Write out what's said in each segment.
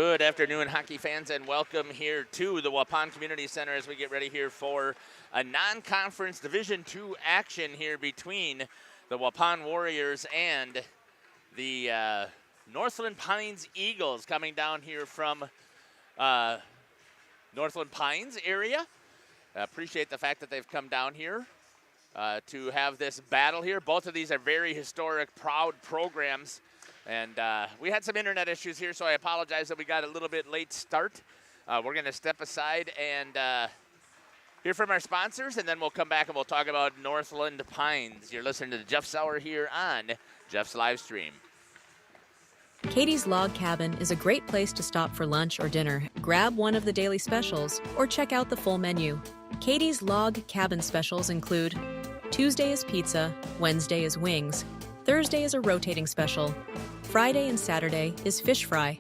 Good afternoon, hockey fans, and welcome here to the Waupun Community Center as we get ready here for a non-conference Division II action here between the Waupun Warriors and the Northland Pines Eagles coming down here from Northland Pines area. Appreciate the fact that they've come down here to have this battle here. Both of these are very historic, proud programs. And we had some internet issues here, so I apologize that we got a little bit late start. We're going to step aside and hear from our sponsors, and then we'll come back and we'll talk about Northland Pines. You're listening to Jeff's Hour here on Jeff's live stream. Katie's Log Cabin is a great place to stop for lunch or dinner. Grab one of the daily specials or check out the full menu. Katie's Log Cabin specials include Tuesday is pizza, Wednesday is wings, Thursday is a rotating special, Friday and Saturday is fish fry,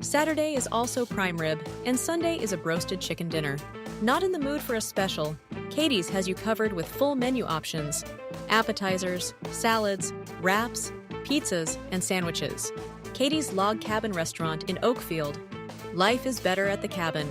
Saturday is also prime rib, and Sunday is a broasted chicken dinner. Not in the mood for a special? Katie's has you covered with full menu options, appetizers, salads, wraps, pizzas, and sandwiches. Katie's Log Cabin Restaurant in Oakfield. Life is better at the cabin.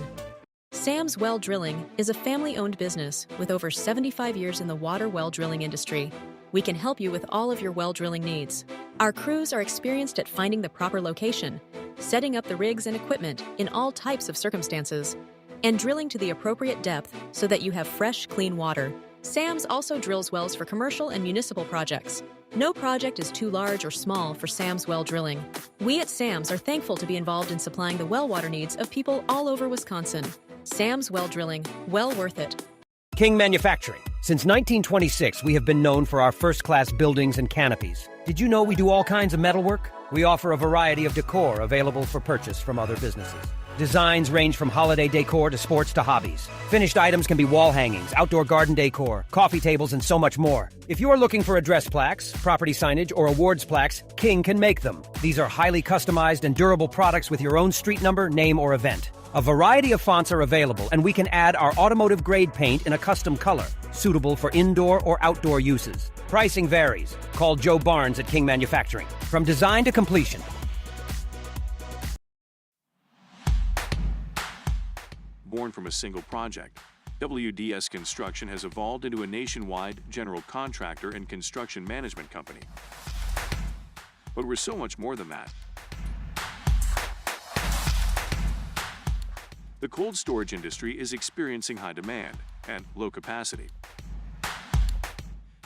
Sam's Well Drilling is a family-owned business with over 75 years in the water well drilling industry. We can help you with all of your well drilling needs. Our crews are experienced at finding the proper location, setting up the rigs and equipment in all types of circumstances, and drilling to the appropriate depth so that you have fresh, clean water. Sam's also drills wells for commercial and municipal projects. No project is too large or small for Sam's Well Drilling. We at Sam's are thankful to be involved in supplying the well water needs of people all over Wisconsin. Sam's Well Drilling, well worth it. King Manufacturing. Since 1926, we have been known for our first-class buildings and canopies. Did you know we do all kinds of metalwork? We offer a variety of decor available for purchase from other businesses. Designs range from holiday decor to sports to hobbies. Finished items can be wall hangings, outdoor garden decor, coffee tables, and so much more. If you're looking for address plaques, property signage, or awards plaques, King can make them. These are highly customized and durable products with your own street number, name, or event. A variety of fonts are available, and we can add our automotive-grade paint in a custom color, suitable for indoor or outdoor uses. Pricing varies. Call Joe Barnes at King Manufacturing. From design to completion. Born from a single project, WDS Construction has evolved into a nationwide general contractor and construction management company. But we're so much more than that. The cold storage industry is experiencing high demand and low capacity.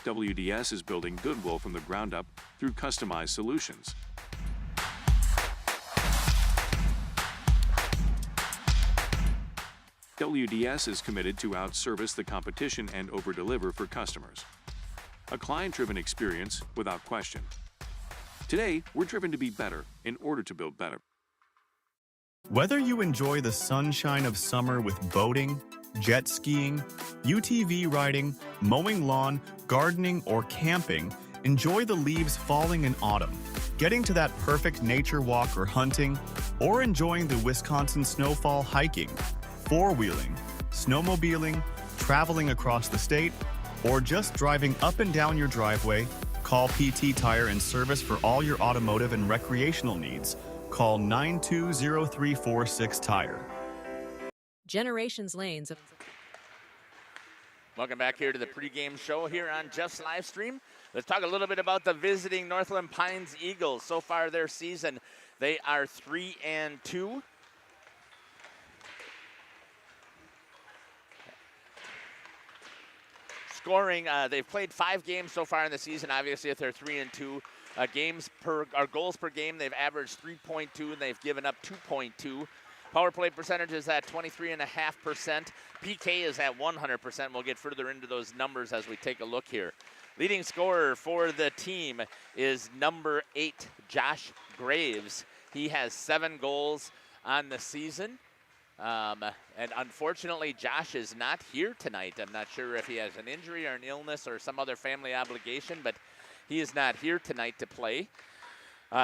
WDS is building goodwill from the ground up through customized solutions. WDS is committed to outservice the competition and overdeliver for customers. A client-driven experience without question. Today, we're driven to be better in order to build better. Whether you enjoy the sunshine of summer with boating, jet skiing, UTV riding, mowing lawn, gardening, or camping, enjoy the leaves falling in autumn, getting to that perfect nature walk or hunting, or enjoying the Wisconsin snowfall hiking, four-wheeling, snowmobiling, traveling across the state, or just driving up and down your driveway, call PT Tire and Service for all your automotive and recreational needs. Call 920-346-TIRE. Generations Lanes. Welcome back here to the pregame show here on Jeff's live stream. Let's talk a little bit about the visiting Northland Pines Eagles. So far their season, they are 3-2. Scoring, they've played 5 games so far in the season. Obviously, if they're 3-2, goals per game, they've averaged 3.2, and they've given up 2.2. Power play percentage is at 23.5%. PK is at 100%. We'll get further into those numbers as we take a look here. Leading scorer for the team is number 8, Josh Graves. He has 7 goals on the season. And unfortunately, Josh is not here tonight. I'm not sure if he has an injury or an illness or some other family obligation, but he is not here tonight to play.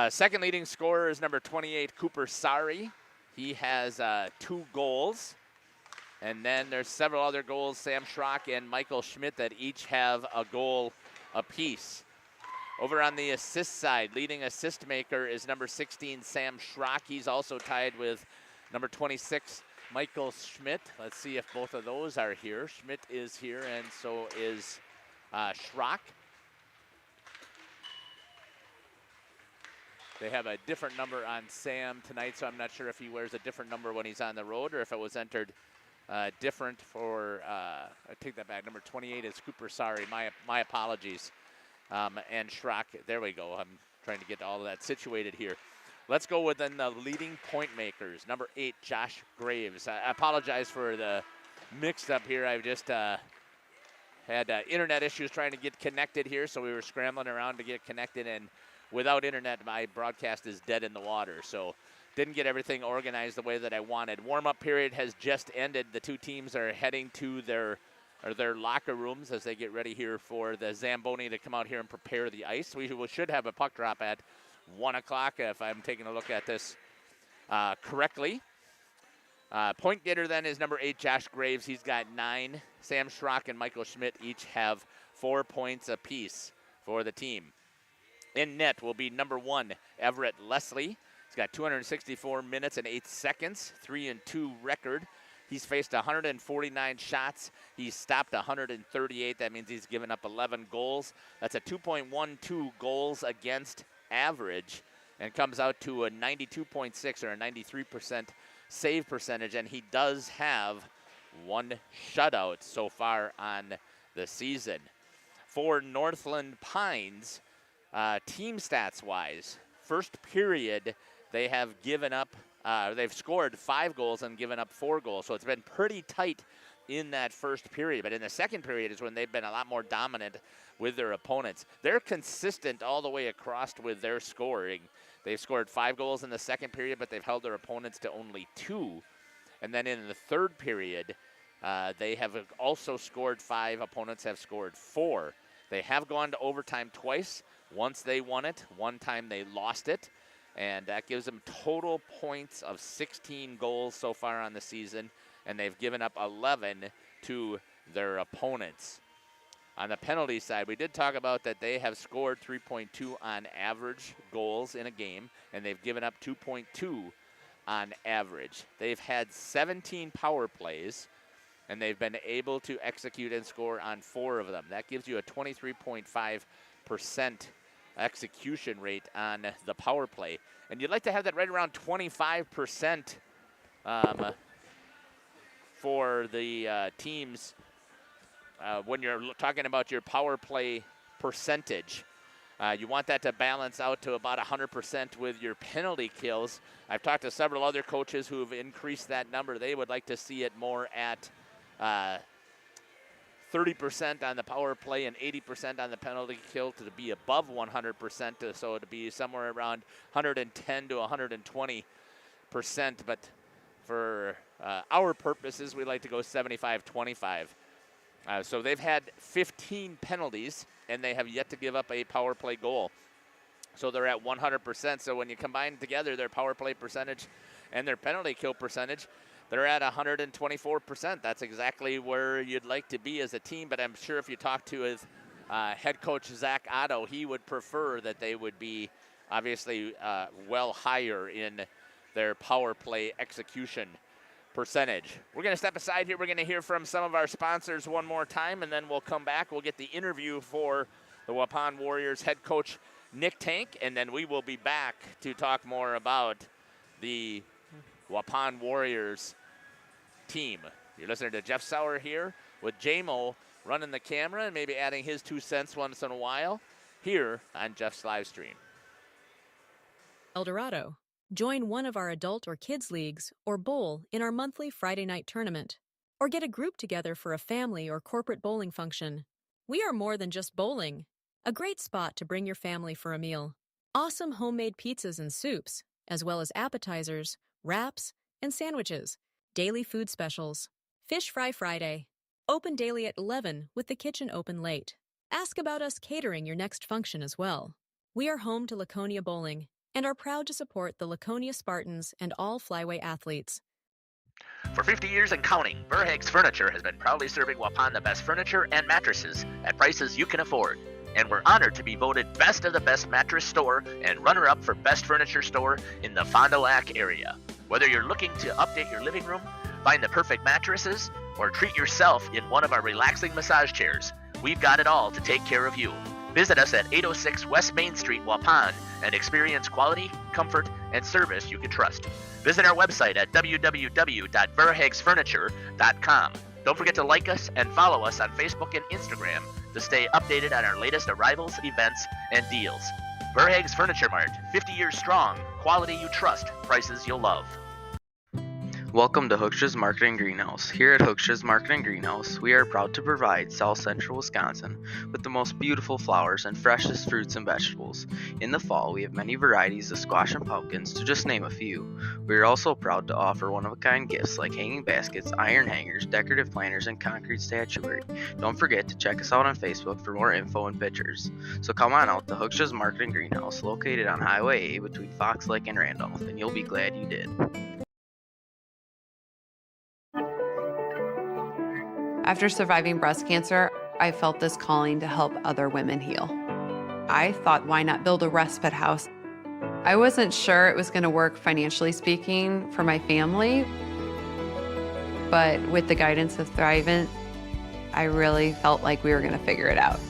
Second leading scorer is number 28, Cooper Sari. He has 2 goals. And then there's several other goals, Sam Schrock and Michael Schmidt, that each have a goal apiece. Over on the assist side, leading assist maker is number 16, Sam Schrock. He's also tied with number 26, Michael Schmidt. Let's see if both of those are here. Schmidt is here, and so is Schrock. They have a different number on Sam tonight, so I'm not sure if he wears a different number when he's on the road or if it was entered different for, I take that back, number 28 is Cooper, sorry, my apologies. And Schrock, there we go. I'm trying to get all of that situated here. Let's go with then the leading point makers. Number 8, Josh Graves. I apologize for the mix up here. I've just had internet issues trying to get connected here, so we were scrambling around to get connected, and without internet, my broadcast is dead in the water. So didn't get everything organized the way that I wanted. Warm-up period has just ended. The two teams are heading to their locker rooms as they get ready here for the Zamboni to come out here and prepare the ice. We should have a puck drop at 1 o'clock if I'm taking a look at this correctly. Point getter then is number 8, Josh Graves. He's got 9. Sam Schrock and Michael Schmidt each have 4 points apiece for the team. In net will be number 1, Everett Leslie. He's got 264 minutes and 8 seconds, 3-2 record. He's faced 149 shots. He's stopped 138. That means he's given up 11 goals. That's a 2.12 goals against average and comes out to a 92.6 or a 93% save percentage. And he does have 1 shutout so far on the season. For Northland Pines, team stats-wise, first period, they have given up they've scored 5 goals and given up 4 goals. So it's been pretty tight in that first period. But in the second period is when they've been a lot more dominant with their opponents. They're consistent all the way across with their scoring. They've scored 5 goals in the second period, but they've held their opponents to only 2. And then in the third period, they have also scored 5. Opponents have scored 4. They have gone to overtime twice. Once they won it, one time they lost it. And that gives them total points of 16 goals so far on the season, and they've given up 11 to their opponents. On the penalty side, we did talk about that they have scored 3.2 on average goals in a game, and they've given up 2.2 on average. They've had 17 power plays, and they've been able to execute and score on 4 of them. That gives you a 23.5% execution rate on the power play. And you'd like to have that right around 25% for the teams when you're talking about your power play percentage. You want that to balance out to about 100% with your penalty kills. I've talked to several other coaches who've increased that number. They would like to see it more at 30% on the power play and 80% on the penalty kill to be above 100%, so to be somewhere around 110 to 120%. But for our purposes, we like to go 75-25. So they've had 15 penalties, and they have yet to give up a power play goal. So they're at 100%. So when you combine together their power play percentage and their penalty kill percentage, they're at 124%. That's exactly where you'd like to be as a team, but I'm sure if you talk to his head coach, Zach Otto, he would prefer that they would be obviously well higher in their power play execution percentage. We're going to step aside here. We're going to hear from some of our sponsors one more time, and then we'll come back. We'll get the interview for the Waupun Warriors head coach, Nick Tank, and then we will be back to talk more about the Waupun Warriors team. You're listening to Jeff Sauer here with J-Mo running the camera and maybe adding his 2 cents once in a while here on Jeff's live stream. Eldorado. Join one of our adult or kids leagues or bowl in our monthly Friday night tournament. Or get a group together for a family or corporate bowling function. We are more than just bowling. A great spot to bring your family for a meal. Awesome homemade pizzas and soups, as well as appetizers, wraps, and sandwiches. Daily food specials. Fish Fry Friday. Open daily at 11 with the kitchen open late. Ask about us catering your next function as well. We are home to Laconia Bowling and are proud to support the Laconia Spartans and all Flyway athletes. For 50 years and counting, Verhaeg's Furniture has been proudly serving Waupun the best furniture and mattresses at prices you can afford. and we're honored to be voted Best of the Best Mattress Store and runner-up for Best Furniture Store in the Fond du Lac area. Whether you're looking to update your living room, find the perfect mattresses, or treat yourself in one of our relaxing massage chairs, we've got it all to take care of you. Visit us at 806 West Main Street, Waupun, and experience quality, comfort, and service you can trust. Visit our website at www.verhagsfurniture.com. Don't forget to like us and follow us on Facebook and Instagram to stay updated on our latest arrivals, events, and deals. Verhaeg's Furniture Mart, 50 years strong, quality you trust, prices you'll love. Welcome to Hooksha's Market and Greenhouse. Here at Hooksha's Market and Greenhouse, we are proud to provide South Central Wisconsin with the most beautiful flowers and freshest fruits and vegetables. In the fall, we have many varieties of squash and pumpkins, to just name a few. We are also proud to offer one-of-a-kind gifts like hanging baskets, iron hangers, decorative planters, and concrete statuary. Don't forget to check us out on Facebook for more info and pictures. So come on out to Hooksha's Market and Greenhouse, located on Highway A between Fox Lake and Randolph, and you'll be glad you did. After surviving breast cancer, I felt this calling to help other women heal. I thought, why not build a respite house? I wasn't sure it was going to work financially speaking for my family, but with the guidance of Thrivent, I really felt like we were going to figure it out.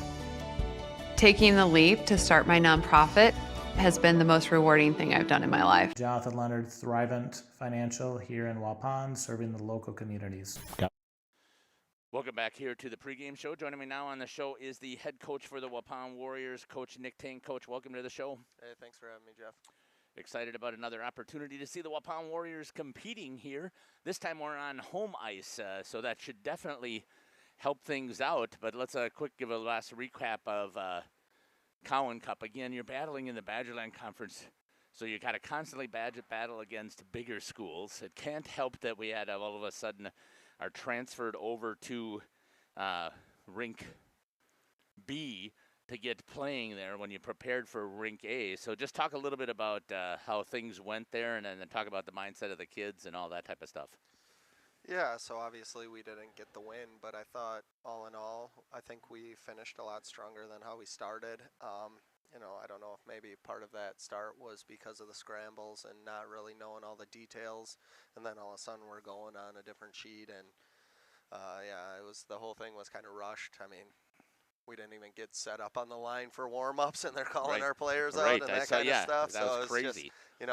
Taking the leap to start my nonprofit has been the most rewarding thing I've done in my life. Jonathan Leonard, Thrivent Financial here in Waupun, serving the local communities. Welcome back here to the pregame show. Joining me now on the show is the head coach for the Waupun Warriors, Coach Nick Ting. Coach, welcome to the show. Hey, thanks for having me, Jeff. Excited about another opportunity to see the Waupun Warriors competing here. This time we're on home ice, so that should definitely help things out. But let's give a last recap of Cowan Cup. Again, you're battling in the Badgerland Conference, so you got to constantly battle against bigger schools. It can't help that we had all of a sudden are transferred over to Rink B to get playing there when you prepared for Rink A. So just talk a little bit about how things went there, and then talk about the mindset of the kids and all that type of stuff. Yeah, so obviously we didn't get the win, but I thought all in all, I think we finished a lot stronger than how we started. I don't know if maybe part of that start was because of the scrambles and not really knowing all the details, and then all of a sudden we're going on a different sheet, and the whole thing was kind of rushed. I mean, we didn't even get set up on the line for warm-ups, and they're calling our players out and that kind of stuff. That was crazy. We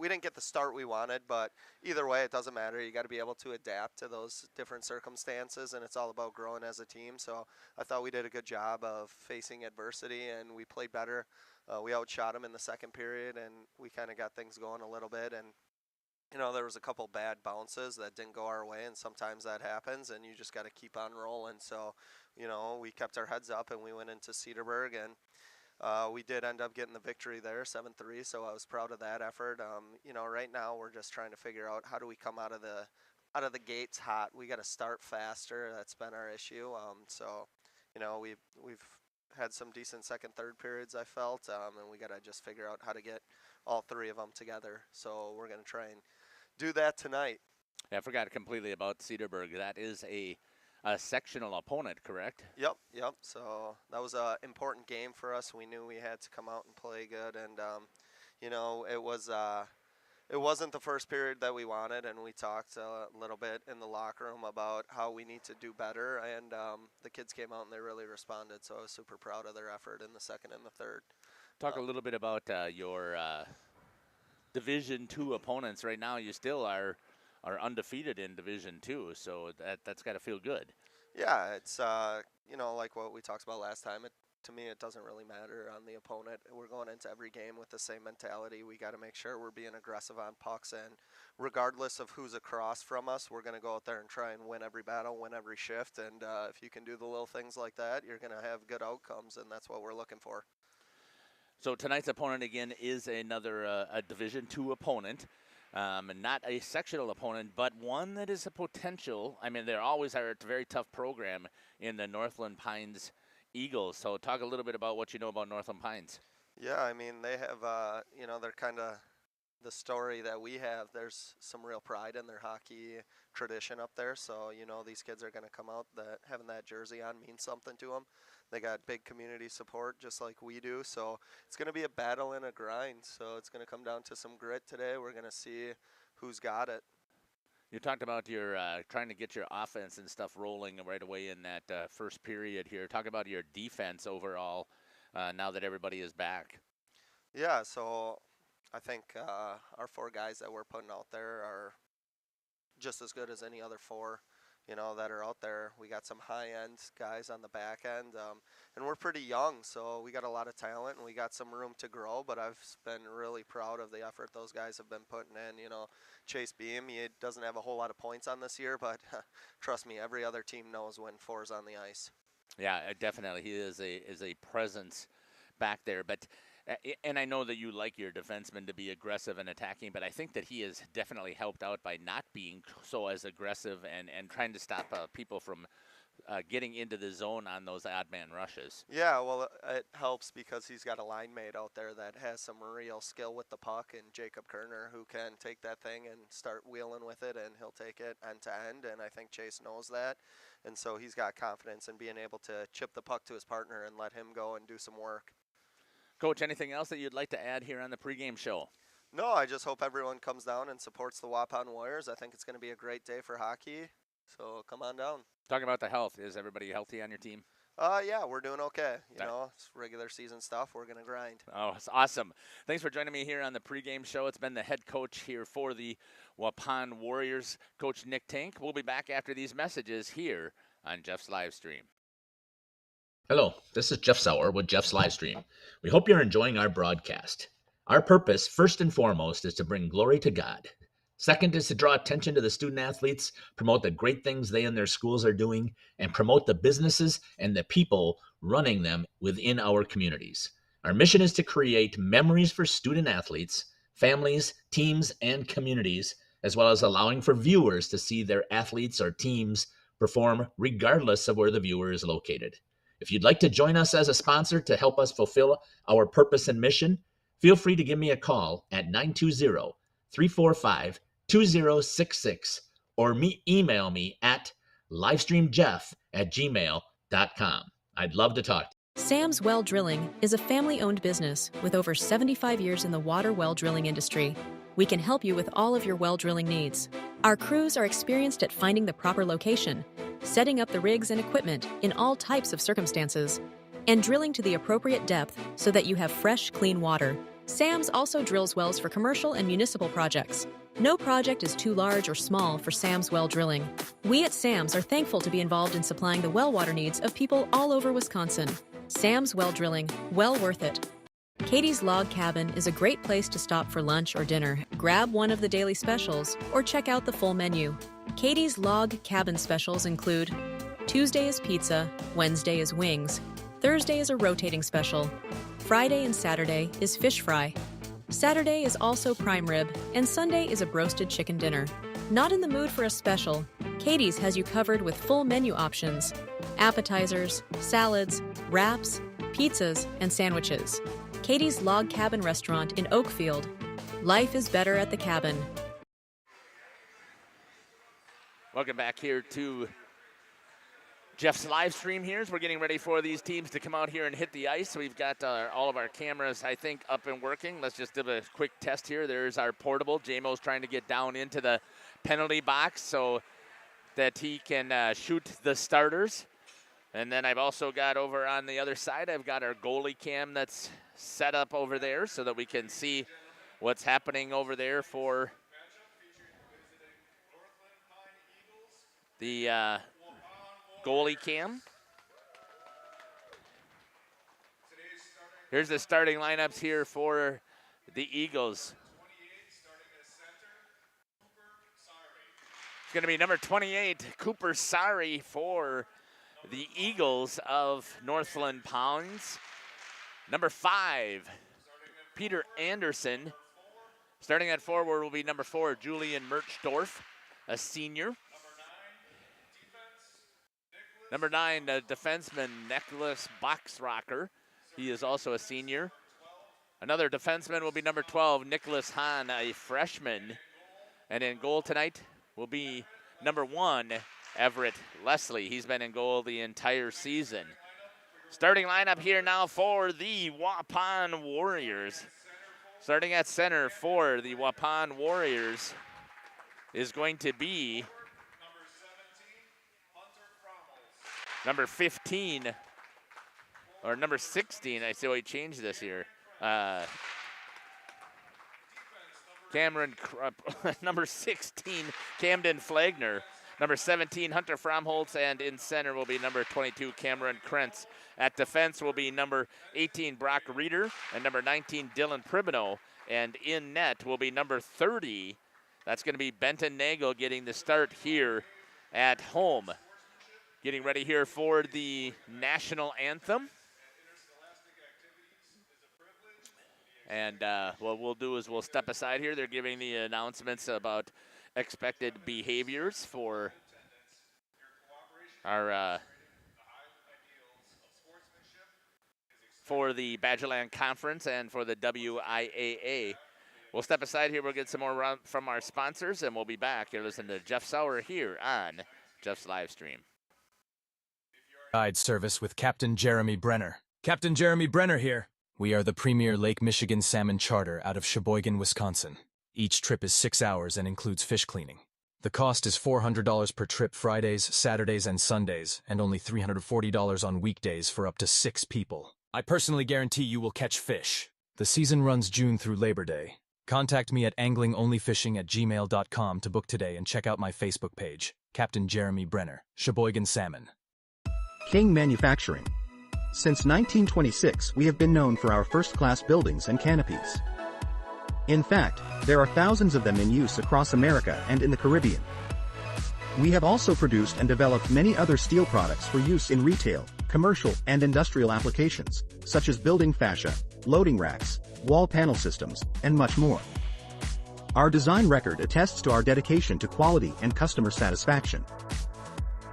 didn't get the start we wanted, but either way, it doesn't matter. You got to be able to adapt to those different circumstances, and it's all about growing as a team. So I thought we did a good job of facing adversity, and we played better. We outshot them in the second period, and we kind of got things going a little bit. And there was a couple bad bounces that didn't go our way, and sometimes that happens, and you just got to keep on rolling. So, we kept our heads up, and we went into Cedarburg, and we did end up getting the victory there, 7-3, so I was proud of that effort. Right now we're just trying to figure out how do we come out of the gates hot. We got to start faster. That's been our issue. We've had some decent second, third periods, I felt, and we got to just figure out how to get all three of them together. So we're going to try and do that tonight. Yeah, I forgot completely about Cedarburg. That is a sectional opponent, correct? Yep. So that was an important game for us. We knew we had to come out and play good, and it wasn't the first period that we wanted, and we talked a little bit in the locker room about how we need to do better, and the kids came out and they really responded. So I was super proud of their effort in the second and the third. Talk a little bit about your Division II opponents. Right now, you still are undefeated in Division II, so that's got to feel good. Yeah, it's like what we talked about last time. To me, it doesn't really matter on the opponent. We're going into every game with the same mentality. We got to make sure we're being aggressive on pucks, and regardless of who's across from us, we're going to go out there and try and win every battle, win every shift, and if you can do the little things like that, you're going to have good outcomes, and that's what we're looking for. So tonight's opponent, again, is another a Division II opponent. Not a sectional opponent, but one that is a potential. I mean, there always are a very tough program in the Northland Pines Eagles. So talk a little bit about what you know about Northland Pines. Yeah, I mean, they have, they're kind of the story that we have. There's some real pride in their hockey tradition up there. So, these kids are going to come out, having that jersey on means something to them. They got big community support just like we do. So it's going to be a battle and a grind. So it's going to come down to some grit today. We're going to see who's got it. You talked about your trying to get your offense and stuff rolling right away in that first period here. Talk about your defense overall now that everybody is back. Yeah, so I think our 4 guys that we're putting out there are just as good as any other 4, that are out there. We got some high-end guys on the back end, and we're pretty young, so we got a lot of talent, and we got some room to grow, but I've been really proud of the effort those guys have been putting in. Chase Beam, he doesn't have a whole lot of points on this year, but trust me, every other team knows when 4's on the ice. Yeah, definitely. He is a presence back there, but and I know that you like your defensemen to be aggressive and attacking, but I think that he has definitely helped out by not being so as aggressive and trying to stop people from getting into the zone on those odd man rushes. Yeah, well, it helps because he's got a line mate out there that has some real skill with the puck, and Jacob Kerner, who can take that thing and start wheeling with it, and he'll take it end to end, and I think Chase knows that, and so he's got confidence in being able to chip the puck to his partner and let him go and do some work. Coach, anything else that you'd like to add here on the pregame show? No, I just hope everyone comes down and supports the Waupun Warriors. I think it's going to be a great day for hockey, so come on down. Talking about the health, is everybody healthy on your team? Yeah, we're doing okay. It's regular season stuff. We're going to grind. Oh, it's awesome. Thanks for joining me here on the pregame show. It's been the head coach here for the Waupun Warriors, Coach Nick Tank. We'll be back after these messages here on Jeff's live stream. Hello, this is Jeff Sauer with Jeff's Livestream. We hope you're enjoying our broadcast. Our purpose, first and foremost, is to bring glory to God. Second is to draw attention to the student athletes, promote the great things they and their schools are doing, and promote the businesses and the people running them within our communities. Our mission is to create memories for student athletes, families, teams, and communities, as well as allowing for viewers to see their athletes or teams perform regardless of where the viewer is located. If you'd like to join us as a sponsor to help us fulfill our purpose and mission, feel free to give me a call at 920-345-2066 or email me at livestreamjeff@gmail.com. I'd love to talk to you. Sam's Well Drilling is a family-owned business with over 75 years in the water well drilling industry. We can help you with all of your well drilling needs. Our crews are experienced at finding the proper location, setting up the rigs and equipment in all types of circumstances, and drilling to the appropriate depth so that you have fresh, clean water. Sam's also drills wells for commercial and municipal projects. No project is too large or small for Sam's Well Drilling. We at Sam's are thankful to be involved in supplying the well water needs of people all over Wisconsin. Sam's Well Drilling, well worth it. Katie's Log Cabin is a great place to stop for lunch or dinner. Grab one of the daily specials or check out the full menu. Katie's Log Cabin specials include Tuesday is pizza, Wednesday is wings, Thursday is a rotating special, Friday and Saturday is fish fry, Saturday is also prime rib, and Sunday is a broasted chicken dinner. Not in the mood for a special? Katie's has you covered with full menu options, appetizers, salads, wraps, pizzas, and sandwiches. Katie's Log Cabin Restaurant in Oakfield. Life is better at the cabin. Welcome back here to Jeff's live stream here as we're getting ready for these teams to come out here and hit the ice. We've got all of our cameras, I think, up and working. Let's just do a quick test here. There's our portable. JMO's trying to get down into the penalty box so that he can shoot the starters. And then I've also got over on the other side, I've got our goalie cam that's set up over there so that we can see what's happening over there for the goalie cam. Here's the starting lineups here for the Eagles. It's going to be number 28, Cooper Sari for the Eagles of Northland Pounds. Number 5, Peter Anderson. Starting at forward will be number 4, Julian Merchdorf, a senior. Number 9, defenseman Nicholas Boxrocker. He is also a senior. Another defenseman will be number 12, Nicholas Hahn, a freshman. And in goal tonight will be number 1, Everett Leslie. He's been in goal the entire season. Starting lineup here now for the Waupun Warriors. Starting at center for the Waupun Warriors is going to be number 15, or number 16. I see why he changed this here. Number 16, Camden Flagner. Number 17, Hunter Fromholtz, and in center will be number 22, Cameron Krentz. At defense will be number 18, Brock Reeder, and number 19, Dylan Pribino. And in net will be number 30. That's going to be Benton Nagel getting the start here at home. Getting ready here for the national anthem. And what we'll do is we'll step aside here. They're giving the announcements about expected behaviors for our for the Badgerland Conference and for the WIAA. We'll step aside here. We'll get some more from our sponsors, and we'll be back. You're listening to Jeff Sauer here on Jeff's live stream. Guide service with Captain Jeremy Brenner. Captain Jeremy Brenner here. We are the premier Lake Michigan salmon charter out of Sheboygan, Wisconsin. Each trip is 6 hours and includes fish cleaning. The cost is $400 per trip Fridays, Saturdays, and Sundays, and only $340 on weekdays for up to 6 people. I personally guarantee you will catch fish. The season runs June through Labor Day. Contact me at anglingonlyfishing@gmail.com to book today and check out my Facebook page, Captain Jeremy Brenner, Sheboygan Salmon. King Manufacturing. Since 1926, we have been known for our first-class buildings and canopies. In fact, there are thousands of them in use across America and in the Caribbean. We have also produced and developed many other steel products for use in retail, commercial, and industrial applications, such as building fascia, loading racks, wall panel systems, and much more. Our design record attests to our dedication to quality and customer satisfaction.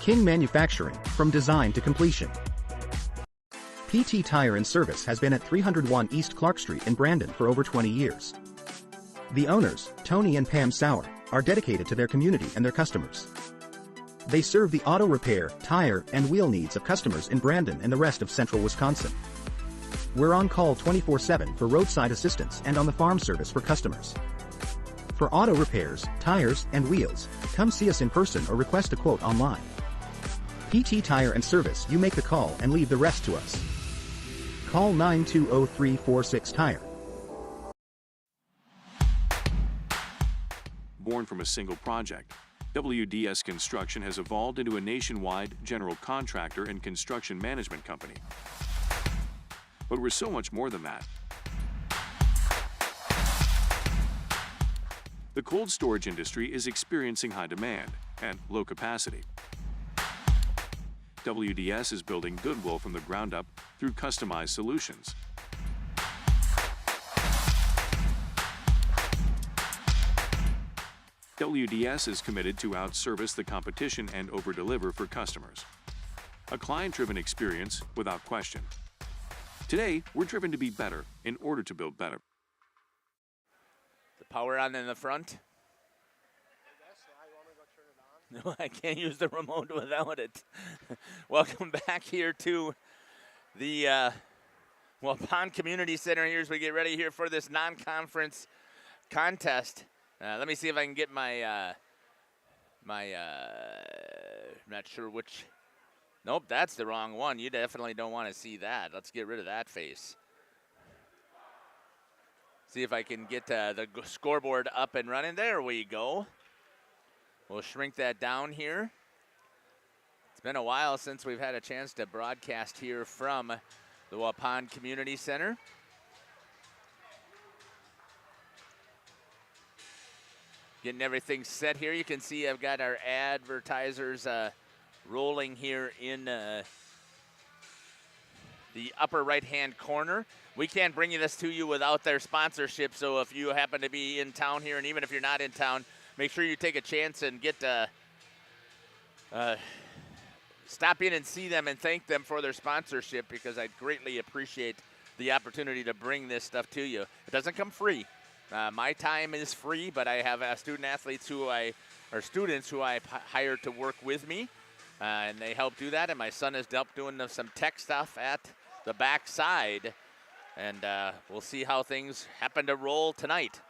King Manufacturing, from design to completion. PT Tire and Service has been at 301 East Clark Street in Brandon for over 20 years. The owners, Tony and Pam Sauer, are dedicated to their community and their customers. They serve the auto repair, tire, and wheel needs of customers in Brandon and the rest of central Wisconsin. We're on call 24/7 for roadside assistance and on the farm service for customers. For auto repairs, tires, and wheels, come see us in person or request a quote online. PT Tire and Service, you make the call and leave the rest to us. Call 920-346-TIRE. Born from a single project, WDS Construction has evolved into a nationwide general contractor and construction management company. But we're so much more than that. The cold storage industry is experiencing high demand and low capacity. WDS is building goodwill from the ground up through customized solutions. WDS is committed to outservice the competition and overdeliver for customers. A client-driven experience without question. Today, we're driven to be better in order to build better. The power on in the front. No, I can't use the remote without it. Welcome back here to the Waupun Community Center here as we get ready here for this non-conference contest. Let me see if I can get my, I'm not sure which. Nope, that's the wrong one. You definitely don't want to see that. Let's get rid of that face. See if I can get the scoreboard up and running. There we go. We'll shrink that down here. It's been a while since we've had a chance to broadcast here from the Waupun Community Center. Getting everything set here. You can see I've got our advertisers rolling here in the upper right-hand corner. We can't bring this to you without their sponsorship, so if you happen to be in town here, and even if you're not in town, make sure you take a chance and get stop in and see them and thank them for their sponsorship, because I greatly appreciate the opportunity to bring this stuff to you. It doesn't come free. My time is free, but I have students who I hire to work with me, and they help do that. And my son is helped doing some tech stuff at the backside. And we'll see how things happen to roll tonight.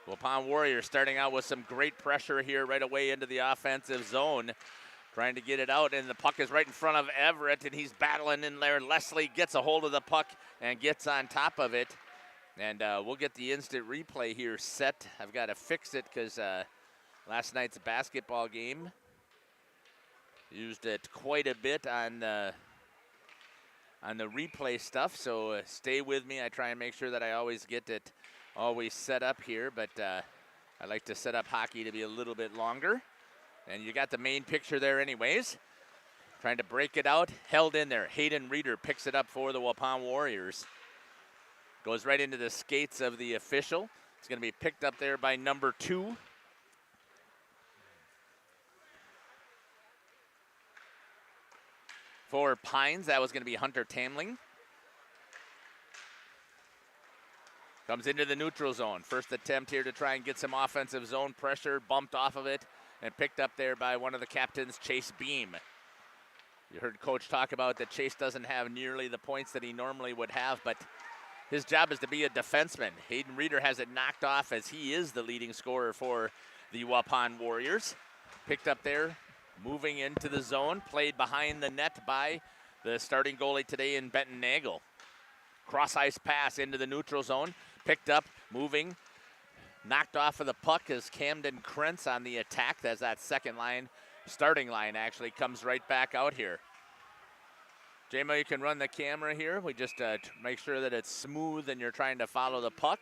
Waupun Warriors starting out with some great pressure here right away into the offensive zone. Trying to get it out, and the puck is right in front of Everett, and he's battling in there. Leslie gets a hold of the puck and gets on top of it. And we'll get the instant replay here set. I've got to fix it because last night's basketball game used it quite a bit on the replay stuff. So stay with me. I try and make sure that I always get it set up here, but I like to set up hockey to be a little bit longer. And you got the main picture there anyways. Trying to break it out, held in there. Hayden Reeder picks it up for the Waupun Warriors. Goes right into the skates of the official. It's going to be picked up there by number 2. For Pines, that was going to be Hunter Tamling. Comes into the neutral zone. First attempt here to try and get some offensive zone pressure, bumped off of it, and picked up there by one of the captains, Chase Beam. You heard Coach talk about that Chase doesn't have nearly the points that he normally would have, but his job is to be a defenseman. Hayden Reeder has it knocked off as he is the leading scorer for the Waupun Warriors. Picked up there, moving into the zone, played behind the net by the starting goalie today in Benton Nagel. Cross-ice pass into the neutral zone, picked up, moving, knocked off of the puck is Camden Krentz on the attack as that second line, starting line actually comes right back out here. J-Mo, you can run the camera here. We just make sure that it's smooth and you're trying to follow the puck.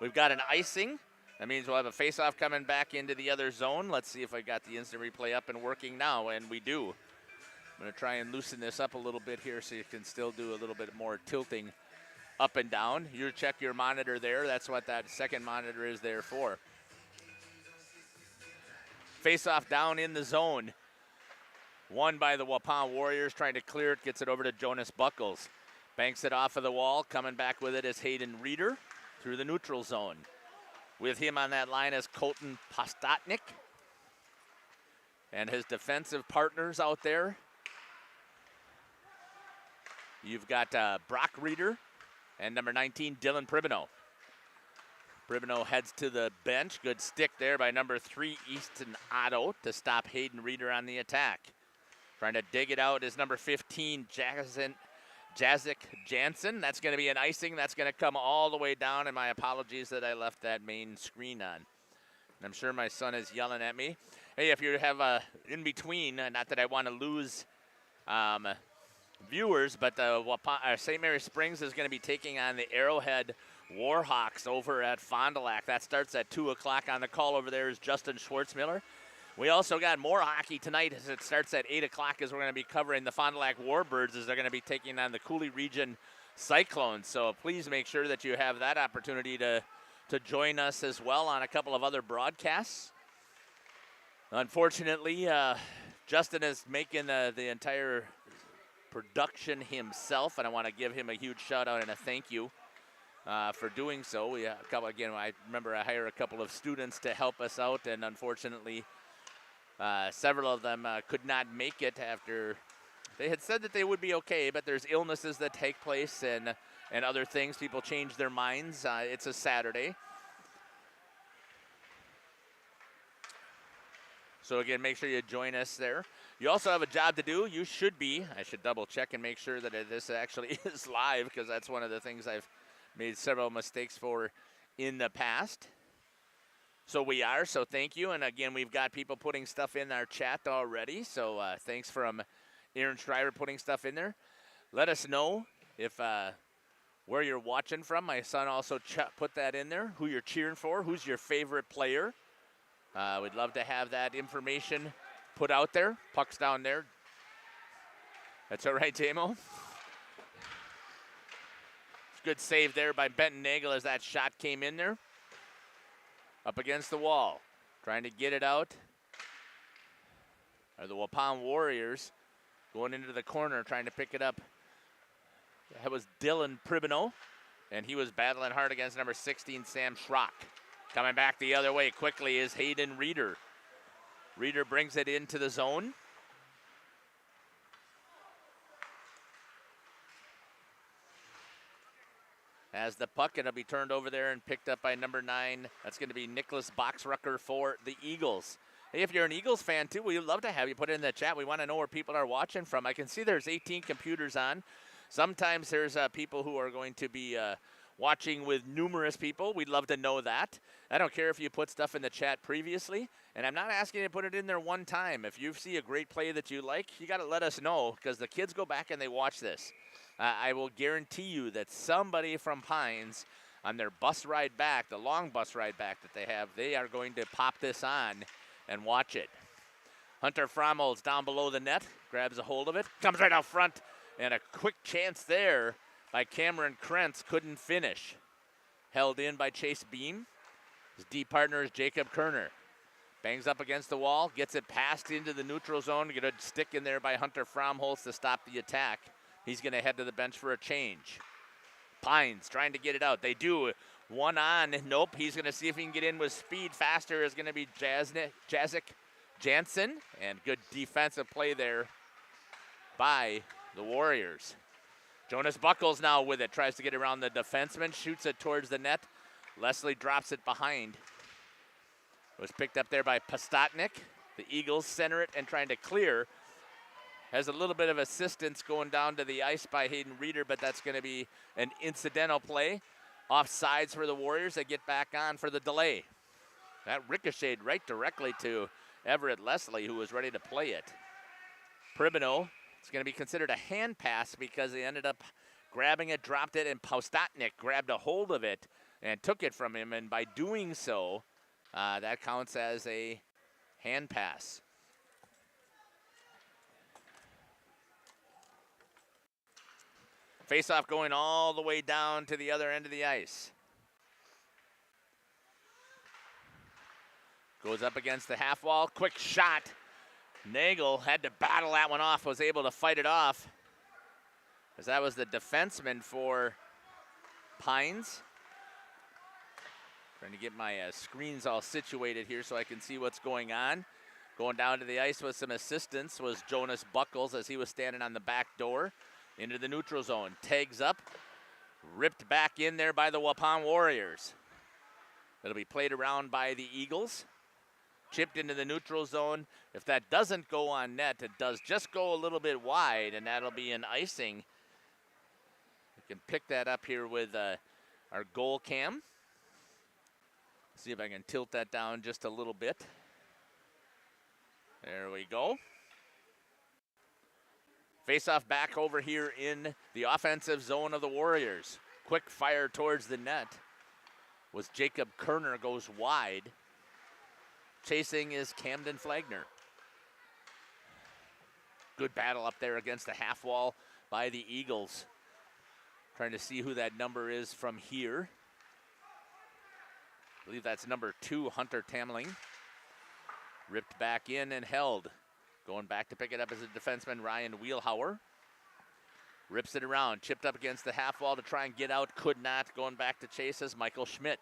We've got an icing. That means we'll have a face-off coming back into the other zone. Let's see if I got the instant replay up and working now, and we do. I'm going to try and loosen this up a little bit here so you can still do a little bit more tilting up and down. You check your monitor there. That's what that second monitor is there for. Face-off down in the zone. Won by the Waupun Warriors, trying to clear it, gets it over to Jonas Buckles. Banks it off of the wall, coming back with it is Hayden Reeder through the neutral zone. With him on that line is Colton Postotnik. And his defensive partners out there. You've got Brock Reeder and number 19, Dylan Pribino. Pribino heads to the bench. Good stick there by number 3, Easton Otto, to stop Hayden Reeder on the attack. Trying to dig it out is number 15, Jazik Jansen. That's going to be an icing. That's going to come all the way down, and my apologies that I left that main screen on. And I'm sure my son is yelling at me. Hey, if you have in between, not that I want to lose viewers, but St. Mary Springs is going to be taking on the Arrowhead Warhawks over at Fond du Lac. That starts at 2 o'clock. On the call over there is Justin Schwartzmiller. We also got more hockey tonight as it starts at 8 o'clock, as we're going to be covering the Fond du Lac Warbirds as they're going to be taking on the Cooley Region Cyclones. So please make sure that you have that opportunity to join us as well on a couple of other broadcasts. Unfortunately, Justin is making the entire production himself, and I want to give him a huge shout out and a thank you for doing so. I remember I hired a couple of students to help us out, and unfortunately several of them could not make it after they had said that they would be okay, but there's illnesses that take place and other things. People change their minds. It's a Saturday. So again, make sure you join us there. You also have a job to do. You should be. I should double check and make sure that this actually is live, because that's one of the things I've made several mistakes for in the past. So we are, so thank you. And again, we've got people putting stuff in our chat already. So thanks from Aaron Schreiber putting stuff in there. Let us know if where you're watching from. My son also put that in there, who you're cheering for, who's your favorite player. We'd love to have that information put out there. Puck's down there. That's all right, J-Mo. Good save there by Benton Nagel as that shot came in there. Up against the wall. Trying to get it out are the Waupun Warriors. Going into the corner, trying to pick it up. That was Dylan Pribino, and he was battling hard against number 16, Sam Schrock. Coming back the other way quickly is Hayden Reeder. Reeder brings it into the zone. has the puck, and it'll be turned over there and picked up by number 9. That's going to be Nicholas Boxrucker for the Eagles. Hey, if you're an Eagles fan, too, we'd love to have you put it in the chat. We want to know where people are watching from. I can see there's 18 computers on. Sometimes there's people who are going to be watching with numerous people. We'd love to know that. I don't care if you put stuff in the chat previously, and I'm not asking you to put it in there one time. If you see a great play that you like, you got to let us know, because the kids go back and they watch this. I will guarantee you that somebody from Pines on their bus ride back, the long bus ride back that they have, they are going to pop this on and watch it. Hunter Fromholz down below the net, grabs a hold of it, comes right out front, and a quick chance there by Cameron Krentz, couldn't finish. Held in by Chase Beam. His D partner is Jacob Kerner. Bangs up against the wall, gets it passed into the neutral zone, get a stick in there by Hunter Fromholz to stop the attack. He's going to head to the bench for a change. Pines trying to get it out. They do. One on. Nope. He's going to see if he can get in with speed. Faster is going to be Jazik Jansen. And good defensive play there by the Warriors. Jonas Buckles now with it. Tries to get around the defenseman. Shoots it towards the net. Leslie drops it behind. It was picked up there by Postotnik. The Eagles center it and trying to clear. Has a little bit of assistance going down to the ice by Hayden Reeder, but that's going to be an incidental play. Offsides for the Warriors. They get back on for the delay. That ricocheted right directly to Everett Leslie, who was ready to play it. Pribino, it's going to be considered a hand pass because they ended up grabbing it, dropped it, and Postotnik grabbed a hold of it and took it from him, and by doing so, that counts as a hand pass. Face-off going all the way down to the other end of the ice. Goes up against the half wall. Quick shot. Nagel had to battle that one off, was able to fight it off, as that was the defenseman for Pines. Trying to get my screens all situated here so I can see what's going on. Going down to the ice with some assistance was Jonas Buckles as he was standing on the back door. Into the neutral zone, tags up, ripped back in there by the Waupun Warriors. It'll be played around by the Eagles. Chipped into the neutral zone. If that doesn't go on net, it does just go a little bit wide, and that'll be an icing. We can pick that up here with our goal cam. See if I can tilt that down just a little bit. There we go. Face-off back over here in the offensive zone of the Warriors. Quick fire towards the net was Jacob Kerner, goes wide. Chasing is Camden Flagner. Good battle up there against the half wall by the Eagles. Trying to see who that number is from here. I believe that's number 2, Hunter Tamling. Ripped back in and held. Going back to pick it up as a defenseman, Ryan Wheelhauer. Rips it around, chipped up against the half wall to try and get out, could not. Going back to chase is Michael Schmidt.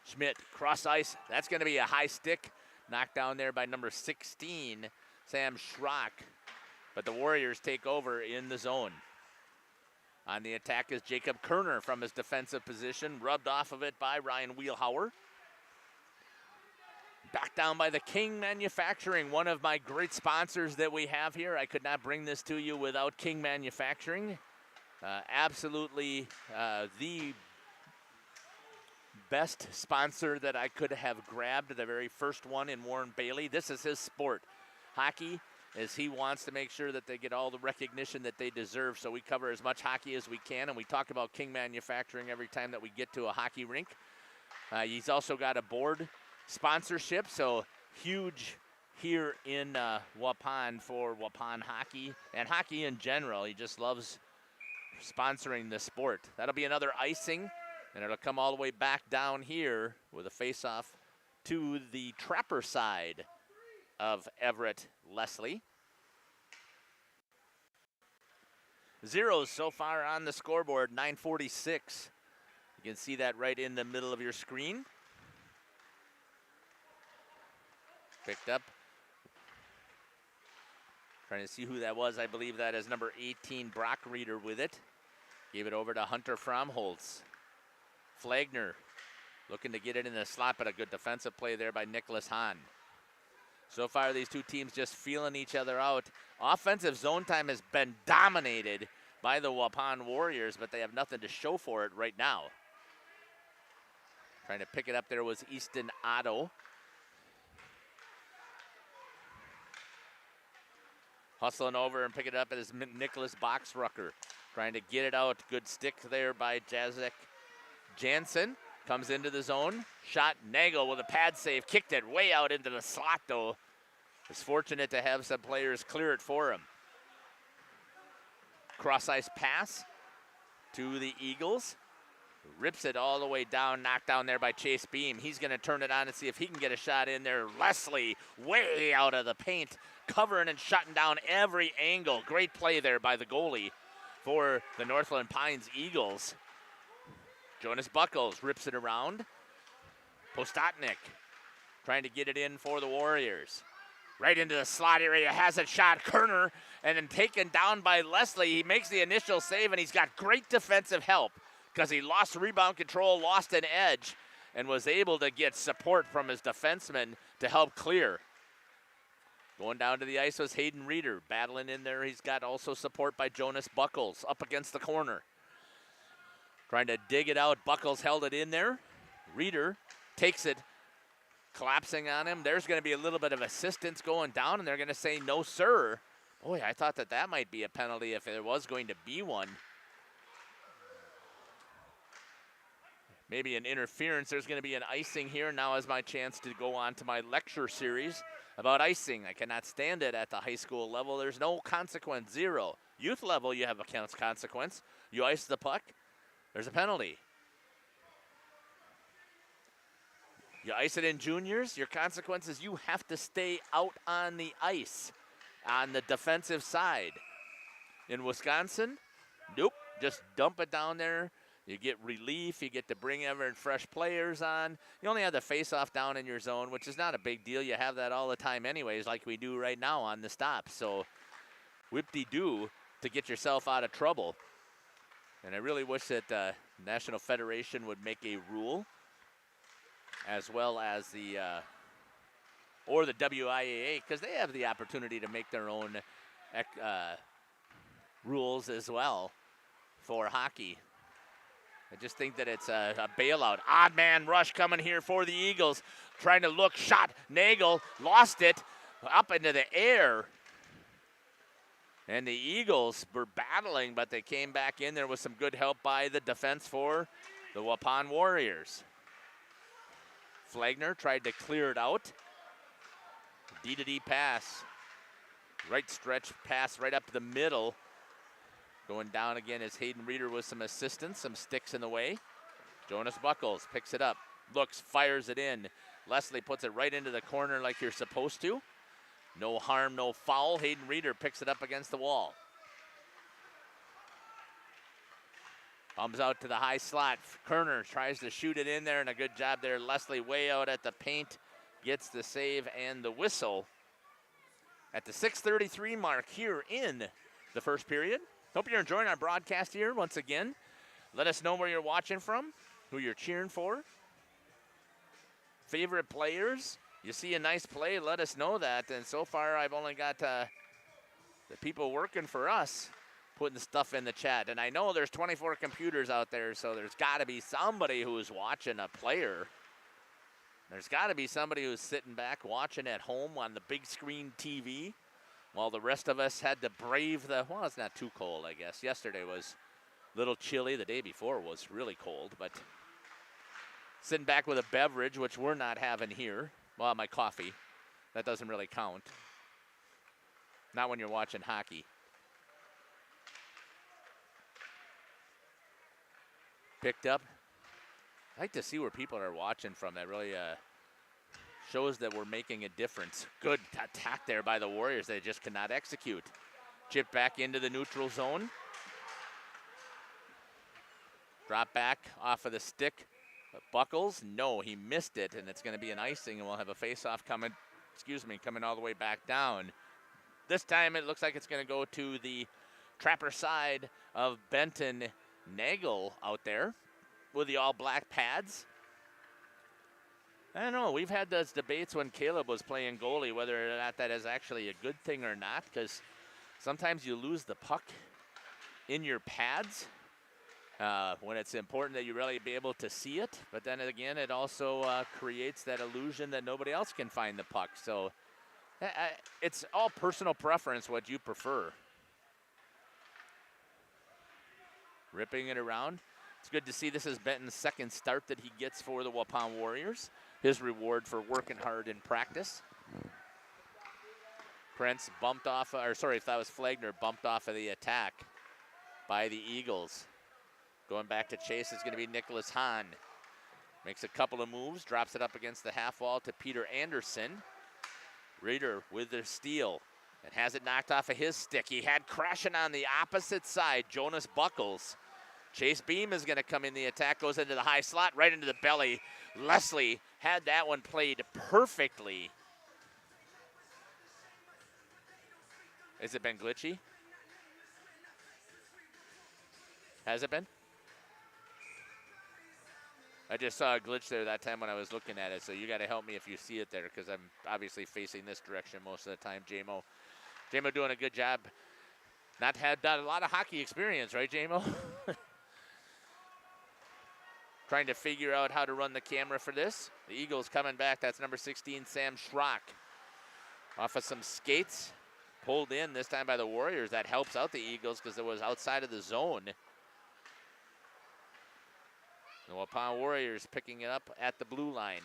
Schmidt, cross ice, that's going to be a high stick. Knocked down there by number 16, Sam Schrock. But the Warriors take over in the zone. On the attack is Jacob Kerner from his defensive position, rubbed off of it by Ryan Wheelhauer. Back down by the King Manufacturing, one of my great sponsors that we have here. I could not bring this to you without King Manufacturing. Absolutely the best sponsor that I could have grabbed, the very first one in Warren Bailey. This is his sport, hockey, as he wants to make sure that they get all the recognition that they deserve. So we cover as much hockey as we can, and we talk about King Manufacturing every time that we get to a hockey rink. He's also got a board sponsorship, so huge here in Waupun for Waupun hockey and hockey in general. He just loves sponsoring the sport. That'll be another icing, and it'll come all the way back down here with a face-off to the Trapper side of Everett Leslie. Zeros so far on the scoreboard, 9:46. You can see that right in the middle of your screen. Picked up. Trying to see who that was. I believe that is number 18, Brock Reeder with it. Gave it over to Hunter Fromholz. Flagner looking to get it in the slot, but a good defensive play there by Nicholas Hahn. So far, these two teams just feeling each other out. Offensive zone time has been dominated by the Waupun Warriors, but they have nothing to show for it right now. Trying to pick it up there was Easton Otto. Hustling over and pick it up is Nicholas Boxrucker. Trying to get it out. Good stick there by Jacek Jansen. Comes into the zone. Shot Nagel with a pad save. Kicked it way out into the slot, though. Is fortunate to have some players clear it for him. Cross-ice pass to the Eagles. Rips it all the way down, knocked down there by Chase Beam. He's going to turn it on and see if he can get a shot in there. Leslie way out of the paint, covering and shutting down every angle. Great play there by the goalie for the Northland Pines Eagles. Jonas Buckles rips it around. Postotnik trying to get it in for the Warriors. Right into the slot area, has a shot. Kerner, and then taken down by Leslie. He makes the initial save, and he's got great defensive help because he lost rebound control, lost an edge, and was able to get support from his defenseman to help clear. Going down to the ice was Hayden Reeder, battling in there. He's got also support by Jonas Buckles up against the corner. Trying to dig it out. Buckles held it in there. Reeder takes it, collapsing on him. There's going to be a little bit of assistance going down, and they're going to say no, sir. Boy, I thought that might be a penalty if there was going to be one. Maybe an interference. There's going to be an icing here. Now is my chance to go on to my lecture series about icing. I cannot stand it at the high school level. There's no consequence, zero. Youth level, you have a consequence. You ice the puck, there's a penalty. You ice it in juniors, your consequence is you have to stay out on the ice on the defensive side. In Wisconsin, nope, just dump it down there. You get relief. You get to bring ever fresh players on. You only have the face-off down in your zone, which is not a big deal. You have that all the time anyways, like we do right now on the stop. So whip-de-doo to get yourself out of trouble. And I really wish that the National Federation would make a rule, as well as the or the WIAA, because they have the opportunity to make their own rules as well for hockey. I just think that it's a bailout. Odd man rush coming here for the Eagles. Trying to look, shot. Nagel lost it up into the air. And the Eagles were battling, but they came back in there with some good help by the defense for the Waupun Warriors. Flagner tried to clear it out. D-to-D pass. Right stretch pass right up the middle. Going down again is Hayden Reeder with some assistance, some sticks in the way. Jonas Buckles picks it up, looks, fires it in. Leslie puts it right into the corner like you're supposed to. No harm, no foul. Hayden Reeder picks it up against the wall. Comes out to the high slot. Kerner tries to shoot it in there, and a good job there. Leslie way out at the paint, gets the save and the whistle at the 6:33 mark here in the first period. Hope you're enjoying our broadcast here once again. Let us know where you're watching from, who you're cheering for. Favorite players. You see a nice play, let us know that. And so far, I've only got the people working for us putting stuff in the chat. And I know there's 24 computers out there, so there's got to be somebody who's watching a player. There's got to be somebody who's sitting back watching at home on the big screen TV. While the rest of us had to brave well, it's not too cold, I guess. Yesterday was a little chilly. The day before was really cold, but sitting back with a beverage, which we're not having here. Well, my coffee. That doesn't really count. Not when you're watching hockey. Picked up. I like to see where people are watching from. That really shows that we're making a difference. Good attack there by the Warriors. They just cannot execute. Chip back into the neutral zone. Drop back off of the stick. Buckles, no, he missed it, and it's going to be an icing, and we'll have a face-off coming all the way back down. This time it looks like it's going to go to the trapper side of Benton Nagel out there. with the all-black pads. I don't know. We've had those debates when Caleb was playing goalie, whether or not that is actually a good thing or not, because sometimes you lose the puck in your pads when it's important that you really be able to see it. But then again, it also creates that illusion that nobody else can find the puck. So it's all personal preference what you prefer. Ripping it around. It's good to see this is Benton's second start that he gets for the Waupun Warriors. His reward for working hard in practice. Krentz bumped off, or sorry, if that was Flagner, bumped off of the attack by the Eagles. Going back to chase is going to be Nicholas Hahn. Makes a couple of moves, drops it up against the half wall to Peter Anderson. Reeder with the steal and has it knocked off of his stick. He had crashing on the opposite side, Jonas Buckles. Chase Beam is going to come in the attack, goes into the high slot, right into the belly. Leslie had that one played perfectly. Has it been glitchy? Has it been? I just saw a glitch there that time when I was looking at it, so you got to help me if you see it there, because I'm obviously facing this direction most of the time. JMO doing a good job. Not had a lot of hockey experience, right, JMO? Trying to figure out how to run the camera for this. The Eagles coming back. That's number 16, Sam Schrock. Off of some skates. Pulled in this time by the Warriors. That helps out the Eagles because it was outside of the zone. The Waupun Warriors picking it up at the blue line.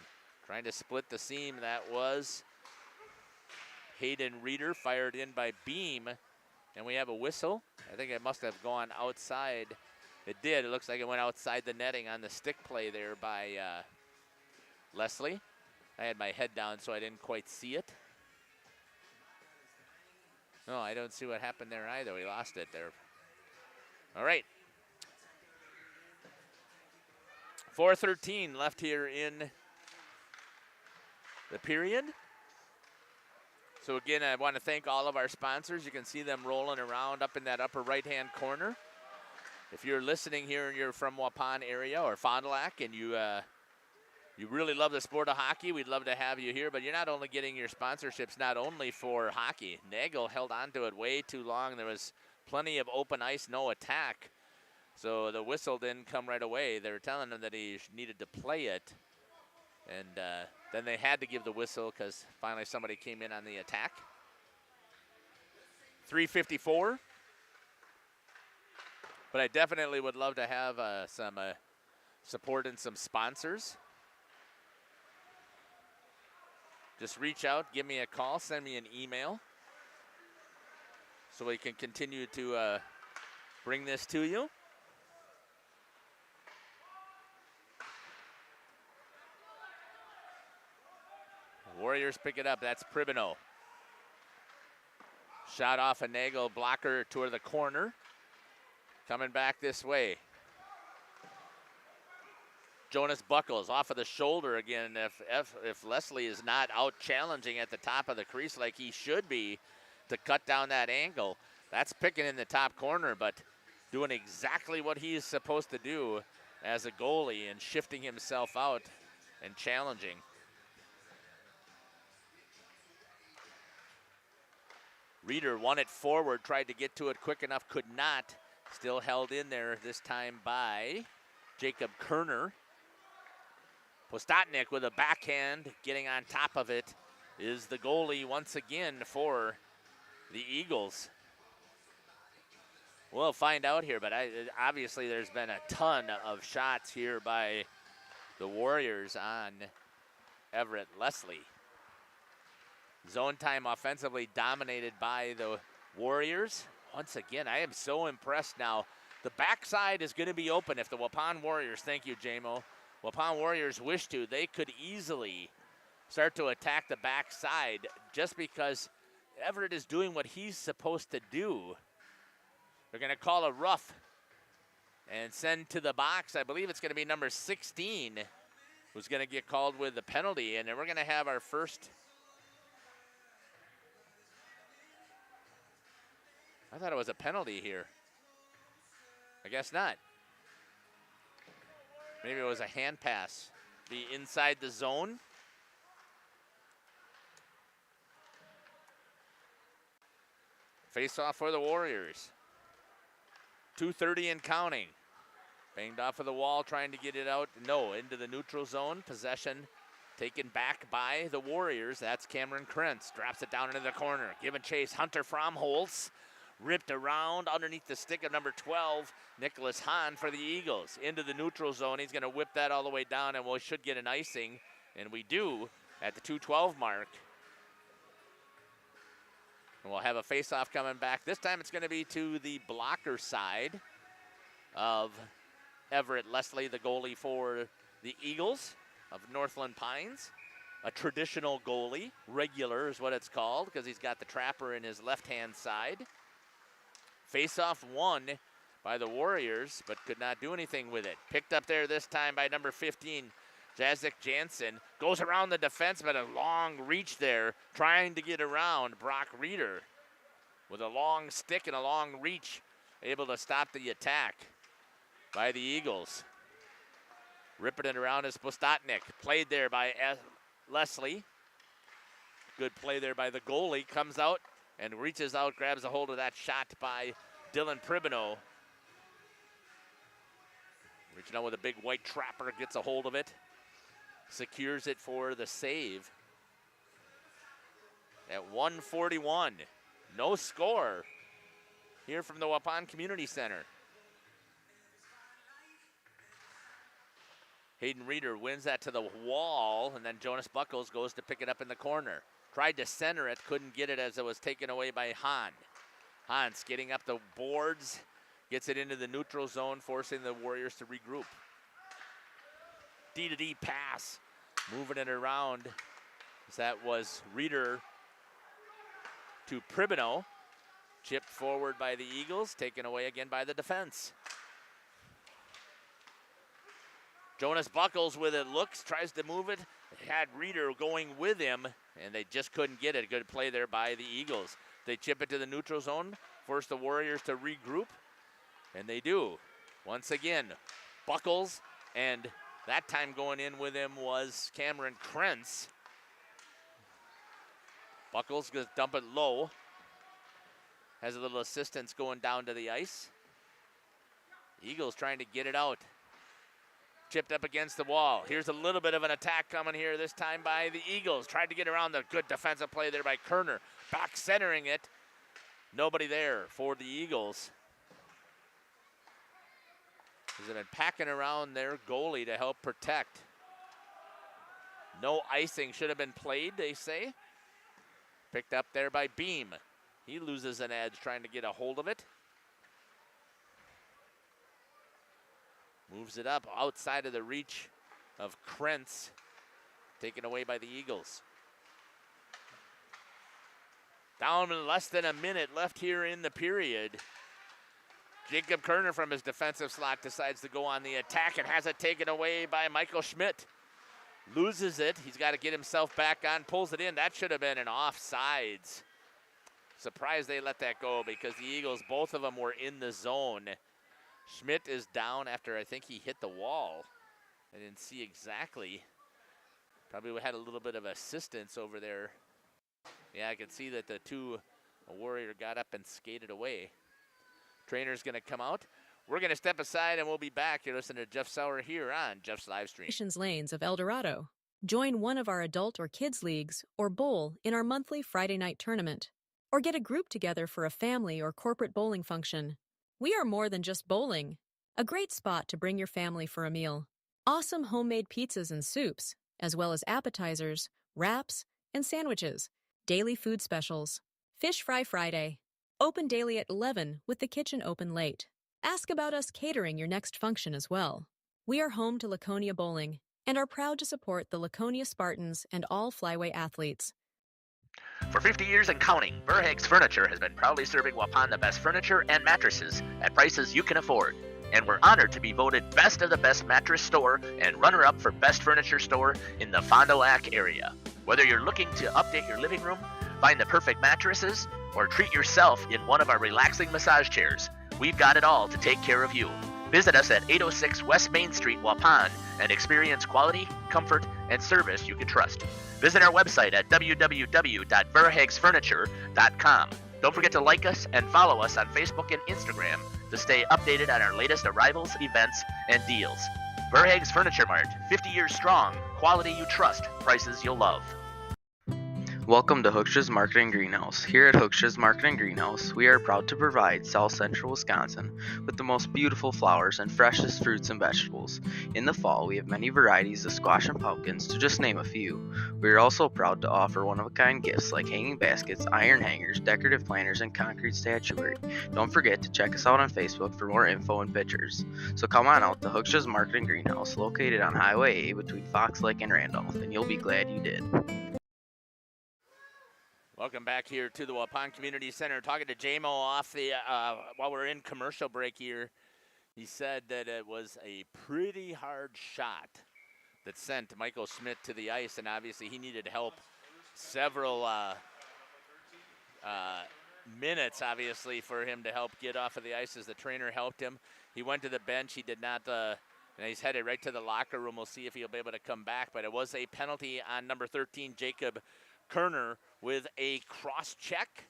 Trying to split the seam. That was Hayden Reeder, fired in by Beam. And we have a whistle. I think it must have gone outside. It did. It looks like it went outside the netting on the stick play there by Leslie. I had my head down, so I didn't quite see it. No, I don't see what happened there either. We lost it there. All right. 4:13 left here in the period. So again, I want to thank all of our sponsors. You can see them rolling around up in that upper right-hand corner. If you're listening here and you're from Waupun area or Fond du Lac and you really love the sport of hockey, we'd love to have you here. But you're not only getting your sponsorships not only for hockey. Nagel held on to it way too long. There was plenty of open ice, no attack. So the whistle didn't come right away. They were telling him that he needed to play it. And then they had to give the whistle because finally somebody came in on the attack. 3:54. But I definitely would love to have some support and some sponsors. Just reach out, give me a call, send me an email so we can continue to bring this to you. Warriors pick it up. That's Pribino. Shot off a Nagel blocker toward the corner. Coming back this way. Jonas Buckles off of the shoulder again. If Leslie is not out challenging at the top of the crease like he should be to cut down that angle, that's picking in the top corner, but doing exactly what he's supposed to do as a goalie and shifting himself out and challenging. Reeder won it forward, tried to get to it quick enough, could not. Still held in there this time by Jacob Kerner. Postotnik with a backhand, getting on top of it, is the goalie once again for the Eagles. We'll find out here, but obviously there's been a ton of shots here by the Warriors on Everett Leslie. Zone time offensively dominated by the Warriors. Once again, I am so impressed now. The backside is going to be open if the Waupun Warriors, thank you, JMO, Waupun Warriors wish to. They could easily start to attack the backside just because Everett is doing what he's supposed to do. They're going to call a rough and send to the box. I believe it's going to be number 16 who's going to get called with the penalty, and then we're going to have our first. I thought it was a penalty here. I guess not. Maybe it was a hand pass. Be inside the zone. Face off for the Warriors. 2:30 and counting. Banged off of the wall, trying to get it out. No, into the neutral zone. Possession taken back by the Warriors. That's Cameron Krentz. Drops it down into the corner. Giving chase. Hunter Fromholz. Ripped around underneath the stick of number 12, Nicholas Hahn for the Eagles. Into the neutral zone. He's going to whip that all the way down, and we should get an icing. And we do at the 2:12 mark. And we'll have a face-off coming back. This time it's going to be to the blocker side of Everett Leslie, the goalie for the Eagles of Northland Pines. A traditional goalie, regular is what it's called, because he's got the trapper in his left-hand side. Face-off won by the Warriors, but could not do anything with it. Picked up there this time by number 15, Jazik Jansen. Goes around the defense, but a long reach there, trying to get around Brock Reeder with a long stick and a long reach, able to stop the attack by the Eagles. Ripping it around is Postotnik. Played there by Leslie. Good play there by the goalie. Comes out and reaches out, grabs a hold of that shot by Dylan Pribino. Reaching out with a big white trapper, gets a hold of it. Secures it for the save. At 1:41, no score here from the Waupun Community Center. Hayden Reeder wins that to the wall, and then Jonas Buckles goes to pick it up in the corner. Tried to center it, couldn't get it as it was taken away by Hahn. Hahn getting up the boards, gets it into the neutral zone, forcing the Warriors to regroup. D-to-D pass, moving it around. That was Reeder to Pribino. Chipped forward by the Eagles, taken away again by the defense. Jonas Buckles with it, looks, tries to move it. Had Reeder going with him, and they just couldn't get it. Good play there by the Eagles. They chip it to the neutral zone, force the Warriors to regroup, and they do. Once again, Buckles, and that time going in with him was Cameron Krentz. Buckles goes dump it low. Has a little assistance going down to the ice. Eagles trying to get it out. Chipped up against the wall. Here's a little bit of an attack coming here, this time by the Eagles. Tried to get around the good defensive play there by Kerner. Back centering it. Nobody there for the Eagles. They've been packing around their goalie to help protect. No icing should have been played, they say. Picked up there by Beam. He loses an edge trying to get a hold of it. Moves it up outside of the reach of Krentz. Taken away by the Eagles. Down in less than a minute left here in the period. Jacob Kerner from his defensive slot decides to go on the attack and has it taken away by Michael Schmidt. Loses it. He's got to get himself back on. Pulls it in. That should have been an offsides. Surprised they let that go because the Eagles, both of them were in the zone. Schmidt is down after I think he hit the wall. I didn't see exactly. Probably had a little bit of assistance over there. Yeah, I can see that the Warrior got up and skated away. Trainer's going to come out. We're going to step aside and we'll be back. You're listening to Jeff Sauer here on Jeff's live stream. Lanes of El Dorado. Join one of our adult or kids leagues or bowl in our monthly Friday night tournament. Or get a group together for a family or corporate bowling function. We are more than just bowling. A great spot to bring your family for a meal. Awesome homemade pizzas and soups, as well as appetizers, wraps, and sandwiches. Daily food specials. Fish Fry Friday. Open daily at 11 with the kitchen open late. Ask about us catering your next function as well. We are home to Laconia Bowling and are proud to support the Laconia Spartans and all Flyway athletes. For 50 years and counting, Verhaeg's Furniture has been proudly serving Waupun the best furniture and mattresses at prices you can afford. And we're honored to be voted best of the best mattress store and runner-up for best furniture store in the Fond du Lac area. Whether you're looking to update your living room, find the perfect mattresses, or treat yourself in one of our relaxing massage chairs, we've got it all to take care of you. Visit us at 806 West Main Street, Waupun, and experience quality, comfort, and service you can trust. Visit our website at www.verhagsfurniture.com. Don't forget to like us and follow us on Facebook and Instagram to stay updated on our latest arrivals, events, and deals. Verhaeg's Furniture Mart, 50 years strong, quality you trust, prices you'll love. Welcome to Hooksha's Marketing Greenhouse. Here at Hooksha's Marketing Greenhouse, we are proud to provide South Central Wisconsin with the most beautiful flowers and freshest fruits and vegetables. In the fall, we have many varieties of squash and pumpkins, to just name a few. We are also proud to offer one-of-a-kind gifts like hanging baskets, iron hangers, decorative planters, and concrete statuary. Don't forget to check us out on Facebook for more info and pictures. So come on out to Hooksha's Marketing Greenhouse, located on Highway A between Fox Lake and Randolph, and you'll be glad you did. Welcome back here to the Waupun Community Center. Talking to JMO off the while we're in commercial break here. He said that it was a pretty hard shot that sent Michael Schmidt to the ice, and obviously he needed help several minutes, obviously, for him to help get off of the ice as the trainer helped him. He went to the bench. He did not, and he's headed right to the locker room. We'll see if he'll be able to come back, but it was a penalty on number 13, Jacob Kerner, with a cross-check.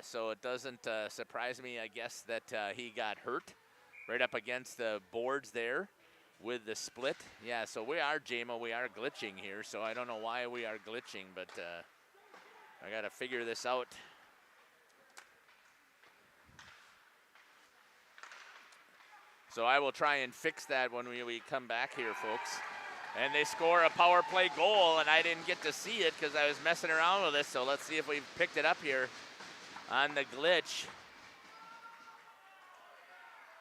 So it doesn't surprise me, I guess, that he got hurt right up against the boards there with the split. Yeah, so we are, JMO, we are glitching here, so I don't know why we are glitching, but I got to figure this out. So I will try and fix that when we come back here, folks. And they score a power play goal, and I didn't get to see it because I was messing around with this. So let's see if we've picked it up here on the glitch.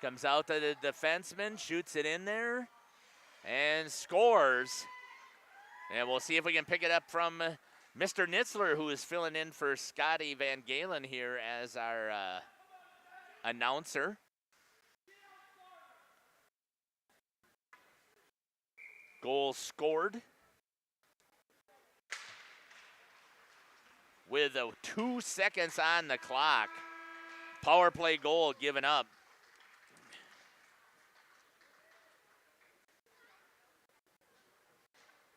Comes out to the defenseman, shoots it in there, and scores. And we'll see if we can pick it up from Mr. Nitzler, who is filling in for Scotty Van Galen here as our announcer. Goal scored with 2 seconds on the clock. Power play goal given up.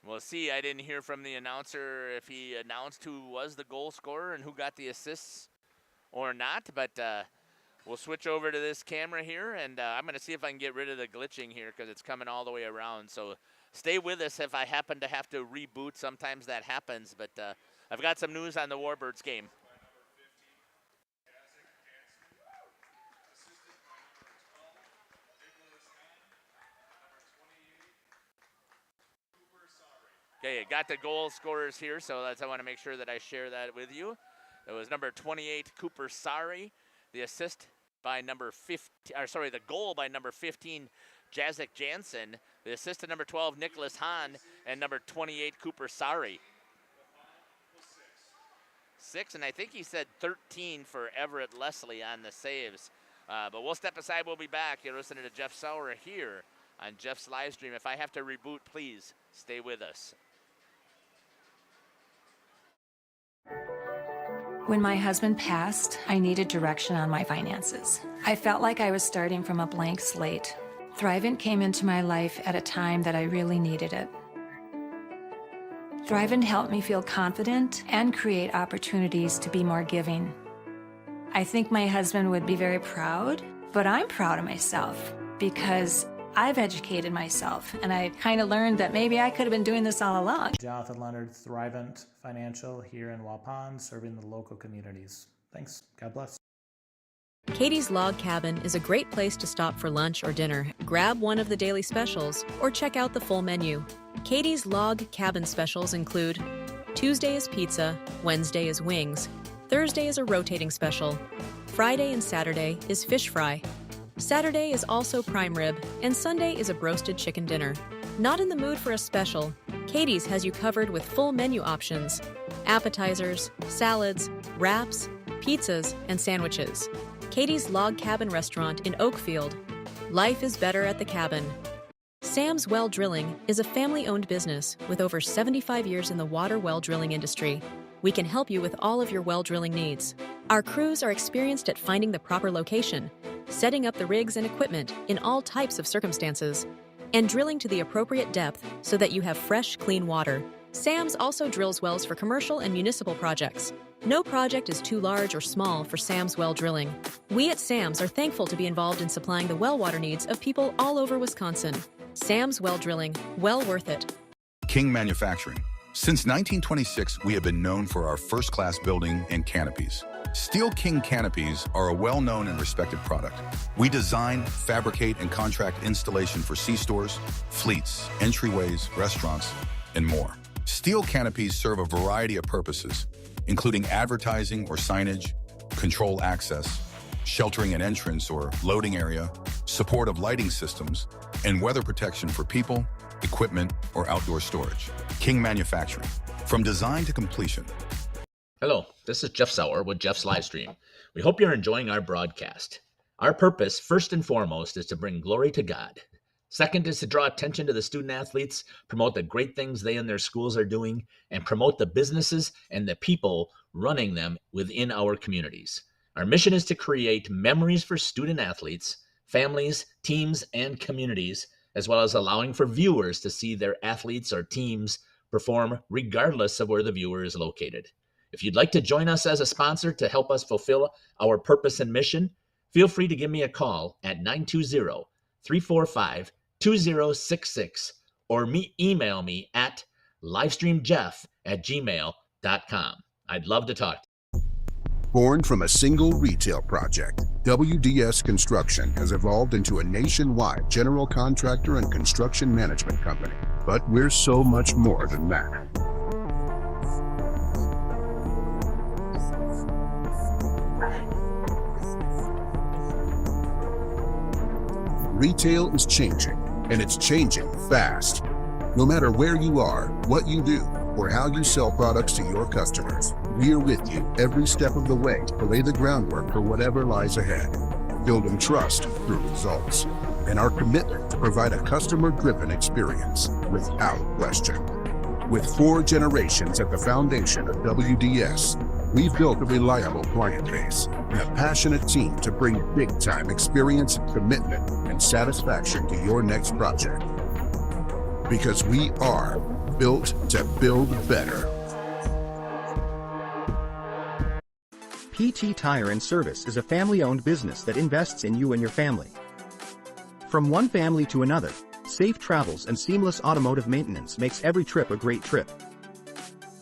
We'll see. I didn't hear from the announcer if he announced who was the goal scorer and who got the assists or not, but we'll switch over to this camera here, and I'm going to see if I can get rid of the glitching here because it's coming all the way around. So stay with us if I happen to have to reboot. Sometimes that happens, but I've got some news on the Warbirds game. Okay, I got the goal scorers here, so I want to make sure that I share that with you. It was number 28, Cooper Sari. The assist by number 15, or sorry, the goal by number 15, Jazik Jansen. The assist to number 12, Nicholas Hahn, and number 28, Cooper Sari. 6, and I think he said 13 for Everett Leslie on the saves. But we'll step aside. We'll be back. You're listening to Jeff Sauer here on Jeff's live stream. If I have to reboot, please stay with us. When my husband passed, I needed direction on my finances. I felt like I was starting from a blank slate. Thrivent came into my life at a time that I really needed it. Thrivent helped me feel confident and create opportunities to be more giving. I think my husband would be very proud, but I'm proud of myself because I've educated myself and I kind of learned that maybe I could have been doing this all along. Jonathan Leonard, Thrivent Financial here in Waupun, serving the local communities. Thanks. God bless. Katie's Log Cabin is a great place to stop for lunch or dinner. Grab one of the daily specials or check out the full menu. Katie's Log Cabin specials include Tuesday is pizza, Wednesday is wings, Thursday is a rotating special, Friday and Saturday is fish fry, Saturday is also prime rib, and Sunday is a roasted chicken dinner. Not in the mood for a special? Katie's has you covered with full menu options, appetizers, salads, wraps, pizzas, and sandwiches. Katie's Log Cabin Restaurant in Oakfield. Life is better at the cabin. Sam's Well Drilling is a family-owned business with over 75 years in the water well drilling industry. We can help you with all of your well drilling needs. Our crews are experienced at finding the proper location, setting up the rigs and equipment in all types of circumstances, and drilling to the appropriate depth so that you have fresh, clean water. SAMS also drills wells for commercial and municipal projects. No project is too large or small for SAMS well drilling. We at SAMS are thankful to be involved in supplying the well water needs of people all over Wisconsin. SAMS well drilling, well worth it. King Manufacturing. Since 1926, we have been known for our first-class building and canopies. Steel King canopies are a well-known and respected product. We design, fabricate, and contract installation for C-stores, fleets, entryways, restaurants, and more. Steel canopies serve a variety of purposes, including advertising or signage, control access, sheltering an entrance or loading area, support of lighting systems, and weather protection for people, equipment, or outdoor storage. King Manufacturing. From design to completion. Hello, this is Jeff Sauer with Jeff's Livestream. We hope you're enjoying our broadcast. Our purpose, first and foremost, is to bring glory to God. Second is to draw attention to the student athletes, promote the great things they and their schools are doing, and promote the businesses and the people running them within our communities. Our mission is to create memories for student athletes, families, teams, and communities, as well as allowing for viewers to see their athletes or teams perform regardless of where the viewer is located. If you'd like to join us as a sponsor to help us fulfill our purpose and mission, feel free to give me a call at 920-345-2066 or email me at livestreamjeff@gmail.com. I'd love to talk to you. Born from a single retail project, WDS Construction has evolved into a nationwide general contractor and construction management company. But we're so much more than that. Retail is changing, and it's changing fast. No matter where you are, what you do, or how you sell products to your customers, we're with you every step of the way to lay the groundwork for whatever lies ahead. Building trust through results, and our commitment to provide a customer-driven experience without question. With 4 generations at the foundation of WDS, we've built a reliable client base and a passionate team to bring big-time experience, commitment, and satisfaction to your next project. Because we are built to build better. PT Tire and Service is a family-owned business that invests in you and your family. From one family to another, safe travels and seamless automotive maintenance makes every trip a great trip.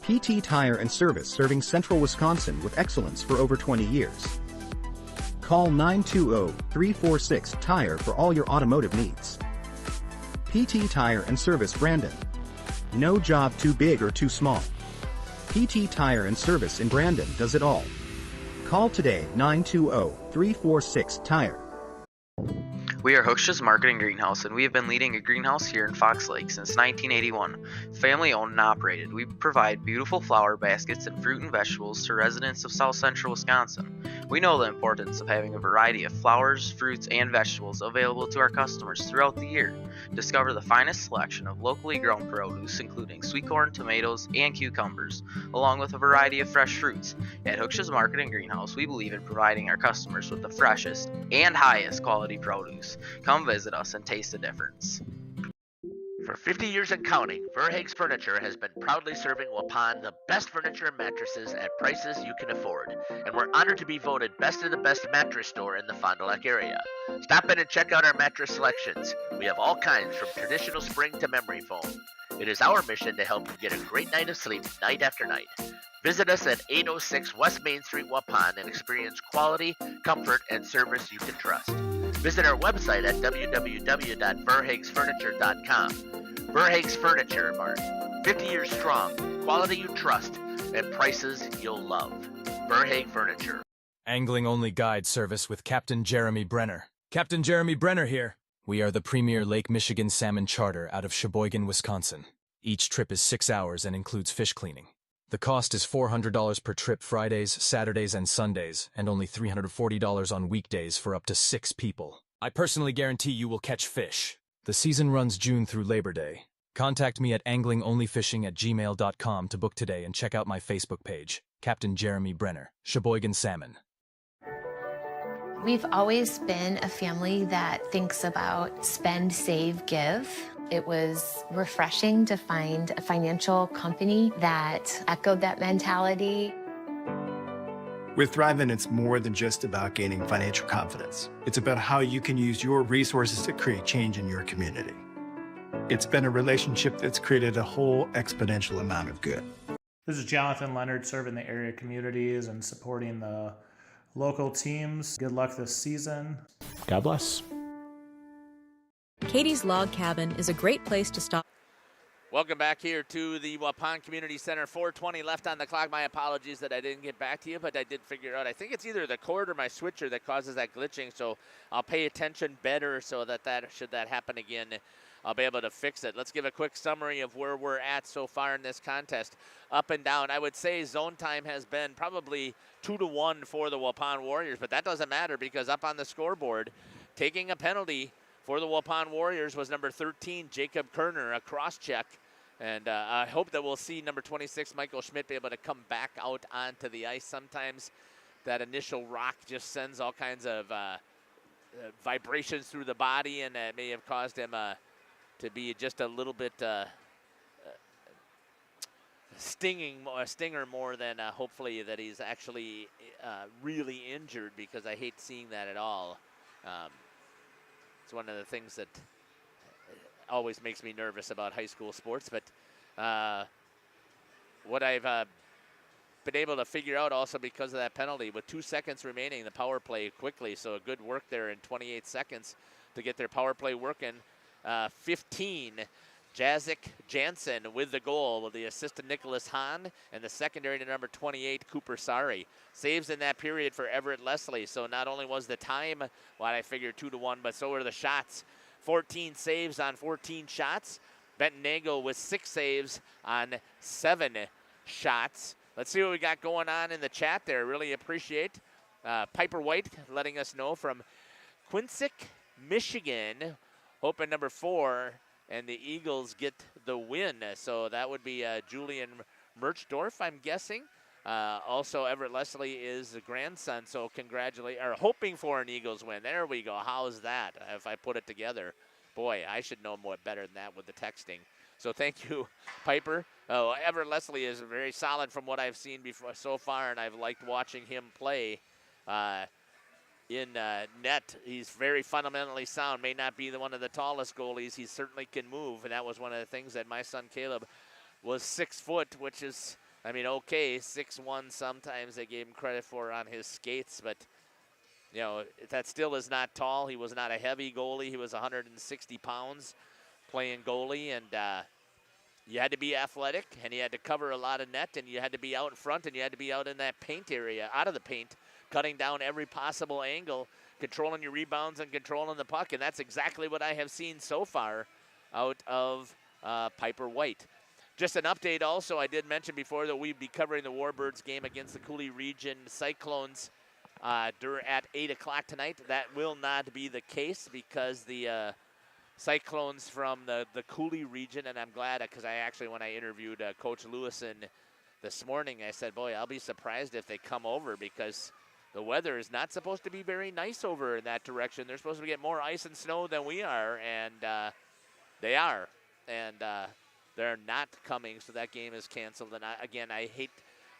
PT Tire and Service, serving Central Wisconsin with excellence for over 20 years. Call 920-346-TIRE for all your automotive needs. PT Tire and Service, Brandon. No job too big or too small. PT Tire and Service in Brandon does it all. Call today, 920-346-TIRE. We are Hooksha's Marketing Greenhouse, and we have been leading a greenhouse here in Fox Lake since 1981. Family owned and operated, we provide beautiful flower baskets and fruit and vegetables to residents of South Central Wisconsin. We know the importance of having a variety of flowers, fruits, and vegetables available to our customers throughout the year. Discover the finest selection of locally grown produce, including sweet corn, tomatoes, and cucumbers, along with a variety of fresh fruits. At Hooksha's Marketing Greenhouse, we believe in providing our customers with the freshest and highest quality produce. Come visit us and taste the difference. For 50 years and counting, Verhaeg's Furniture has been proudly serving Waupun the best furniture and mattresses at prices you can afford, and we're honored to be voted best of the best mattress store in the Fond du Lac area. Stop in and check out our mattress selections. We have all kinds from traditional spring to memory foam. It is our mission to help you get a great night of sleep night after night. Visit us at 806 West Main Street, Waupun, and experience quality, comfort, and service you can trust. Visit our website at www.verhaegsfurniture.com. Verhaeg's Furniture Mart. 50 years strong, quality you trust, and prices you'll love. Verhaeg Furniture. Angling-only guide service with Captain Jeremy Brenner. Captain Jeremy Brenner here. We are the premier Lake Michigan salmon charter out of Sheboygan, Wisconsin. Each trip is 6 hours and includes fish cleaning. The cost is $400 per trip Fridays, Saturdays, and Sundays, and only $340 on weekdays for up to 6 people. I personally guarantee you will catch fish. The season runs June through Labor Day. Contact me at anglingonlyfishing@gmail.com to book today and check out my Facebook page, Captain Jeremy Brenner, Sheboygan Salmon. We've always been a family that thinks about spend, save, give. It was refreshing to find a financial company that echoed that mentality. With Thrivent, it's more than just about gaining financial confidence. It's about how you can use your resources to create change in your community. It's been a relationship that's created a whole exponential amount of good. This is Jonathan Leonard, serving the area communities and supporting the local teams. Good luck this season. God bless. Katie's Log Cabin is a great place to stop. Welcome back here to the Waupun Community Center. 4:20 left on the clock. My apologies that I didn't get back to you, but I did figure out. I think it's either the cord or my switcher that causes that glitching, so I'll pay attention better so that should that happen again, I'll be able to fix it. Let's give a quick summary of where we're at so far in this contest. Up and down. I would say zone time has been probably 2-1 for the Waupun Warriors, but that doesn't matter because up on the scoreboard, taking a penalty for the Waupun Warriors was number 13, Jacob Kerner, a cross-check. And I hope that we'll see number 26, Michael Schmidt, be able to come back out onto the ice. Sometimes that initial rock just sends all kinds of vibrations through the body, and it may have caused him to be just a little bit stinger more than hopefully that he's actually really injured, because I hate seeing that at all. It's one of the things that always makes me nervous about high school sports. But what I've been able to figure out also because of that penalty, with 2 seconds remaining, the power play quickly. So a good work there in 28 seconds to get their power play working. 15, Jazik Jansen with the goal, with the assist to Nicholas Hahn, and the secondary to number 28, Cooper Sari. Saves in that period for Everett Leslie. So not only was the time, I figured 2-1, but so were the shots. 14 saves on 14 shots. Benton Nagel with 6 saves on 7 shots. Let's see what we got going on in the chat there. Really appreciate Piper White letting us know from Quincy, Michigan. Hoping number 4 and the Eagles get the win. So that would be Julian Merchdorf, I'm guessing. Also, Everett Leslie is the grandson, so hoping for an Eagles win. There we go. How's that? If I put it together, boy, I should know more better than that with the texting. So thank you, Piper. Everett Leslie is very solid from what I've seen before so far, and I've liked watching him play in net. He's very fundamentally sound. May not be one of the tallest goalies. He certainly can move, and that was one of the things that my son Caleb was 6 foot, which is, okay, 6'1", sometimes they gave him credit for on his skates, but, that still is not tall. He was not a heavy goalie. He was 160 pounds playing goalie, and you had to be athletic, and you had to cover a lot of net, and you had to be out in front, and you had to be out in that paint area, out of the paint, cutting down every possible angle, controlling your rebounds and controlling the puck, and that's exactly what I have seen so far out of Piper White. Just an update also, I did mention before that we'd be covering the Warbirds game against the Cooley Region Cyclones at 8 o'clock tonight. That will not be the case because the Cyclones from the Cooley region, and I'm glad because when I interviewed Coach Lewison this morning, I said, boy, I'll be surprised if they come over because the weather is not supposed to be very nice over in that direction. They're supposed to get more ice and snow than we are, and they are. And they're not coming, so that game is canceled. And I hate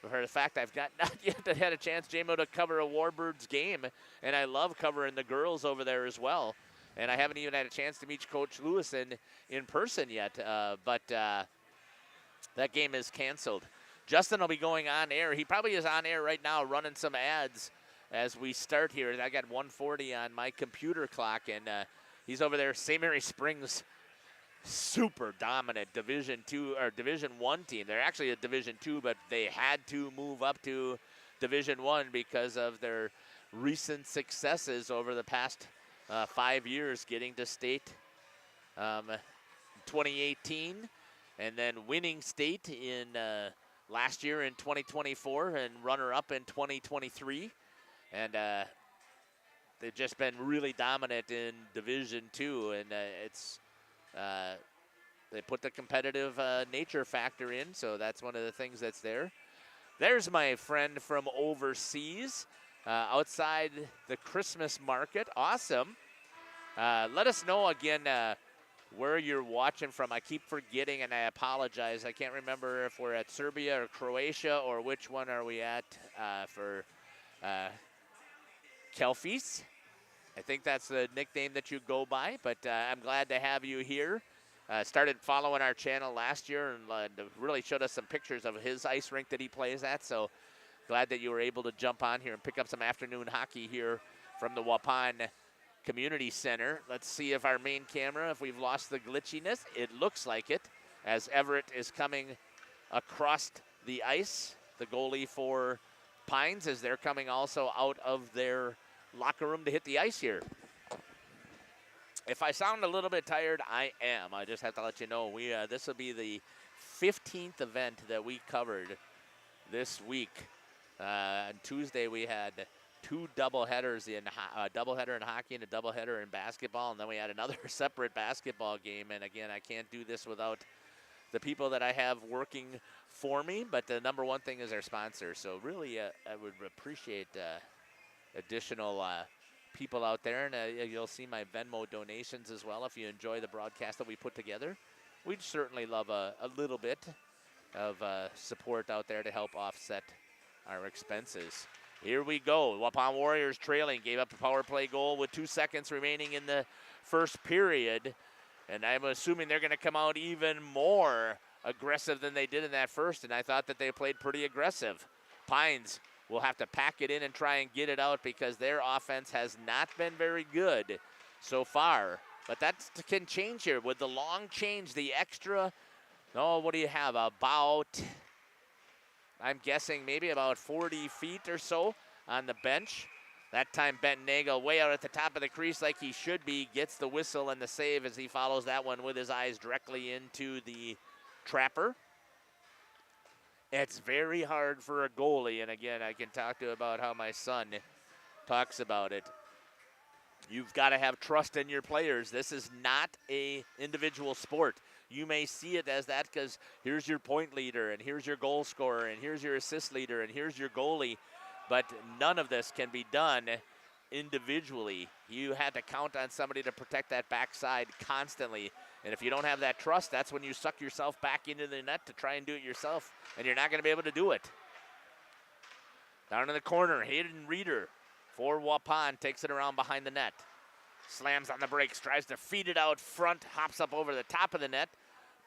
for the fact I've not yet had a chance, JMO, to cover a Warbirds game, and I love covering the girls over there as well. And I haven't even had a chance to meet Coach Lewison in person yet, but that game is canceled. Justin will be going on air. He probably is on air right now running some ads as we start here. I got 1:40 on my computer clock, and he's over there. St. Mary Springs, super dominant Division II or Division I team. They're actually a Division II, but they had to move up to Division I because of their recent successes over the past 5 years, getting to state 2018, and then winning state in last year in 2024, and runner-up in 2023. And they've just been really dominant in Division II, and they put the competitive nature factor in, so that's one of the things that's there. There's my friend from overseas. outside the Christmas market. Awesome. Let us know again where you're watching from. I keep forgetting, and I apologize. I can't remember if we're at Serbia or Croatia or which one are we at for Kelfis. I think that's the nickname that you go by, but I'm glad to have you here. Started following our channel last year and really showed us some pictures of his ice rink that he plays at, so glad that you were able to jump on here and pick up some afternoon hockey here from the Waupun Community Center. Let's see if our main camera, if we've lost the glitchiness. It looks like it, as Everett is coming across the ice, the goalie for Pines, as they're coming also out of their locker room to hit the ice here. If I sound a little bit tired, I am. I just have to let you know, this will be the 15th event that we covered this week. On Tuesday we had 2 doubleheaders a doubleheader in hockey and a doubleheader in basketball, and then we had another separate basketball game. And again, I can't do this without the people that I have working for me, but the number one thing is our sponsor. So really, I would appreciate additional people out there, and you'll see my Venmo donations as well if you enjoy the broadcast that we put together. We'd certainly love a little bit of support out there to help offset our expenses. Here we go. Waupun Warriors trailing, gave up a power play goal with 2 seconds remaining in the first period, and I'm assuming they're going to come out even more aggressive than they did in that first, and I thought that they played pretty aggressive. Pines will have to pack it in and try and get it out because their offense has not been very good so far. But that can change here with the long change, the extra. Oh, what do you have? About, I'm guessing maybe about 40 feet or so on the bench. That time Benton-Nagel way out at the top of the crease like he should be, gets the whistle and the save as he follows that one with his eyes directly into the trapper. It's very hard for a goalie, and again, I can talk to you about how my son talks about it. You've got to have trust in your players. This is not a individual sport. You may see it as that because here's your point leader, and here's your goal scorer, and here's your assist leader, and here's your goalie, but none of this can be done individually. You had to count on somebody to protect that backside constantly. And if you don't have that trust, that's when you suck yourself back into the net to try and do it yourself, and you're not going to be able to do it. Down in the corner, Hayden Reeder for Waupun takes it around behind the net. Slams on the brakes, tries to feed it out front, hops up over the top of the net.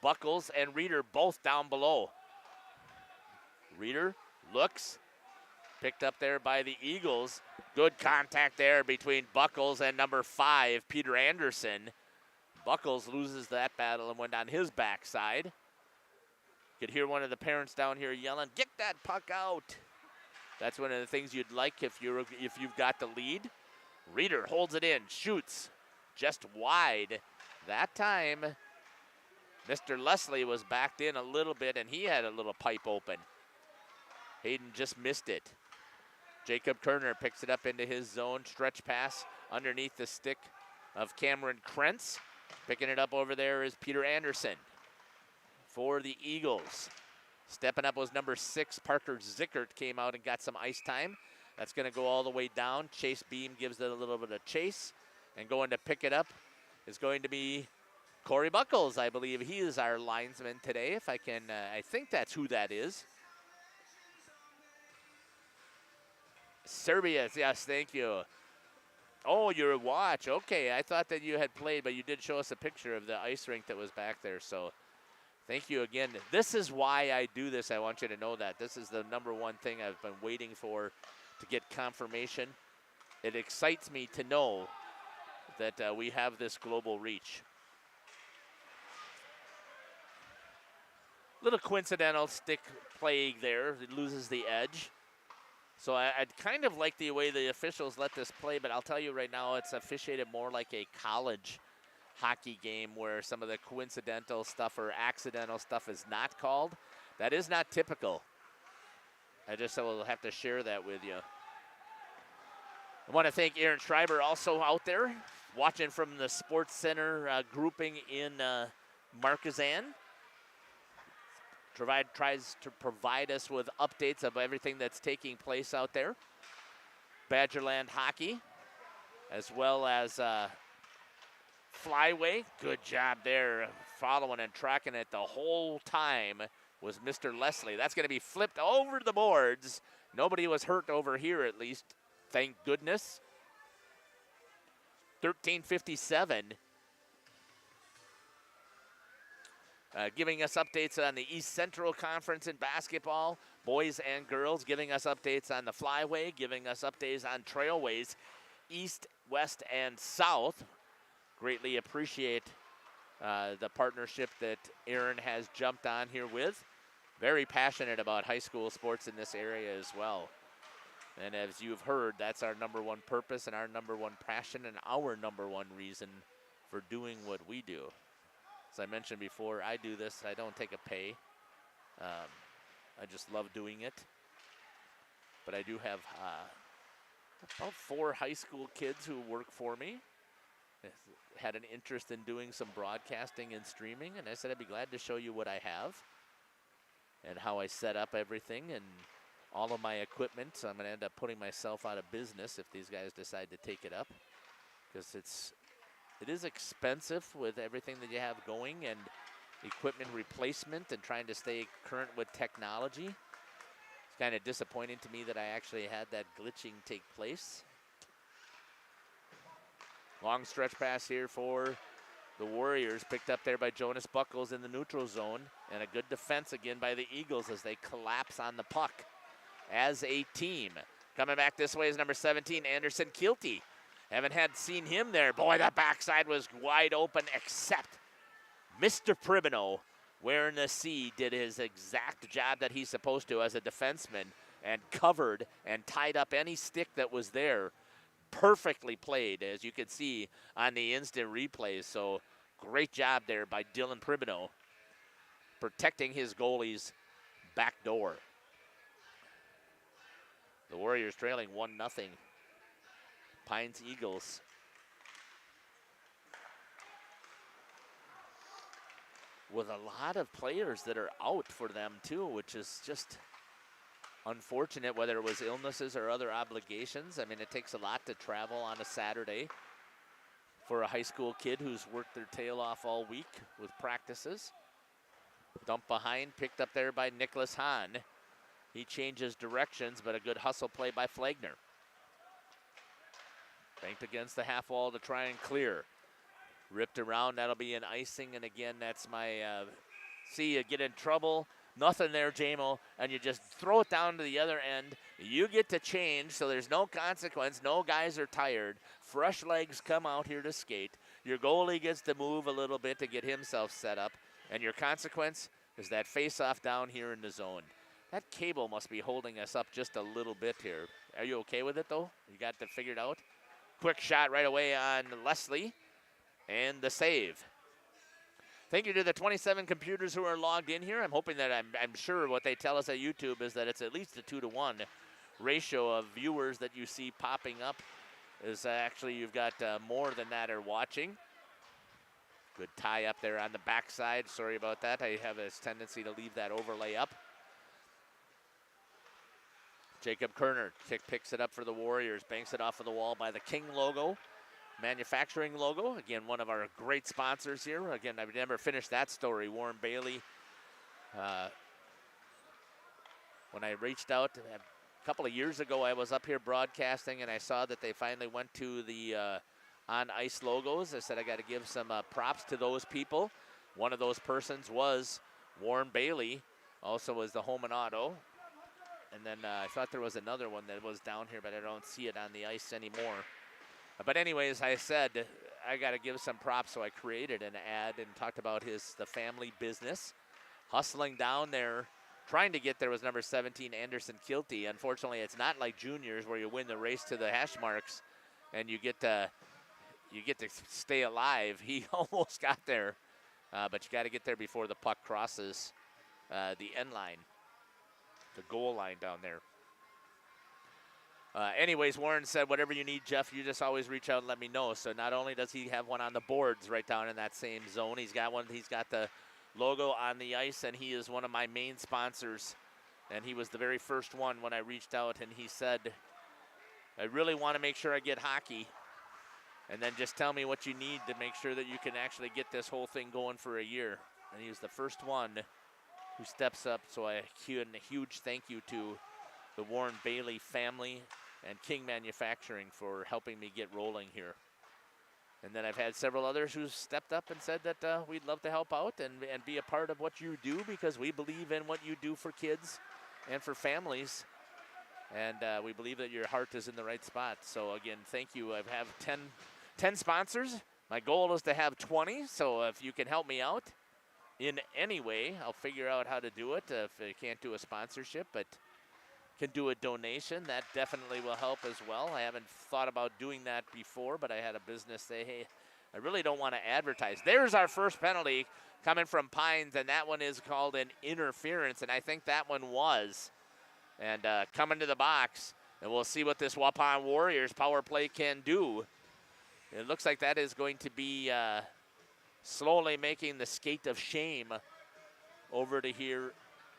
Buckles and Reeder both down below. Reeder looks, picked up there by the Eagles. Good contact there between Buckles and number 5, Peter Anderson. Buckles loses that battle and went on his backside. Could hear one of the parents down here yelling, "Get that puck out!" That's one of the things you'd like if you've got the lead. Reeder holds it in, shoots just wide. That time, Mr. Leslie was backed in a little bit, and he had a little pipe open. Hayden just missed it. Jacob Kerner picks it up into his zone, stretch pass underneath the stick of Cameron Krentz. Picking it up over there is Peter Anderson for the Eagles. Stepping up was number 6, Parker Zickert, came out and got some ice time. That's going to go all the way down. Chase Beam gives it a little bit of chase. And going to pick it up is going to be Corey Buckles. I believe he is our linesman today. If I can, I think that's who that is. Serbia, yes, thank you. Oh, your watch. Okay, I thought that you had played, but you did show us a picture of the ice rink that was back there. So thank you again. This is why I do this. I want you to know that. This is the number one thing I've been waiting for to get confirmation. It excites me to know that we have this global reach. Little coincidental stick play there. It loses the edge. So I'd kind of like the way the officials let this play, but I'll tell you right now, it's officiated more like a college hockey game where some of the coincidental stuff or accidental stuff is not called. That is not typical. I just will have to share that with you. I want to thank Aaron Schreiber also out there watching from the Sports Center grouping in Marquezan. Tries to provide us with updates of everything that's taking place out there. Badgerland hockey, as well as flyway. Good job there, following and tracking it the whole time was Mr. Leslie. That's going to be flipped over the boards. Nobody was hurt over here, at least, thank goodness. 13:57. Giving us updates on the East Central Conference in basketball, boys and girls, giving us updates on the flyway, giving us updates on trailways, east, west, and south. Greatly appreciate the partnership that Aaron has jumped on here with. Very passionate about high school sports in this area as well. And as you've heard, that's our number one purpose and our number one passion and our number one reason for doing what we do. As I mentioned before, I do this. I don't take a pay. I just love doing it. But I do have about 4 high school kids who work for me. Had an interest in doing some broadcasting and streaming, and I said I'd be glad to show you what I have and how I set up everything and all of my equipment. So I'm going to end up putting myself out of business if these guys decide to take it up, because it is expensive with everything that you have going and equipment replacement and trying to stay current with technology. It's kind of disappointing to me that I actually had that glitching take place. Long stretch pass here for the Warriors, picked up there by Jonas Buckles in the neutral zone, and a good defense again by the Eagles as they collapse on the puck as a team. Coming back this way is number 17, Anderson Kilty. Haven't seen him there. Boy, that backside was wide open, except Mr. Pribino, wearing the C, did his exact job that he's supposed to as a defenseman and covered and tied up any stick that was there. Perfectly played, as you can see on the instant replays. So great job there by Dylan Pribino, protecting his goalie's back door. The Warriors trailing 1-0. Pines Eagles. With a lot of players that are out for them too, which is just unfortunate, whether it was illnesses or other obligations. I mean, it takes a lot to travel on a Saturday for a high school kid who's worked their tail off all week with practices. Dump behind, picked up there by Nicholas Hahn. He changes directions, but a good hustle play by Flagner. Banked against the half wall to try and clear. Ripped around, that'll be an icing, and again, that's my, see you get in trouble. Nothing there, JMO, and you just throw it down to the other end. You get to change, so there's no consequence. No guys are tired. Fresh legs come out here to skate. Your goalie gets to move a little bit to get himself set up, and your consequence is that face-off down here in the zone. That cable must be holding us up just a little bit here. Are you okay with it, though? You got that figured out? Quick shot right away on Leslie, and the save. Thank you to the 27 computers who are logged in here. I'm hoping that I'm sure what they tell us at YouTube is that it's at least a 2-to-1 ratio of viewers that you see popping up. Is actually you've got more than that are watching. Good tie up there on the backside. Sorry about that. I have a tendency to leave that overlay up. Jacob Kerner picks it up for the Warriors, banks it off of the wall by the King logo. Manufacturing logo, again, one of our great sponsors here. Again, I've never finished that story. Warren Bailey, when I reached out a couple of years ago, I was up here broadcasting and I saw that they finally went to the on-ice logos. I said I got to give some props to those people. One of those persons was Warren Bailey, also was the Home and Auto. And then I thought there was another one that was down here, but I don't see it on the ice anymore. But anyways, I said I got to give some props, so I created an ad and talked about the family business. Hustling down there, trying to get there was number 17, Anderson Kilty. Unfortunately, it's not like juniors where you win the race to the hash marks and you get to stay alive. He almost got there, but you got to get there before the puck crosses the end line, the goal line down there. Anyways, Warren said, whatever you need, Jeff, you just always reach out and let me know. So not only does he have one on the boards right down in that same zone, he's got the logo on the ice, and he is one of my main sponsors. And he was the very first one when I reached out, and he said, I really want to make sure I get hockey. And then just tell me what you need to make sure that you can actually get this whole thing going for a year. And he was the first one who steps up. So a huge thank you to the Warren Bailey family and King Manufacturing for helping me get rolling here. And then I've had several others who stepped up and said that we'd love to help out and be a part of what you do, because we believe in what you do for kids and for families. And we believe that your heart is in the right spot. So again, thank you. I have 10 sponsors. My goal is to have 20. So if you can help me out in any way, I'll figure out how to do it. If I can't do a sponsorship, but can do a donation, that definitely will help as well. I haven't thought about doing that before, but I had a business say, hey, I really don't want to advertise. There's our first penalty coming from Pines, and that one is called an interference, and I think that one was. And coming to the box, and we'll see what this Waupun Warriors power play can do. It looks like that is going to be slowly making the skate of shame over to here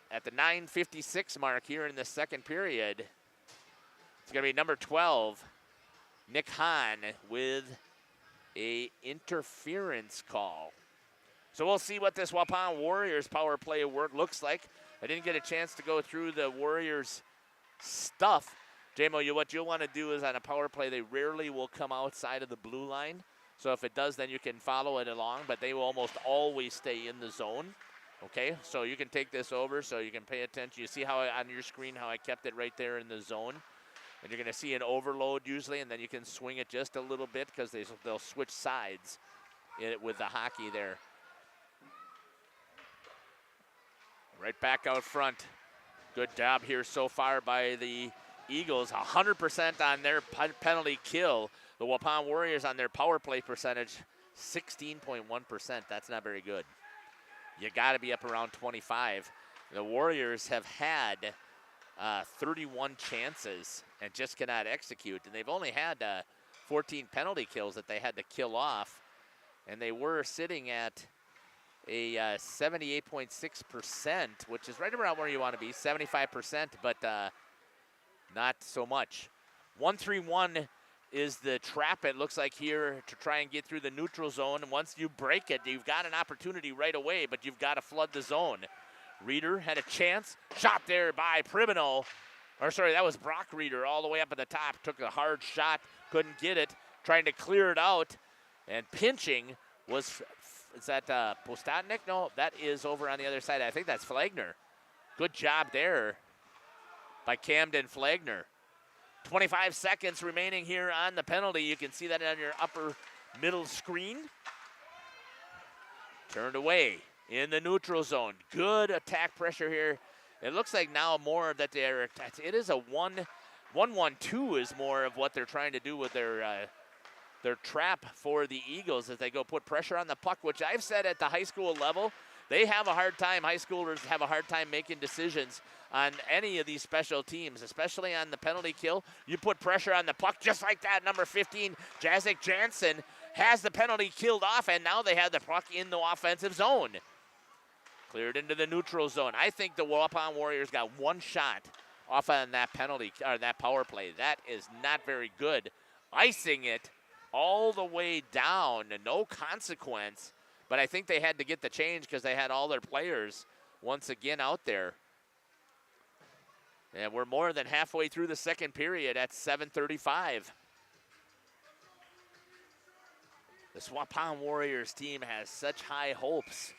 at the 9:56 mark here in the second period. It's going to be number 12, Nick Hahn, with a interference call. So we'll see what this Waupun Warriors power play work looks like. I didn't get a chance to go through the Warriors stuff. JMO, what you'll want to do is on a power play, they rarely will come outside of the blue line. So if it does, then you can follow it along, but they will almost always stay in the zone. Okay, so you can take this over so you can pay attention. You see how on your screen how I kept it right there in the zone? And you're going to see an overload usually, and then you can swing it just a little bit because they'll switch sides with the hockey there. Right back out front. Good job here so far by the Eagles. 100% on their penalty kill. The Waupun Warriors on their power play percentage, 16.1%. That's not very good. You got to be up around 25. The Warriors have had 31 chances and just cannot execute. And they've only had 14 penalty kills that they had to kill off. And they were sitting at a 78.6%, which is right around where you want to be, 75%, but not so much. 1-3-1 is the trap, it looks like here, to try and get through the neutral zone. And once you break it, you've got an opportunity right away, but you've got to flood the zone. Reeder had a chance. Shot there by Pribino. Or sorry, that was Brock Reeder all the way up at the top. Took a hard shot, couldn't get it. Trying to clear it out. And pinching was, is that Postotnik? No, that is over on the other side. I think that's Flagner. Good job there by Camden Flagner. 25 seconds remaining here on the penalty. You can see that on your upper middle screen. Turned away in the neutral zone. Good attack pressure here. It looks like now more that it is a 1-1-2 is more of what they're trying to do with their trap for the Eagles as they go put pressure on the puck, which I've said at the high school level, they have a hard time, high schoolers have a hard time making decisions on any of these special teams, especially on the penalty kill. You put pressure on the puck just like that. Number 15, Jazik Jansen, has the penalty killed off, and now they have the puck in the offensive zone. Cleared into the neutral zone. I think the Waupun Warriors got one shot off on that penalty, or that power play. That is not very good. Icing it all the way down, no consequence. But I think they had to get the change because they had all their players once again out there. And we're more than halfway through the second period at 7:35. The Waupun Warriors team has such high hopes.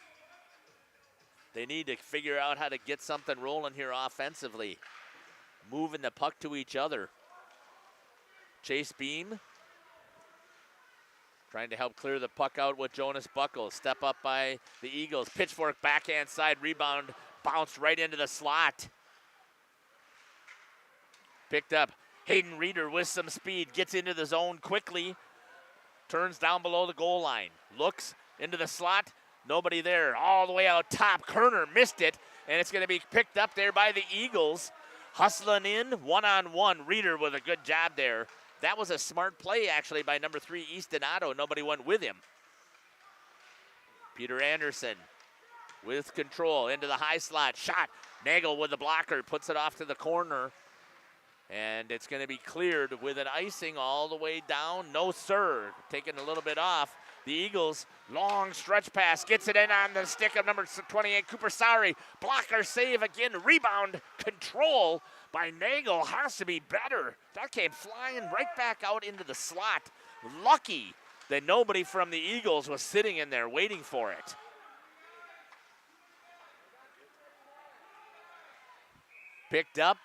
They need to figure out how to get something rolling here offensively. Moving the puck to each other. Chase Beam trying to help clear the puck out with Jonas Buckles. Step up by the Eagles. Pitchfork backhand side rebound. Bounced right into the slot. Picked up. Hayden Reeder with some speed. Gets into the zone quickly. Turns down below the goal line. Looks into the slot. Nobody there. All the way out top. Kerner missed it. And it's going to be picked up there by the Eagles. Hustling in. One-on-one. Reeder with a good job there. That was a smart play, actually, by number 3, Easton Otto. Nobody went with him. Peter Anderson with control into the high slot. Shot. Nagel with the blocker. Puts it off to the corner. And it's going to be cleared with an icing all the way down. No, sir. Taking a little bit off. The Eagles, long stretch pass. Gets it in on the stick of number 28, Cooper Sari. Blocker save again. Rebound control by Nagel. Has to be better. That came flying right back out into the slot. Lucky that nobody from the Eagles was sitting in there waiting for it. Picked up.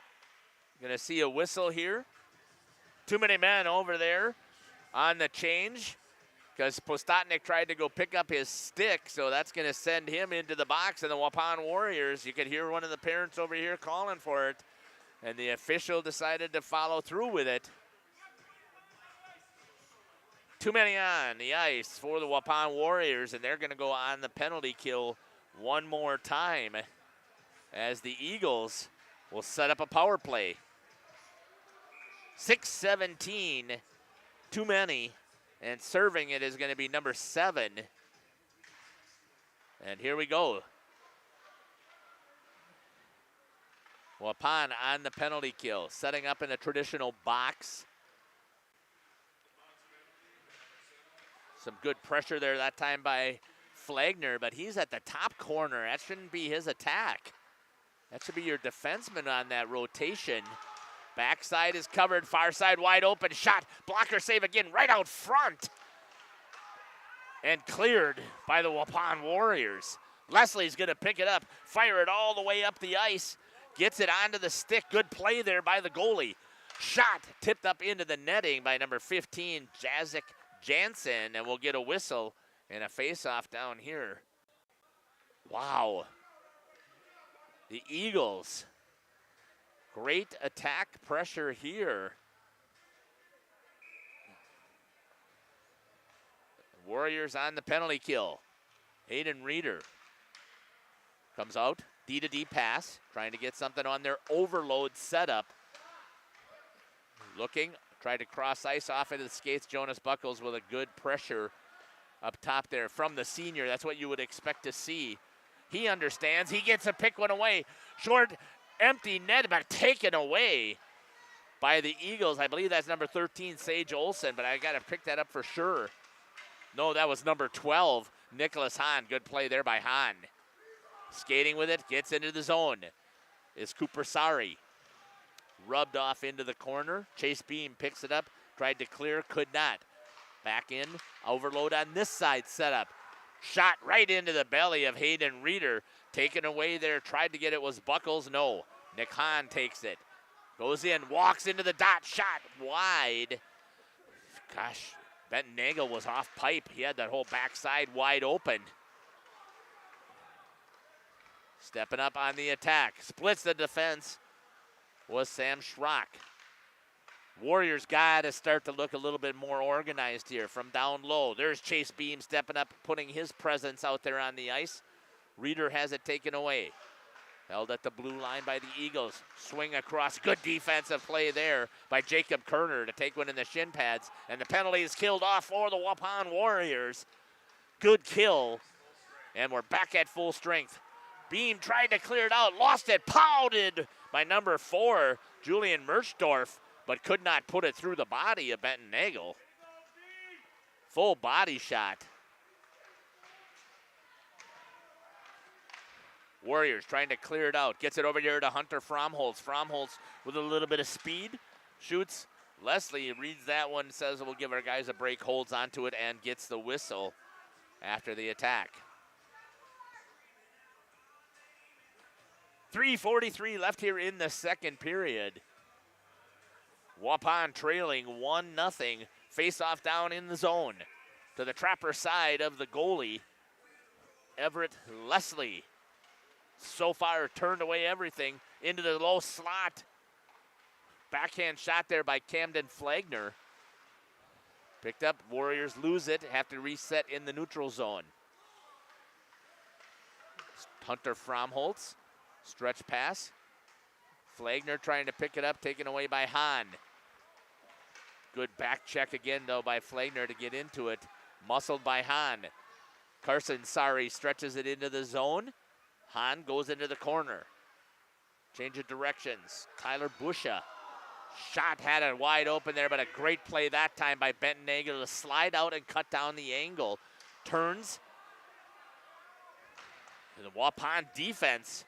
Gonna see a whistle here. Too many men over there on the change because Postotnik tried to go pick up his stick, so that's gonna send him into the box. And the Waupun Warriors, you could hear one of the parents over here calling for it, and the official decided to follow through with it. Too many on the ice for the Waupun Warriors, and they're gonna go on the penalty kill one more time as the Eagles will set up a power play. 6:17, too many, and serving it is going to be number 7. And here we go. Waupun on the penalty kill, setting up in a traditional box. Some good pressure there that time by Flagner, but he's at the top corner. That shouldn't be his attack. That should be your defenseman on that rotation. Backside is covered, far side wide open, shot, blocker save again, right out front. And cleared by the Waupun Warriors. Leslie's gonna pick it up, fire it all the way up the ice, gets it onto the stick, good play there by the goalie. Shot, tipped up into the netting by number 15, Jazik Jansen, and we'll get a whistle and a face-off down here. Wow. The Eagles. Great attack pressure here. Warriors on the penalty kill. Hayden Reeder comes out, D-to-D pass, trying to get something on their overload setup. Looking, tried to cross ice off into the skates. Jonas Buckles with a good pressure up top there from the senior. That's what you would expect to see. He understands, he gets to pick one away. Short, empty net, but taken away by the Eagles. I believe that's number 13, Sage Olsen, but I got to pick that up for sure. No, that was number 12, Nicholas Hahn. Good play there by Hahn. Skating with it, gets into the zone. Is Cooper Sari. Rubbed off into the corner. Chase Beam picks it up, tried to clear, could not. Back in, overload on this side setup. Shot right into the belly of Hayden Reeder. Taken away there, tried to get it, was Buckles, no. Nick Hahn takes it. Goes in, walks into the dot, shot wide. Gosh, Benton Nagel was off pipe. He had that whole backside wide open. Stepping up on the attack. Splits the defense was Sam Schrock. Warriors got to start to look a little bit more organized here from down low. There's Chase Beam stepping up, putting his presence out there on the ice. Reeder has it taken away. Held at the blue line by the Eagles. Swing across. Good defensive play there by Jacob Kerner to take one in the shin pads. And the penalty is killed off for the Waupun Warriors. Good kill. And we're back at full strength. Beam tried to clear it out. Lost it. Pounded by number 4, Julian Merchdorf, but could not put it through the body of Benton Nagel. Full body shot. Warriors trying to clear it out. Gets it over here to Hunter Fromholz. Fromholz with a little bit of speed. Shoots. Leslie reads that one, says we'll give our guys a break, holds onto it, and gets the whistle after the attack. 3:43 left here in the second period. Waupun trailing 1-0. Face-off down in the zone to the Trapper side of the goalie, Everett Leslie. So far turned away everything into the low slot. Backhand shot there by Camden Flagner. Picked up, Warriors lose it, have to reset in the neutral zone. Hunter Fromholz, stretch pass. Flagner trying to pick it up, taken away by Hahn. Good back check again, though, by Flagner to get into it. Muscled by Hahn. Carson Sari stretches it into the zone. Hahn goes into the corner. Change of directions. Tyler Busha Shot had it wide open there, but a great play that time by Benton Nagel to slide out and cut down the angle. Turns. The Waupun defense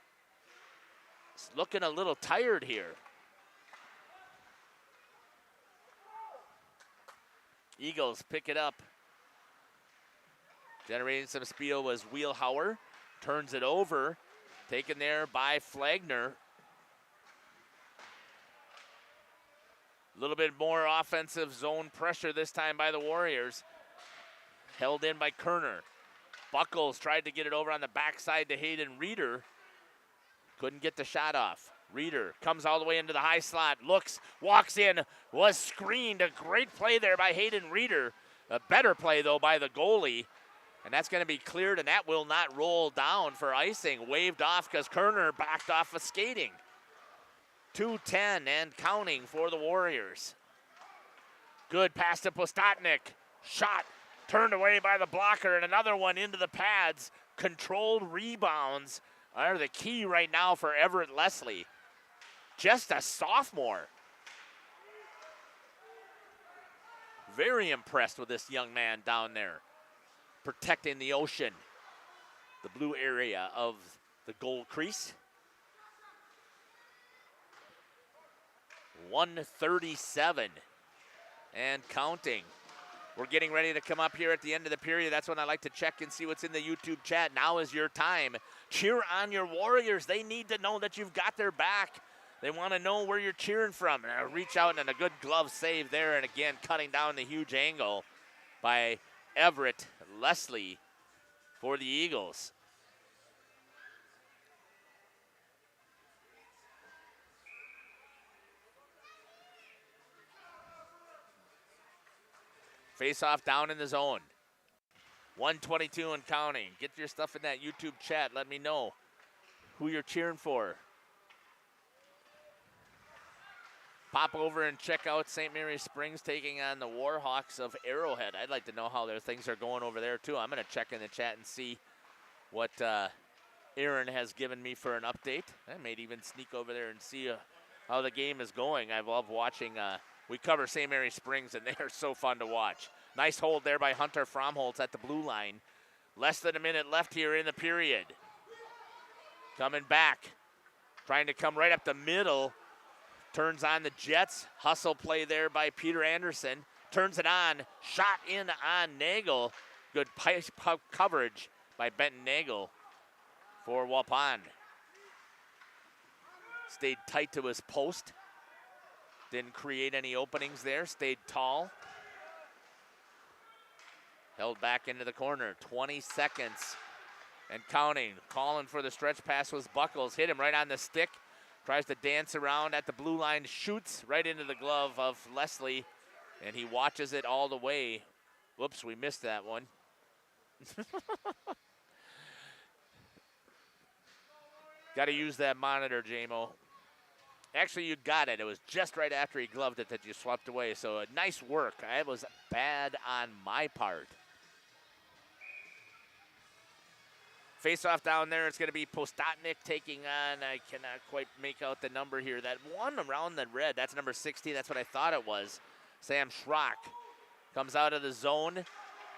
is looking a little tired here. Eagles pick it up. Generating some speed was Wheelhauer. Turns it over. Taken there by Flagner. A little bit more offensive zone pressure this time by the Warriors. Held in by Kerner. Buckles tried to get it over on the backside to Hayden Reeder. Couldn't get the shot off. Reeder comes all the way into the high slot. Looks, walks in, was screened. A great play there by Hayden Reeder. A better play, though, by the goalie. And that's going to be cleared, and that will not roll down for icing. Waved off because Kerner backed off of skating. 2:10 and counting for the Warriors. Good pass to Postotnik. Shot turned away by the blocker, and another one into the pads. Controlled rebounds are the key right now for Everett Leslie. Just a sophomore. Very impressed with this young man down there, protecting the ocean, the blue area of the goal crease. 1:37 and counting. We're getting ready to come up here at the end of the period. That's when I like to check and see what's in the YouTube chat. Now is your time. Cheer on your Warriors. They need to know that you've got their back. They want to know where you're cheering from. And reach out and a good glove save there. And again, cutting down the huge angle by Everett Leslie for the Eagles. Face-off down in the zone. 1:22 and counting. Get your stuff in that YouTube chat. Let me know who you're cheering for. Pop over and check out St. Mary's Springs taking on the Warhawks of Arrowhead. I'd like to know how their things are going over there, too. I'm going to check in the chat and see what Aaron has given me for an update. I may even sneak over there and see how the game is going. I love watching. We cover St. Mary's Springs, and they are so fun to watch. Nice hold there by Hunter Fromholtz at the blue line. Less than a minute left here in the period. Coming back, trying to come right up the middle. Turns on the Jets. Hustle play there by Peter Anderson. Turns it on. Shot in on Nagel. Good puck coverage by Benton Nagel for Waupun. Stayed tight to his post. Didn't create any openings there. Stayed tall. Held back into the corner. 20 seconds and counting. Calling for the stretch pass was Buckles. Hit him right on the stick. Tries to dance around at the blue line. Shoots right into the glove of Leslie. And he watches it all the way. Whoops, we missed that one. Got to use that monitor, JMO. Actually, you got it. It was just right after he gloved it that you swept away. So nice work. It was bad on my part. Face-off down there. It's going to be Postotnik taking on, I cannot quite make out the number here. That one around the red, that's number 60. That's what I thought it was. Sam Schrock comes out of the zone.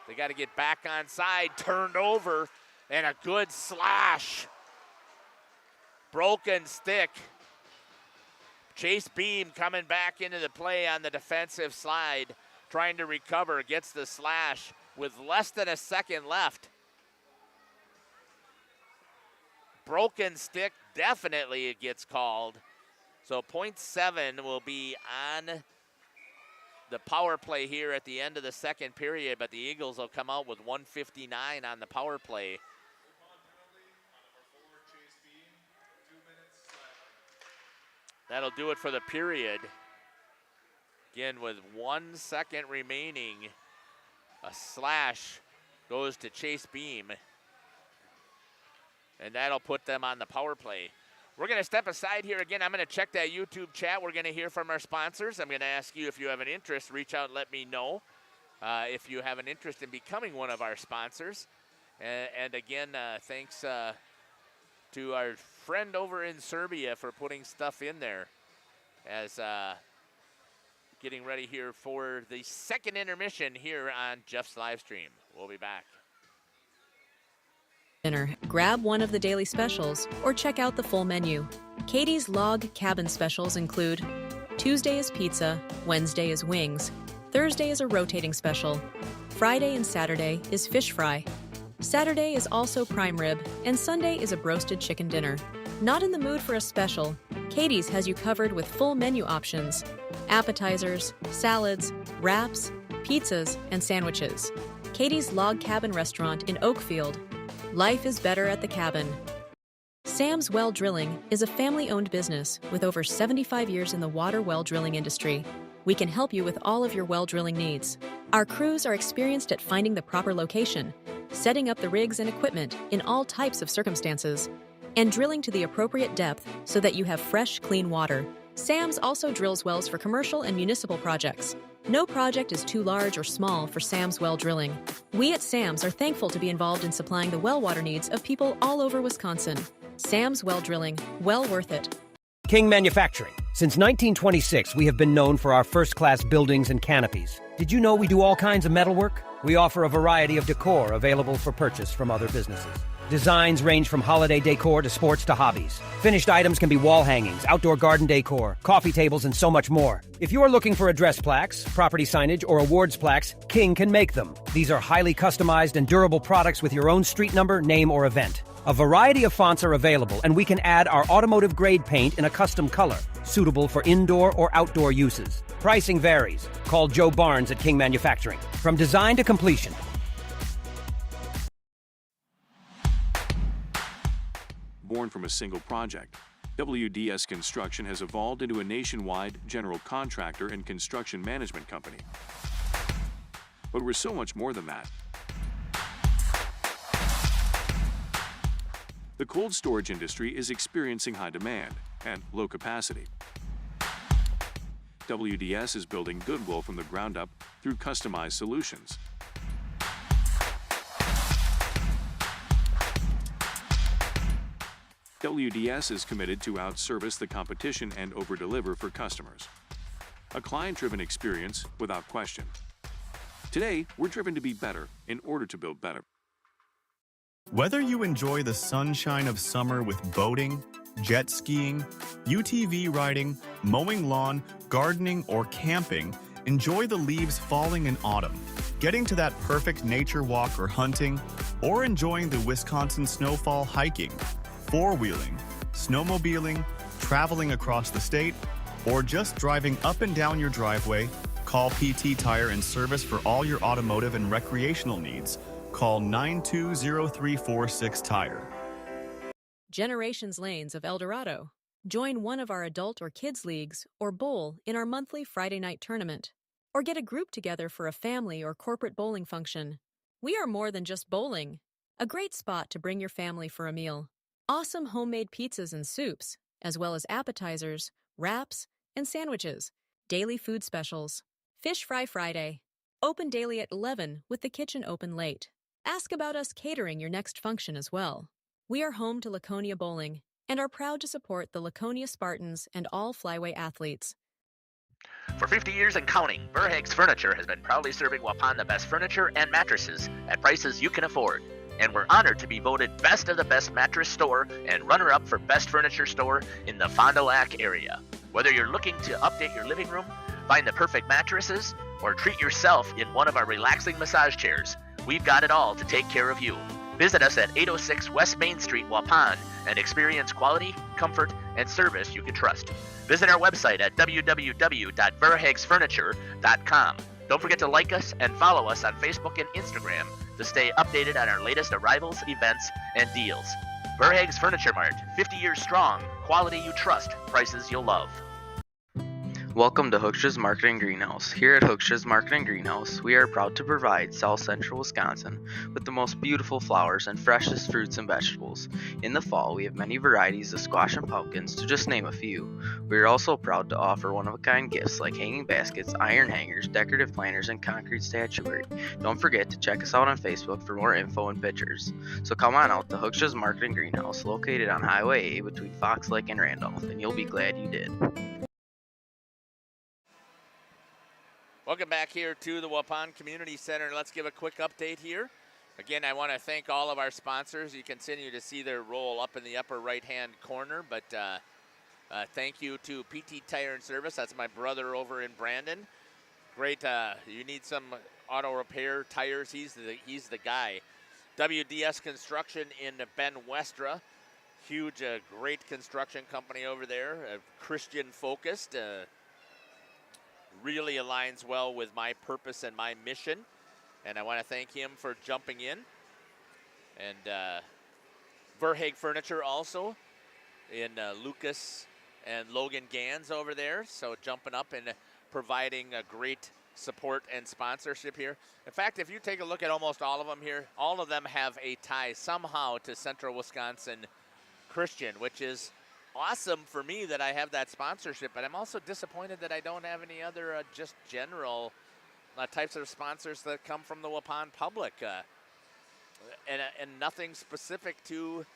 They got to get back on side. Turned over. And a good slash. Broken stick. Chase Beam coming back into the play on the defensive slide. Trying to recover. Gets the slash with less than a second left. Broken stick, definitely it gets called. So 0.7 will be on the power play here at the end of the second period, but the Eagles will come out with 1:59 on the power play. That'll do it for the period. Again, with 1 second remaining, a slash goes to Chase Beam. And that'll put them on the power play. We're going to step aside here again. I'm going to check that YouTube chat. We're going to hear from our sponsors. I'm going to ask you if you have an interest, reach out and let me know if you have an interest in becoming one of our sponsors. And again, thanks to our friend over in Serbia for putting stuff in there as getting ready here for the second intermission here on Jeff's live stream. We'll be back. Dinner, grab one of the daily specials or check out the full menu. Katie's Log Cabin specials include Tuesday is pizza, Wednesday is wings, Thursday is a rotating special, Friday and Saturday is fish fry, Saturday is also prime rib, and Sunday is a broasted chicken dinner. Not in the mood for a special? Katie's has you covered with full menu options, appetizers, salads, wraps, pizzas, and sandwiches. Katie's Log Cabin Restaurant in Oakfield. Life is better at the cabin. Sam's Well Drilling is a family-owned business with over 75 years in the water well drilling industry. We can help you with all of your well drilling needs. Our crews are experienced at finding the proper location, setting up the rigs and equipment in all types of circumstances, and drilling to the appropriate depth so that you have fresh, clean water. Sam's also drills wells for commercial and municipal projects. No project is too large or small for Sam's Well Drilling. We at Sam's are thankful to be involved in supplying the well water needs of people all over Wisconsin. Sam's Well Drilling, well worth it. King Manufacturing. Since 1926, we have been known for our first-class buildings and canopies. Did you know we do all kinds of metalwork? We offer a variety of decor available for purchase from other businesses. Designs range from holiday decor to sports to hobbies. Finished items can be wall hangings, outdoor garden decor, coffee tables, and so much more. If you are looking for address plaques, property signage, or awards plaques, King can make them. These are highly customized and durable products with your own street number, name, or event. A variety of fonts are available, and we can add our automotive-grade paint in a custom color, suitable for indoor or outdoor uses. Pricing varies. Call Joe Barnes at King Manufacturing. From design to completion. Born from a single project, WDS Construction has evolved into a nationwide general contractor and construction management company. But we're so much more than that. The cold storage industry is experiencing high demand and low capacity. WDS is building goodwill from the ground up through customized solutions. WDS is committed to outservice the competition and overdeliver for customers. A client-driven experience without question. Today, we're driven to be better in order to build better. Whether you enjoy the sunshine of summer with boating, jet skiing, UTV riding, mowing lawn, gardening, or camping, enjoy the leaves falling in autumn, getting to that perfect nature walk or hunting, or enjoying the Wisconsin snowfall hiking, four-wheeling, snowmobiling, traveling across the state, or just driving up and down your driveway, call PT Tire and Service for all your automotive and recreational needs. Call 920-346-TIRE. Generations Lanes of El Dorado. Join one of our adult or kids leagues or bowl in our monthly Friday night tournament. Or get a group together for a family or corporate bowling function. We are more than just bowling. A great spot to bring your family for a meal. Awesome homemade pizzas and soups, as well as appetizers, wraps, and sandwiches. Daily food specials. Fish Fry Friday. Open daily at 11 with the kitchen open late. Ask about us catering your next function as well. We are home to Laconia Bowling and are proud to support the Laconia Spartans and all Flyway athletes. For 50 years and counting, Verhaeg's Furniture has been proudly serving Waupun the best furniture and mattresses at prices you can afford. And we're honored to be voted best of the best mattress store and runner-up for best furniture store in the Fond du Lac area. Whether you're looking to update your living room, find the perfect mattresses, or treat yourself in one of our relaxing massage chairs, we've got it all to take care of you. Visit us at 806 West Main Street, Waupun, and experience quality, comfort, and service you can trust. Visit our website at www.verhaegsfurniture.com. Don't forget to like us and follow us on Facebook and Instagram to stay updated on our latest arrivals, events, and deals. Verhaeg's Furniture Mart, 50 years strong, quality you trust, prices you'll love. Welcome to Hookstra's Marketing Greenhouse. Here at Hookstra's Marketing Greenhouse, we are proud to provide South Central Wisconsin with the most beautiful flowers and freshest fruits and vegetables. In the fall, we have many varieties of squash and pumpkins, to just name a few. We are also proud to offer one-of-a-kind gifts like hanging baskets, iron hangers, decorative planters, and concrete statuary. Don't forget to check us out on Facebook for more info and pictures. So come on out to Hookstra's Marketing Greenhouse, located on Highway A between Fox Lake and Randolph, and you'll be glad you did. Welcome back here to the Waupun Community Center. Let's give a quick update here. Again, I want to thank all of our sponsors. You continue to see their roll up in the upper right-hand corner, but thank you to PT Tire and Service. That's my brother over in Brandon. Great. You need some auto repair tires. He's the guy. WDS Construction in Ben Westra. Huge, great construction company over there. Christian-focused. Really aligns well with my purpose and my mission. And I want to thank him for jumping in. And Verhaeg Furniture also in Lucas and Logan Gans over there. So jumping up and providing a great support and sponsorship here. In fact, if you take a look at almost all of them here, all of them have a tie somehow to Central Wisconsin Christian, which is awesome for me that I have that sponsorship, but I'm also disappointed that I don't have any other just general types of sponsors that come from the Waupun public, and nothing specific to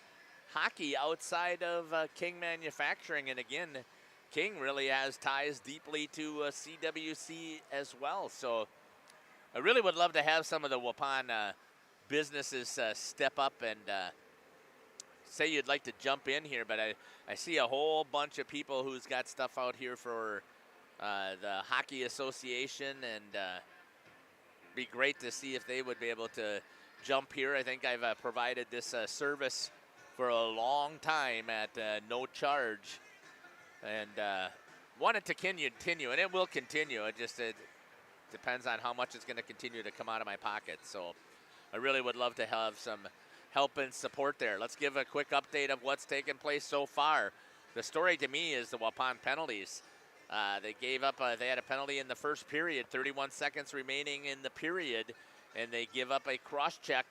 hockey outside of King Manufacturing. And again, King really has ties deeply to CWC as well. So I really would love to have some of the Waupun businesses step up and say you'd like to jump in here, but I see a whole bunch of people who's got stuff out here for the Hockey Association, and be great to see if they would be able to jump here. I think I've provided this service for a long time at no charge, and want it to continue, and it will continue. It depends on how much is going to continue to come out of my pocket. So I really would love to have some help and support there. Let's give a quick update of what's taken place so far. The story to me is the Waupun penalties. They gave up, they had a penalty in the first period, 31 seconds remaining in the period, and they give up a cross-check.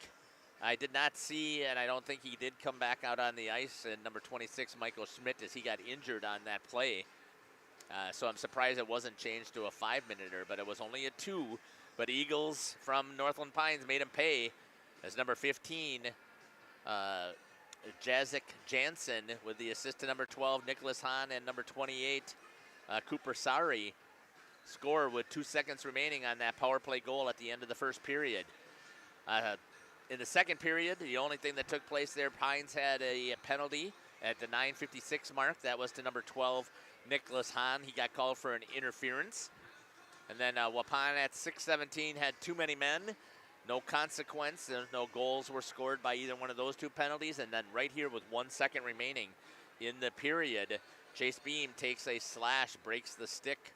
I did not see, and I don't think he did come back out on the ice, and number 26, Michael Schmidt, as he got injured on that play. So I'm surprised it wasn't changed to a 5-minute-er, but it was only a 2. But Eagles from Northland Pines made him pay, as number 15, Jazik Jansen, with the assist to number 12, Nicholas Hahn, and number 28, Cooper Sari, score with 2 seconds remaining on that power play goal at the end of the first period. In the second period, the only thing that took place there, Pines had a penalty at the 9:56 mark. That was to number 12, Nicholas Hahn. He got called for an interference. And then Waupun at 6:17 had too many men. No consequence. No goals were scored by either one of those two penalties. And then right here with 1 second remaining in the period, Chase Beam takes a slash, breaks the stick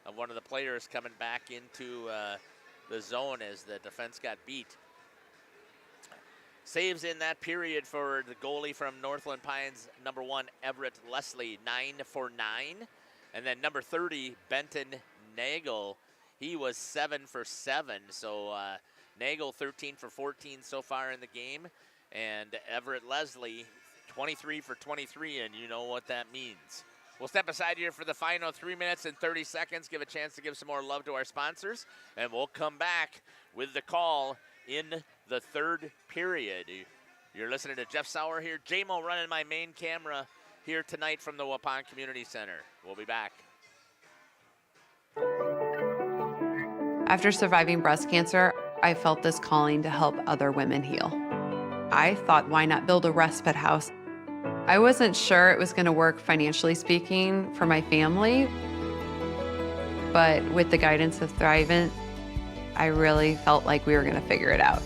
of one of the players coming back into the zone as the defense got beat. Saves in that period for the goalie from Northland Pines, number 1, Everett Leslie, 9 for 9. And then number 30, Benton Nagel, he was 7 for 7. So Nagel 13 for 14 so far in the game. And Everett Leslie, 23 for 23, and you know what that means. We'll step aside here for the final 3 minutes and 30 seconds, give a chance to give some more love to our sponsors, and we'll come back with the call in the third period. You're listening to Jeff Sauer here, JMO running my main camera here tonight from the Waupun Community Center. We'll be back. After surviving breast cancer, I felt this calling to help other women heal. I thought, why not build a respite house? I wasn't sure it was going to work financially speaking for my family, but with the guidance of Thrivent, I really felt like we were going to figure it out.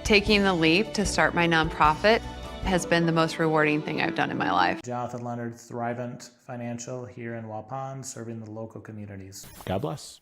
Taking the leap to start my nonprofit has been the most rewarding thing I've done in my life. Jonathan Leonard, Thrivent Financial here in Waupun, serving the local communities. God bless.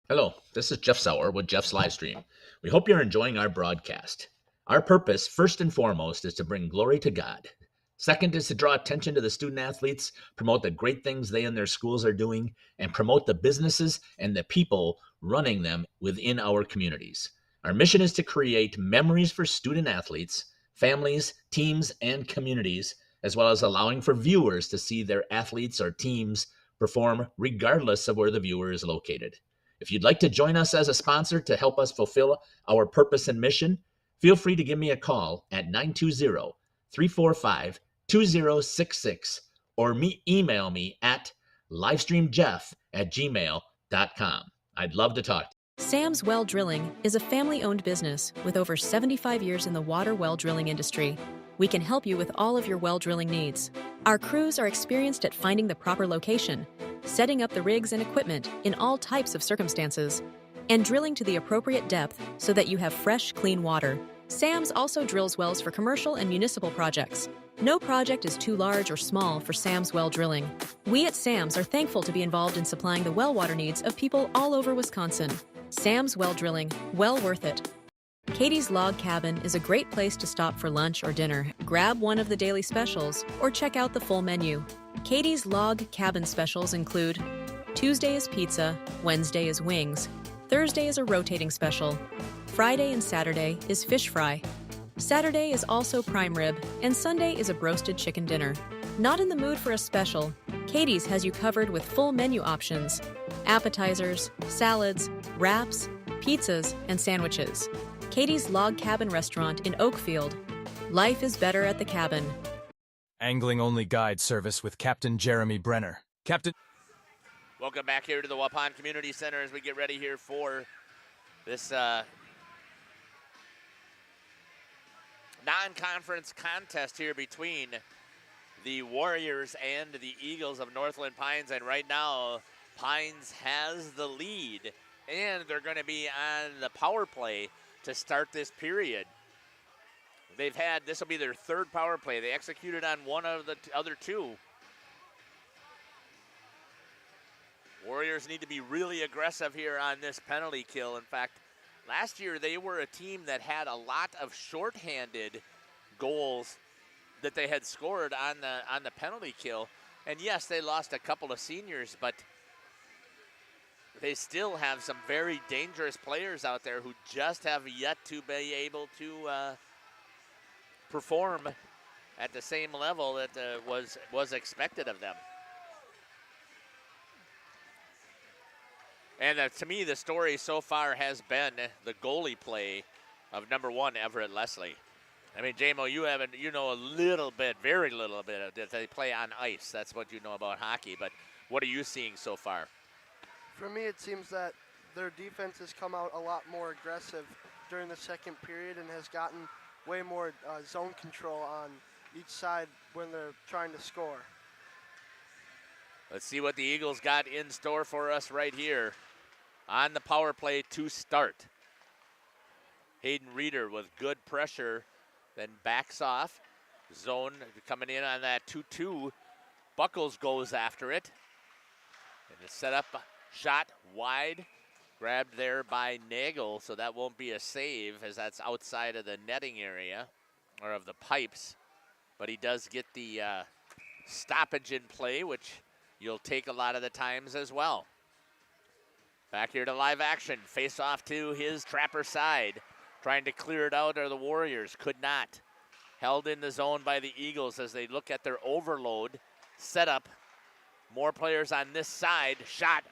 Hello, this is Jeff Sauer with Jeff's Livestream. We hope you're enjoying our broadcast. Our purpose, first and foremost, is to bring glory to God. Second is to draw attention to the student athletes, promote the great things they and their schools are doing, and promote the businesses and the people running them within our communities. Our mission is to create memories for student athletes, families, teams, and communities, as well as allowing for viewers to see their athletes or teams perform regardless of where the viewer is located. If you'd like to join us as a sponsor to help us fulfill our purpose and mission, feel free to give me a call at 920-345-2066 or email me at livestreamjeff@gmail.com. I'd love to talk. Sam's Well Drilling is a family-owned business with over 75 years in the water well drilling industry. We can help you with all of your well drilling needs. Our crews are experienced at finding the proper location, setting up the rigs and equipment in all types of circumstances, and drilling to the appropriate depth so that you have fresh, clean water. Sam's also drills wells for commercial and municipal projects. No project is too large or small for Sam's Well Drilling. We at Sam's are thankful to be involved in supplying the well water needs of people all over Wisconsin. Sam's Well Drilling, well worth it. Katie's Log Cabin is a great place to stop for lunch or dinner. Grab one of the daily specials or check out the full menu. Katie's Log Cabin specials include Tuesday is pizza, Wednesday is wings, Thursday is a rotating special, Friday and Saturday is fish fry, Saturday is also prime rib, and Sunday is a broasted chicken dinner. Not in the mood for a special? Katie's has you covered with full menu options, appetizers, salads, wraps, pizzas, and sandwiches. Katie's Log Cabin Restaurant in Oakfield. Life is better at the cabin. Angling-only guide service with Captain Jeremy Brenner. Captain... Welcome back here to the Waupun Community Center as we get ready here for this non-conference contest here between the Warriors and the Eagles of Northland Pines. And right now, Pines has the lead, and they're going to be on the power play to start this period. This will be their third power play. They executed on one of the other two. Warriors need to be really aggressive here on this penalty kill. In fact, last year they were a team that had a lot of shorthanded goals that they had scored on the penalty kill. And yes, they lost a couple of seniors, but they still have some very dangerous players out there who just have yet to be able to perform at the same level that was expected of them. And to me, the story so far has been the goalie play of number 1, Everett Leslie. I mean, JMO, you know a little bit, very little bit, that they play on ice. That's what you know about hockey. But what are you seeing so far? For me, it seems that their defense has come out a lot more aggressive during the second period and has gotten way more zone control on each side when they're trying to score. Let's see what the Eagles got in store for us right here on the power play to start. Hayden Reeder with good pressure, then backs off. Zone coming in on that 2-2. Buckles goes after it. And the setup shot wide, grabbed there by Nagel, so that won't be a save as that's outside of the netting area, or of the pipes. But he does get the stoppage in play, which you'll take a lot of the times as well. Back here to live action. Face off to his trapper side. Trying to clear it out are the Warriors. Could not. Held in the zone by the Eagles as they look at their overload. Setup. More players on this side. Shot.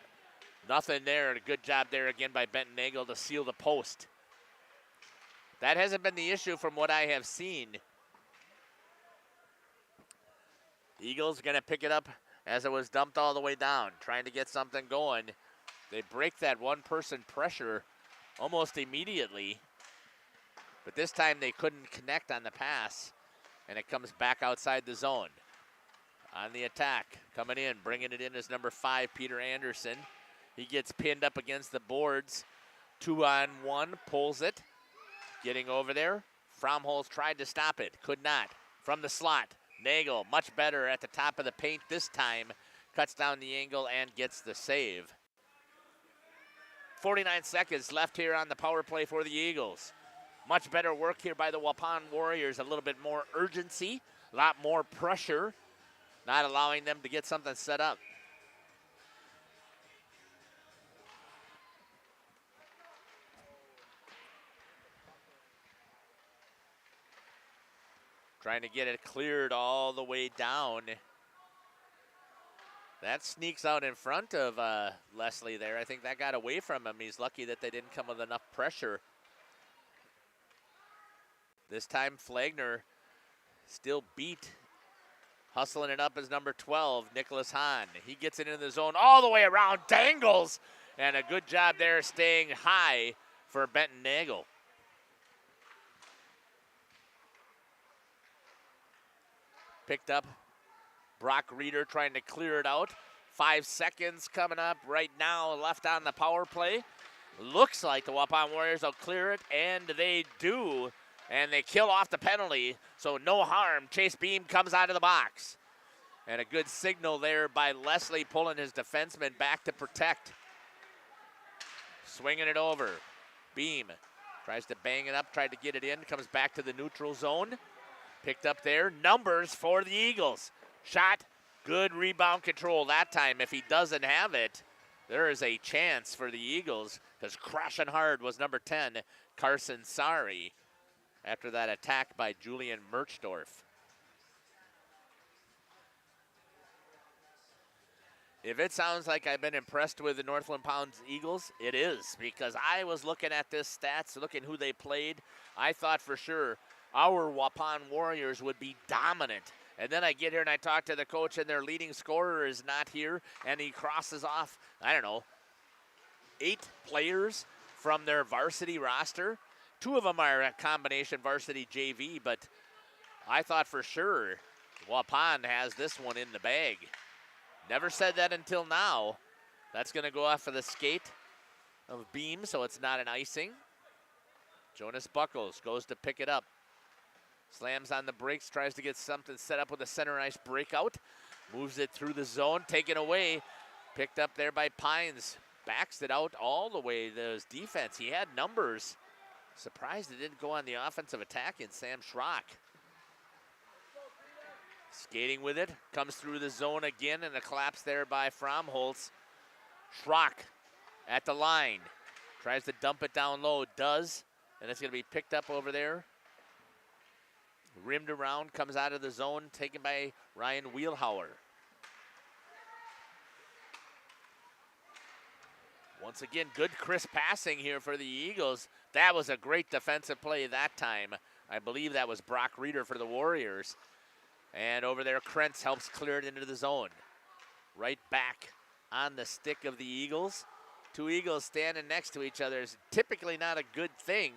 Nothing there. A good job there again by Benton Nagel to seal the post. That hasn't been the issue from what I have seen. Eagles going to pick it up as it was dumped all the way down. Trying to get something going. They break that one-person pressure almost immediately. But this time they couldn't connect on the pass, and it comes back outside the zone. On the attack, coming in, bringing it in is number 5, Peter Anderson. He gets pinned up against the boards. 2-on-1, pulls it. Getting over there. Fromholz tried to stop it, could not. From the slot, Nagel, much better at the top of the paint this time. Cuts down the angle and gets the save. 49 seconds left here on the power play for the Eagles. Much better work here by the Waupun Warriors. A little bit more urgency, a lot more pressure, not allowing them to get something set up. Trying to get it cleared all the way down. That sneaks out in front of Leslie there. I think that got away from him. He's lucky that they didn't come with enough pressure. This time Flagner still beat. Hustling it up is number 12, Nicholas Hahn. He gets it into the zone all the way around, dangles, And a good job there staying high for Benton Nagel. Picked up Brock Reeder trying to clear it out. 5 seconds coming up right now left on the power play. Looks like the Waupun Warriors will clear it, and they do. And they kill off the penalty, so no harm. Chase Beam comes out of the box. And a good signal there by Leslie pulling his defenseman back to protect. Swinging it over. Beam tries to bang it up, tried to get it in, comes back to the neutral zone. Picked up there. Numbers for the Eagles. Shot, good rebound control that time. If he doesn't have it, there is a chance for the Eagles, because crashing hard was number 10, Carson Sari, after that attack by Julian Merchdorf. If it sounds like I've been impressed with the Northland Pounds Eagles, it is, because I was looking at this stats, looking who they played. I thought for sure our Waupun Warriors would be dominant. And then I get here and I talk to the coach, and their leading scorer is not here, and he crosses off, 8 players from their varsity roster. 2 of them are a combination varsity JV, but I thought for sure Waupun has this one in the bag. Never said that until now. That's going to go off of the skate of Beam, so it's not an icing. Jonas Buckles goes to pick it up. Slams on the brakes, tries to get something set up with a center ice breakout. Moves it through the zone, taken away. Picked up there by Pines. Backs it out all the way to his defense. He had numbers. Surprised it didn't go on the offensive attack in Sam Schrock. Skating with it, comes through the zone again, and a collapse there by Fromholtz. Schrock at the line. Tries to dump it down low, does, and it's going to be picked up over there. Rimmed around, comes out of the zone, taken by Ryan Wheelhauer. Once again, good crisp passing here for the Eagles. That was a great defensive play that time. I believe that was Brock Reeder for the Warriors. And over there, Krentz helps clear it into the zone. Right back on the stick of the Eagles. 2 Eagles standing next to each other is typically not a good thing.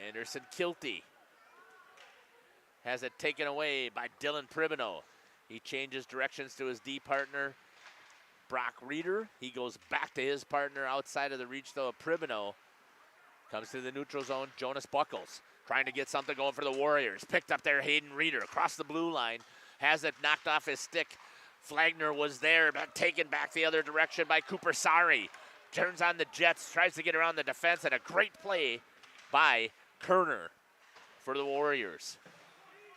Anderson Kilty has it taken away by Dylan Pribino. He changes directions to his D partner, Brock Reeder. He goes back to his partner outside of the reach, though, of Pribino. Comes to the neutral zone, Jonas Buckles. Trying to get something going for the Warriors. Picked up there, Hayden Reeder across the blue line. Has it knocked off his stick. Flagner was there, but taken back the other direction by Cooper Sari. Turns on the Jets, tries to get around the defense, and a great play by Kerner for the Warriors.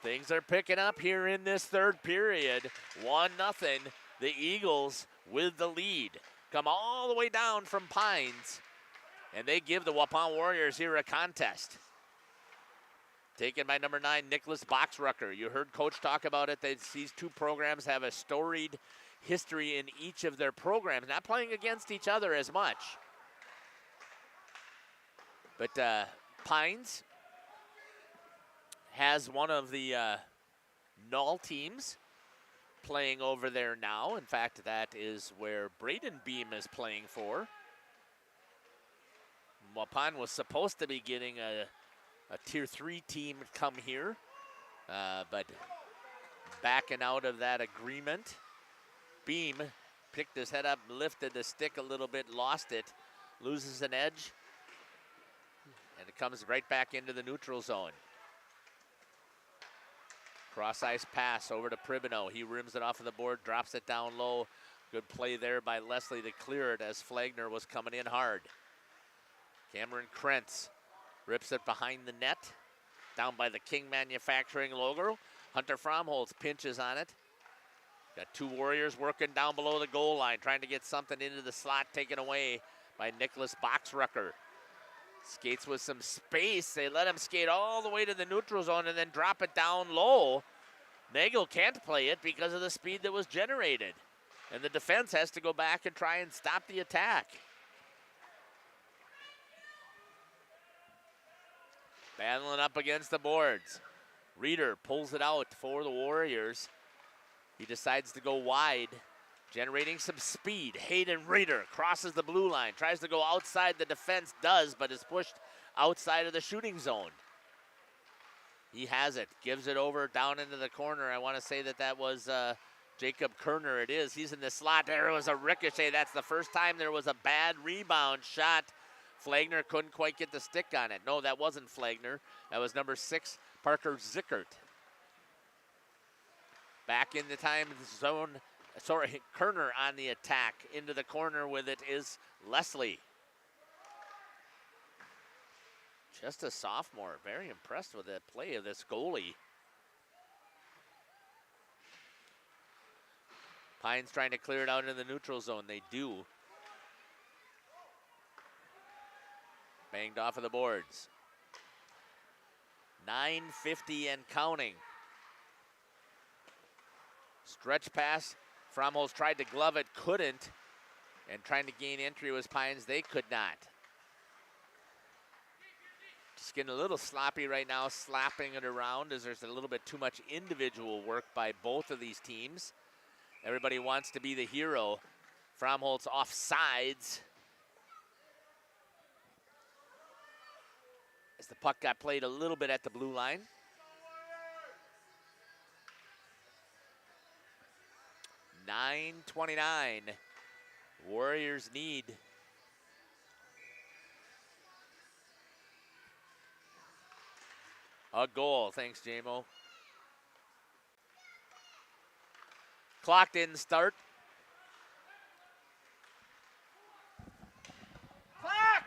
Things are picking up here in this third period. 1-0, the Eagles with the lead. Come all the way down from Pines, and they give the Waupun Warriors here a contest. Taken by number 9, Nicholas Boxrucker. You heard Coach talk about it. These 2 programs have a storied history in each of their programs, not playing against each other as much. But Pines has one of the Null teams playing over there now. In fact, that is where Braden Beam is playing for. Waupun was supposed to be getting a Tier 3 team come here, but backing out of that agreement. Beam picked his head up, lifted the stick a little bit, lost it, loses an edge, and it comes right back into the neutral zone. Cross ice pass over to Pribino. He rims it off of the board, drops it down low. Good play there by Leslie to clear it as Flagner was coming in hard. Cameron Krentz rips it behind the net, down by the King Manufacturing logo. Hunter Fromholtz pinches on it. Got 2 Warriors working down below the goal line, trying to get something into the slot, taken away by Nicholas Boxrucker. Skates with some space. They let him skate all the way to the neutral zone and then drop it down low. Nagel can't play it because of the speed that was generated. And the defense has to go back and try and stop the attack. Battling up against the boards. Reeder pulls it out for the Warriors. He decides to go wide generating some speed. Hayden Reeder crosses the blue line, tries to go outside the defense, does, but is pushed outside of the shooting zone. He has it, gives it over down into the corner. I want to say that was Jacob Kerner. It is. He's in the slot. There was a ricochet. That's the first time there was a bad rebound shot. Flagner couldn't quite get the stick on it. No, that wasn't Flagner. That was number 6, Parker Zickert. Back in the time zone. Sorry, Kerner on the attack. Into the corner with it is Leslie. Just a sophomore. Very impressed with the play of this goalie. Pines trying to clear it out in the neutral zone. They do. Banged off of the boards. 9:50 and counting. Stretch pass. Fromholz tried to glove it, couldn't. And trying to gain entry was Pines. They could not. Just getting a little sloppy right now, slapping it around as there's a little bit too much individual work by both of these teams. Everybody wants to be the hero. Fromholz off sides. As the puck got played a little bit at the blue line. .929. Warriors need a goal. Thanks, JMO. Clock didn't start. Clock!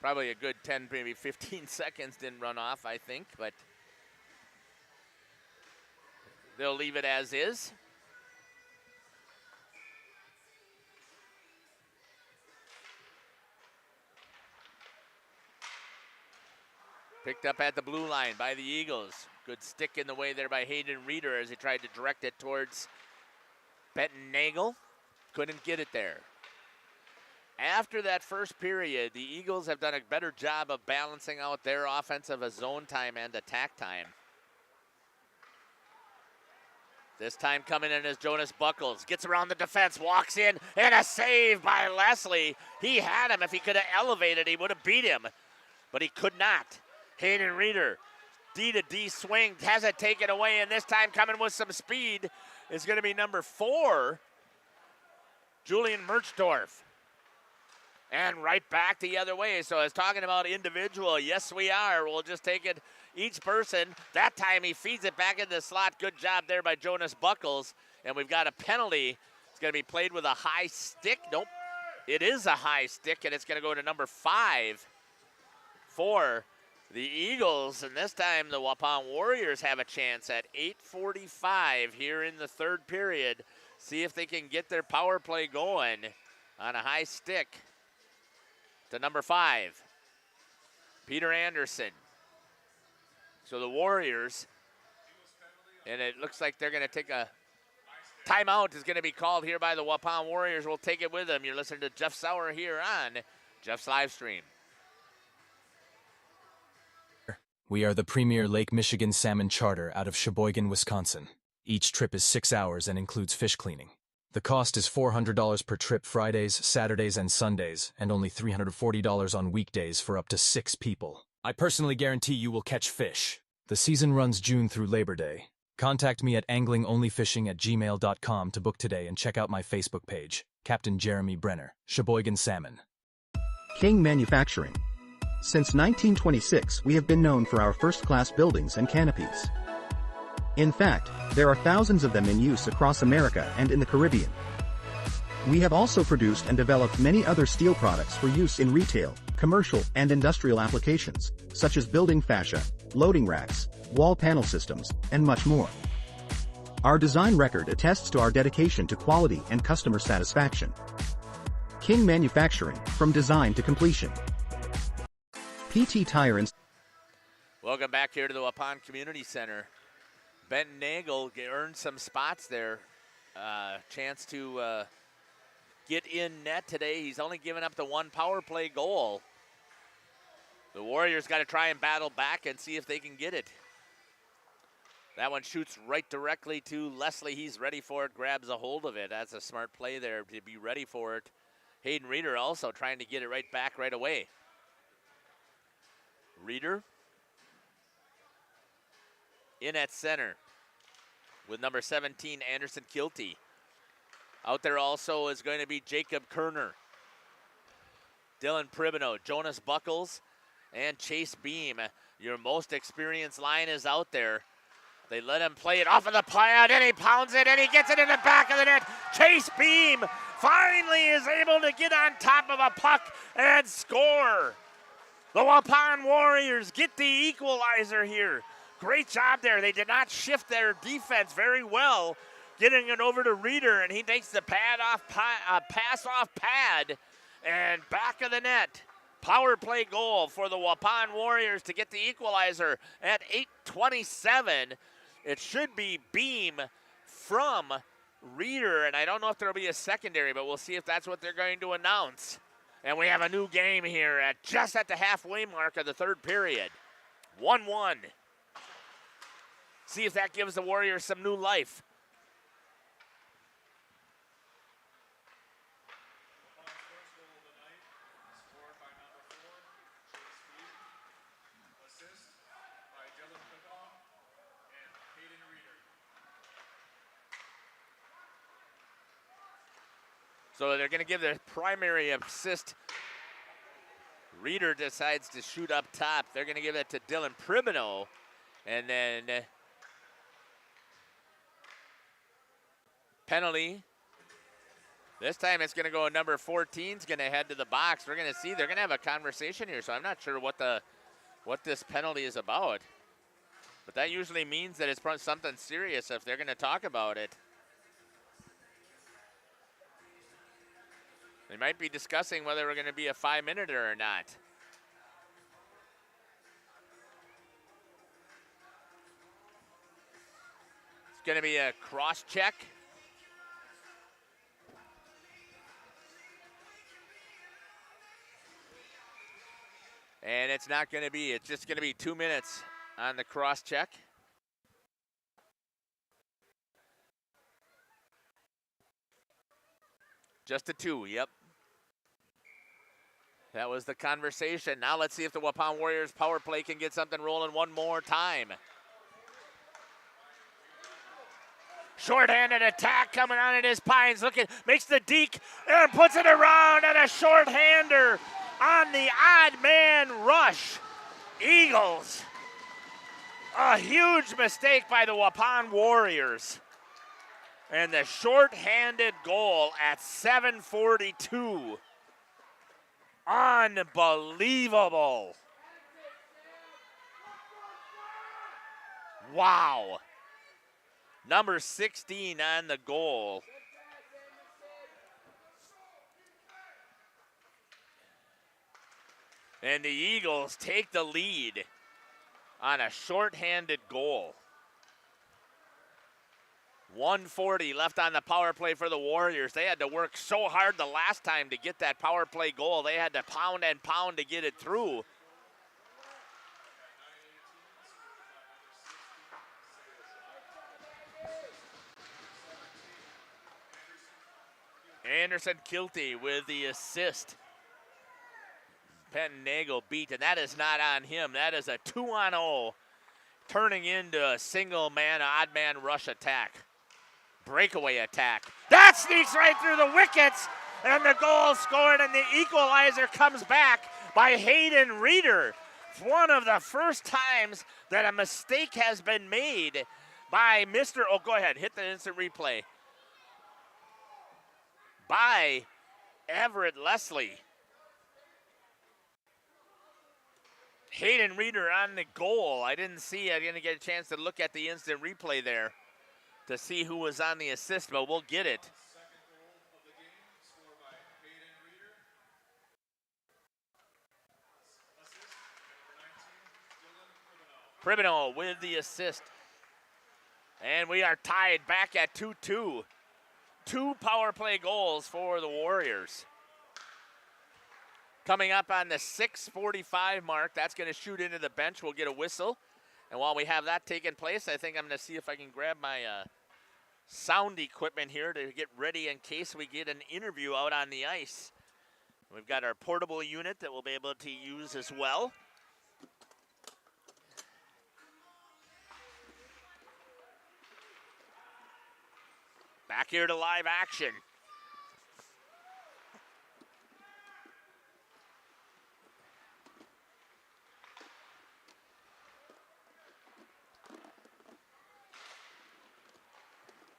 Probably a good 10, maybe 15 seconds didn't run off, I think, but they'll leave it as is. Picked up at the blue line by the Eagles. Good stick in the way there by Hayden Reeder as he tried to direct it towards Benton Nagel. Couldn't get it there. After that first period, the Eagles have done a better job of balancing out their offensive zone time and attack time. This time coming in is Jonas Buckles. Gets around the defense, walks in, and a save by Leslie. He had him. If he could have elevated, he would have beat him, but he could not. Hayden Reeder, D to D swing, has it taken away, and this time coming with some speed is going to be number 4, Julian Merchdorf. And right back the other way. So I was talking about individual. Yes, we are. We'll just take it each person. That time he feeds it back in the slot. Good job there by Jonas Buckles. And we've got a penalty. It's going to be played with a high stick. Nope. It is a high stick, and it's going to go to number 5 for the Eagles. And this time the Waupun Warriors have a chance at 8:45 here in the third period. See if they can get their power play going on a high stick. To number 5, Peter Anderson. So the Warriors, and it looks like they're going to take a timeout is going to be called here by the Waupun Warriors. We'll take it with them. You're listening to Jeff Sauer here on Jeff's live stream. We are the premier Lake Michigan salmon charter out of Sheboygan, Wisconsin. Each trip is 6 hours and includes fish cleaning. The cost is $400 per trip Fridays, Saturdays, and Sundays, and only $340 on weekdays for up to 6 people. I personally guarantee you will catch fish. The season runs June through Labor Day. Contact me at anglingonlyfishing@gmail.com to book today and check out my Facebook page, Captain Jeremy Brenner, Sheboygan Salmon. King Manufacturing. Since 1926, we have been known for our first-class buildings and canopies. In fact, there are thousands of them in use across America and in the Caribbean. We have also produced and developed many other steel products for use in retail, commercial, and industrial applications, such as building fascia, loading racks, wall panel systems, and much more. Our design record attests to our dedication to quality and customer satisfaction. King Manufacturing, from design to completion. PT Tire and... Welcome back here to the Waupun Community Center. Benton Nagel earned some spots there. Chance to get in net today. He's only given up the one power play goal. The Warriors got to try and battle back and see if they can get it. That one shoots right directly to Leslie. He's ready for it, grabs a hold of it. That's a smart play there to be ready for it. Hayden Reeder also trying to get it right back right away. Reeder in at center with number 17, Anderson Kilty. Out there also is going to be Jacob Kerner, Dylan Pribino, Jonas Buckles, and Chase Beam. Your most experienced line is out there. They let him play it off of the pad, and he pounds it, and he gets it in the back of the net. Chase Beam finally is able to get on top of a puck and score. The Waupun Warriors get the equalizer here. Great job there. They did not shift their defense very well, getting it over to Reeder, and he takes the pass off pad and back of the net. Power play goal for the Waupun Warriors to get the equalizer at 8:27. It should be Beam from Reeder, and I don't know if there'll be a secondary, but we'll see if that's what they're going to announce. And we have a new game here at just at the halfway mark of the third period. 1-1. See if that gives the Warriors some new life. So they're going to give the primary assist. Reeder decides to shoot up top. They're going to give it to Dylan Pribino. And then penalty. This time it's going to go number 14 is going to head to the box. We're going to see. They're going to have a conversation here, so I'm not sure what this penalty is about. But that usually means that it's probably something serious if they're going to talk about it. They might be discussing whether we're going to be a 5-minuter or not. It's going to be a cross check. And it's not going to be, it's just going to be 2 minutes on the cross check. Just a 2, yep. That was the conversation. Now let's see if the Waupun Warriors power play can get something rolling one more time. Short-handed attack coming on it is Pines. Looking, makes the deke and puts it around, and a short-hander on the odd man rush. Eagles. A huge mistake by the Waupun Warriors. And the short-handed goal at 7:42. Unbelievable. Wow. Number 16 on the goal. And the Eagles take the lead on a short-handed goal. 1:40 left on the power play for the Warriors. They had to work so hard the last time to get that power play goal. They had to pound and pound to get it through. Anderson Kilty with the assist. Penton Nagel beat, and that is not on him. That is a 2-on-0, turning into a single man, odd man rush attack. Breakaway attack. That sneaks right through the wickets, and the goal scored, and the equalizer comes back by Hayden Reeder. One of the first times that a mistake has been made by oh, go ahead, hit the instant replay. By Everett Leslie. Hayden Reeder on the goal. I didn't get a chance to look at the instant replay there to see who was on the assist, but we'll get it. Pribino with the assist. And we are tied back at 2-2. 2 power play goals for the Warriors. Coming up on the 6:45 mark, that's going to shoot into the bench. We'll get a whistle. And while we have that taking place, I think I'm going to see if I can grab my sound equipment here to get ready in case we get an interview out on the ice. We've got our portable unit that we'll be able to use as well. Back here to live action.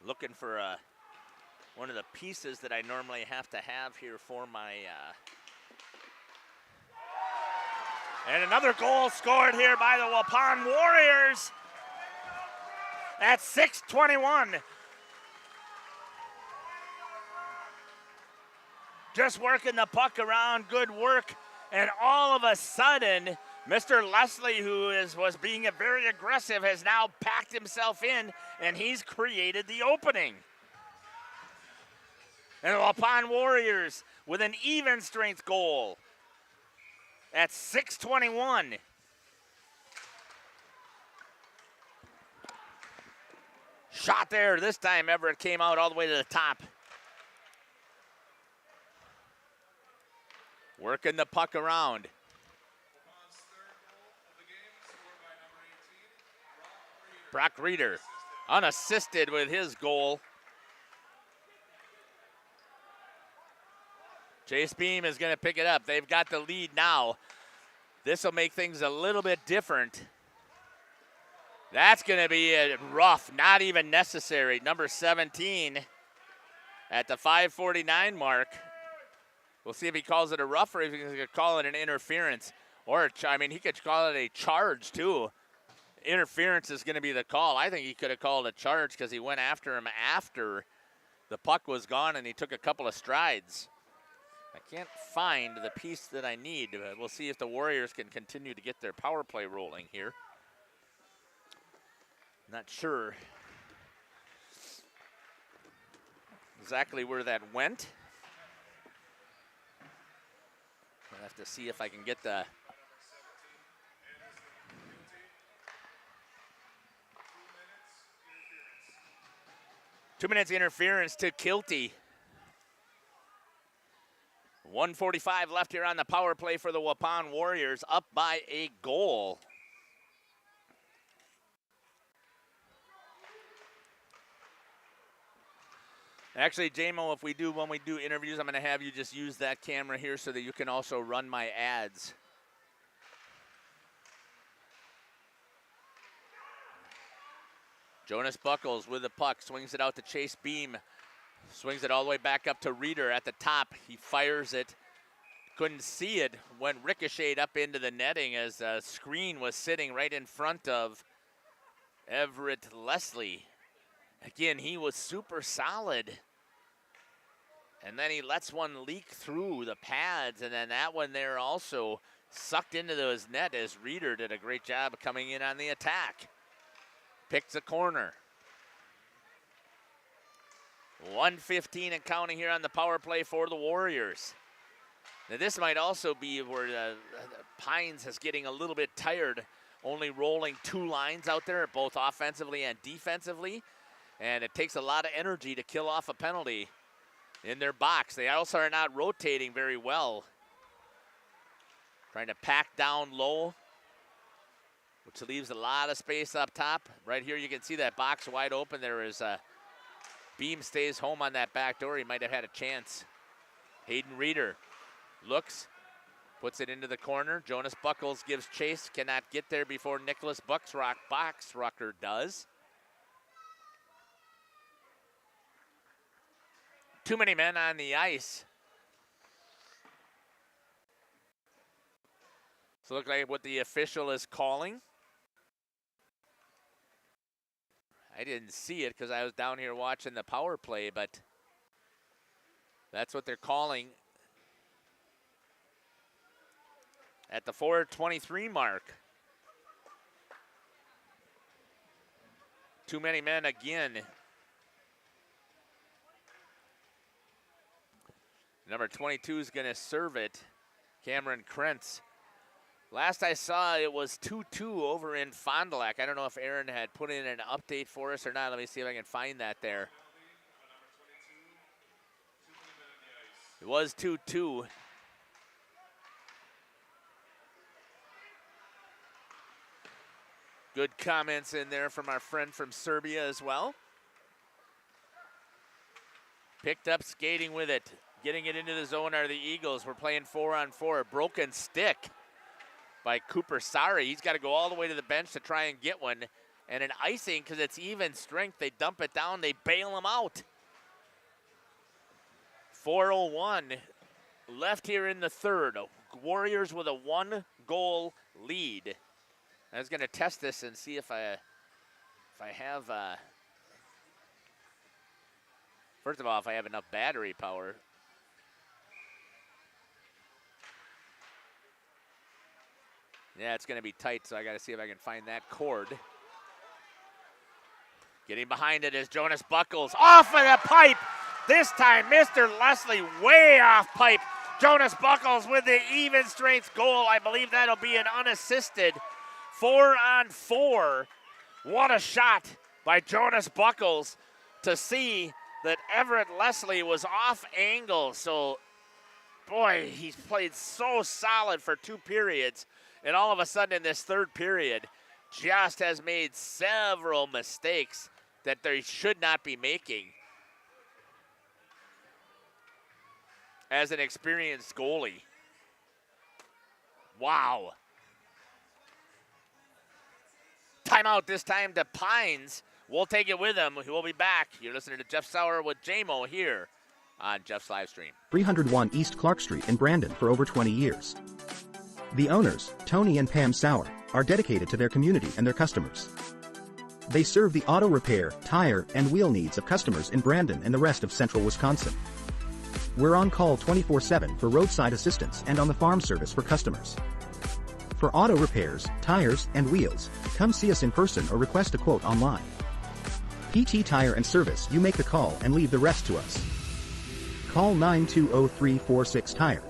Looking for one of the pieces that I normally have to have here for my... And another goal scored here by the Waupun Warriors at 6:21. Just working the puck around, good work, and all of a sudden, Mr. Leslie, who was being very aggressive, has now packed himself in, and he's created the opening. And the Waupun Warriors with an even strength goal at 6:21. Shot there, this time Everett came out all the way to the top. Working the puck around. Brock Reeder unassisted with his goal. Chase Beam is going to pick it up. They've got the lead now. This will make things a little bit different. That's going to be a rough, not even necessary. Number 17 at the 5:49 mark. We'll see if he calls it a rough or if he's going to call it an interference. Or, I mean, he could call it a charge, too. Interference is going to be the call. I think he could have called a charge because he went after him after the puck was gone and he took a couple of strides. I can't find the piece that I need. We'll see if the Warriors can continue to get their power play rolling here. Not sure exactly where that went. I'll have to see if I can get the... Two minutes interference to Kilty. 1:45 left here on the power play for the Waupun Warriors, up by a goal. Actually, JMO, when we do interviews, I'm going to have you just use that camera here so that you can also run my ads. Jonas Buckles with the puck, swings it out to Chase Beam. Swings it all the way back up to Reeder at the top. He fires it. Couldn't see it. Went ricocheted up into the netting as a screen was sitting right in front of Everett Leslie. Again, he was super solid. And then he lets one leak through the pads, and then that one there also sucked into his net as Reeder did a great job of coming in on the attack. Picks a corner. 1:15 and counting here on the power play for the Warriors. Now this might also be where Pines is getting a little bit tired, only rolling two lines out there, both offensively and defensively. And it takes a lot of energy to kill off a penalty in their box. They also are not rotating very well. Trying to pack down low, which leaves a lot of space up top. Right here you can see that box wide open. There is a Beam stays home on that back door. He might have had a chance. Hayden Reeder looks, puts it into the corner. Jonas Buckles gives chase, cannot get there before Nicholas Boxrucker does. Too many men on the ice. So look like what the official is calling. I didn't see it because I was down here watching the power play, but that's what they're calling at the 4:23 mark. Too many men again Number 22 is going to serve it, Cameron Krentz. Last I saw, it was 2-2 over in Fond du Lac. I don't know if Aaron had put in an update for us or not. Let me see if I can find that there. It was 2-2. Good comments in there from our friend from Serbia as well. Picked up skating with it. Getting it into the zone are the Eagles. We're playing 4-on-4. A broken stick by Cooper Sari. He's got to go all the way to the bench to try and get one. And an icing, because it's even strength. They dump it down. They bail him out. 4:01 left here in the third. Warriors with a 1-goal lead. I was going to test this and see if I have, first of all, if I have enough battery power. Yeah, it's going to be tight, so I got to see if I can find that cord. Getting behind it is Jonas Buckles. Off of the pipe! This time, Mr. Leslie way off pipe. Jonas Buckles with the even strength goal. I believe that'll be an unassisted 4-on-4. What a shot by Jonas Buckles to see that Everett Leslie was off angle. So, boy, he's played so solid for 2 periods. And all of a sudden in this third period, just has made several mistakes that they should not be making as an experienced goalie. Wow. Timeout this time to Pines. We'll take it with him. We'll be back. You're listening to Jeff Sauer with JMO here on Jeff's live stream. 301 East Clark Street in Brandon for over 20 years. The owners, Tony and Pam Sauer, are dedicated to their community and their customers. They serve the auto repair, tire, and wheel needs of customers in Brandon and the rest of central Wisconsin. We're on call 24/7 for roadside assistance and on the farm service for customers. For auto repairs, tires, and wheels, come see us in person or request a quote online. PT Tire and Service, you make the call and leave the rest to us. Call 920-346-TIRE.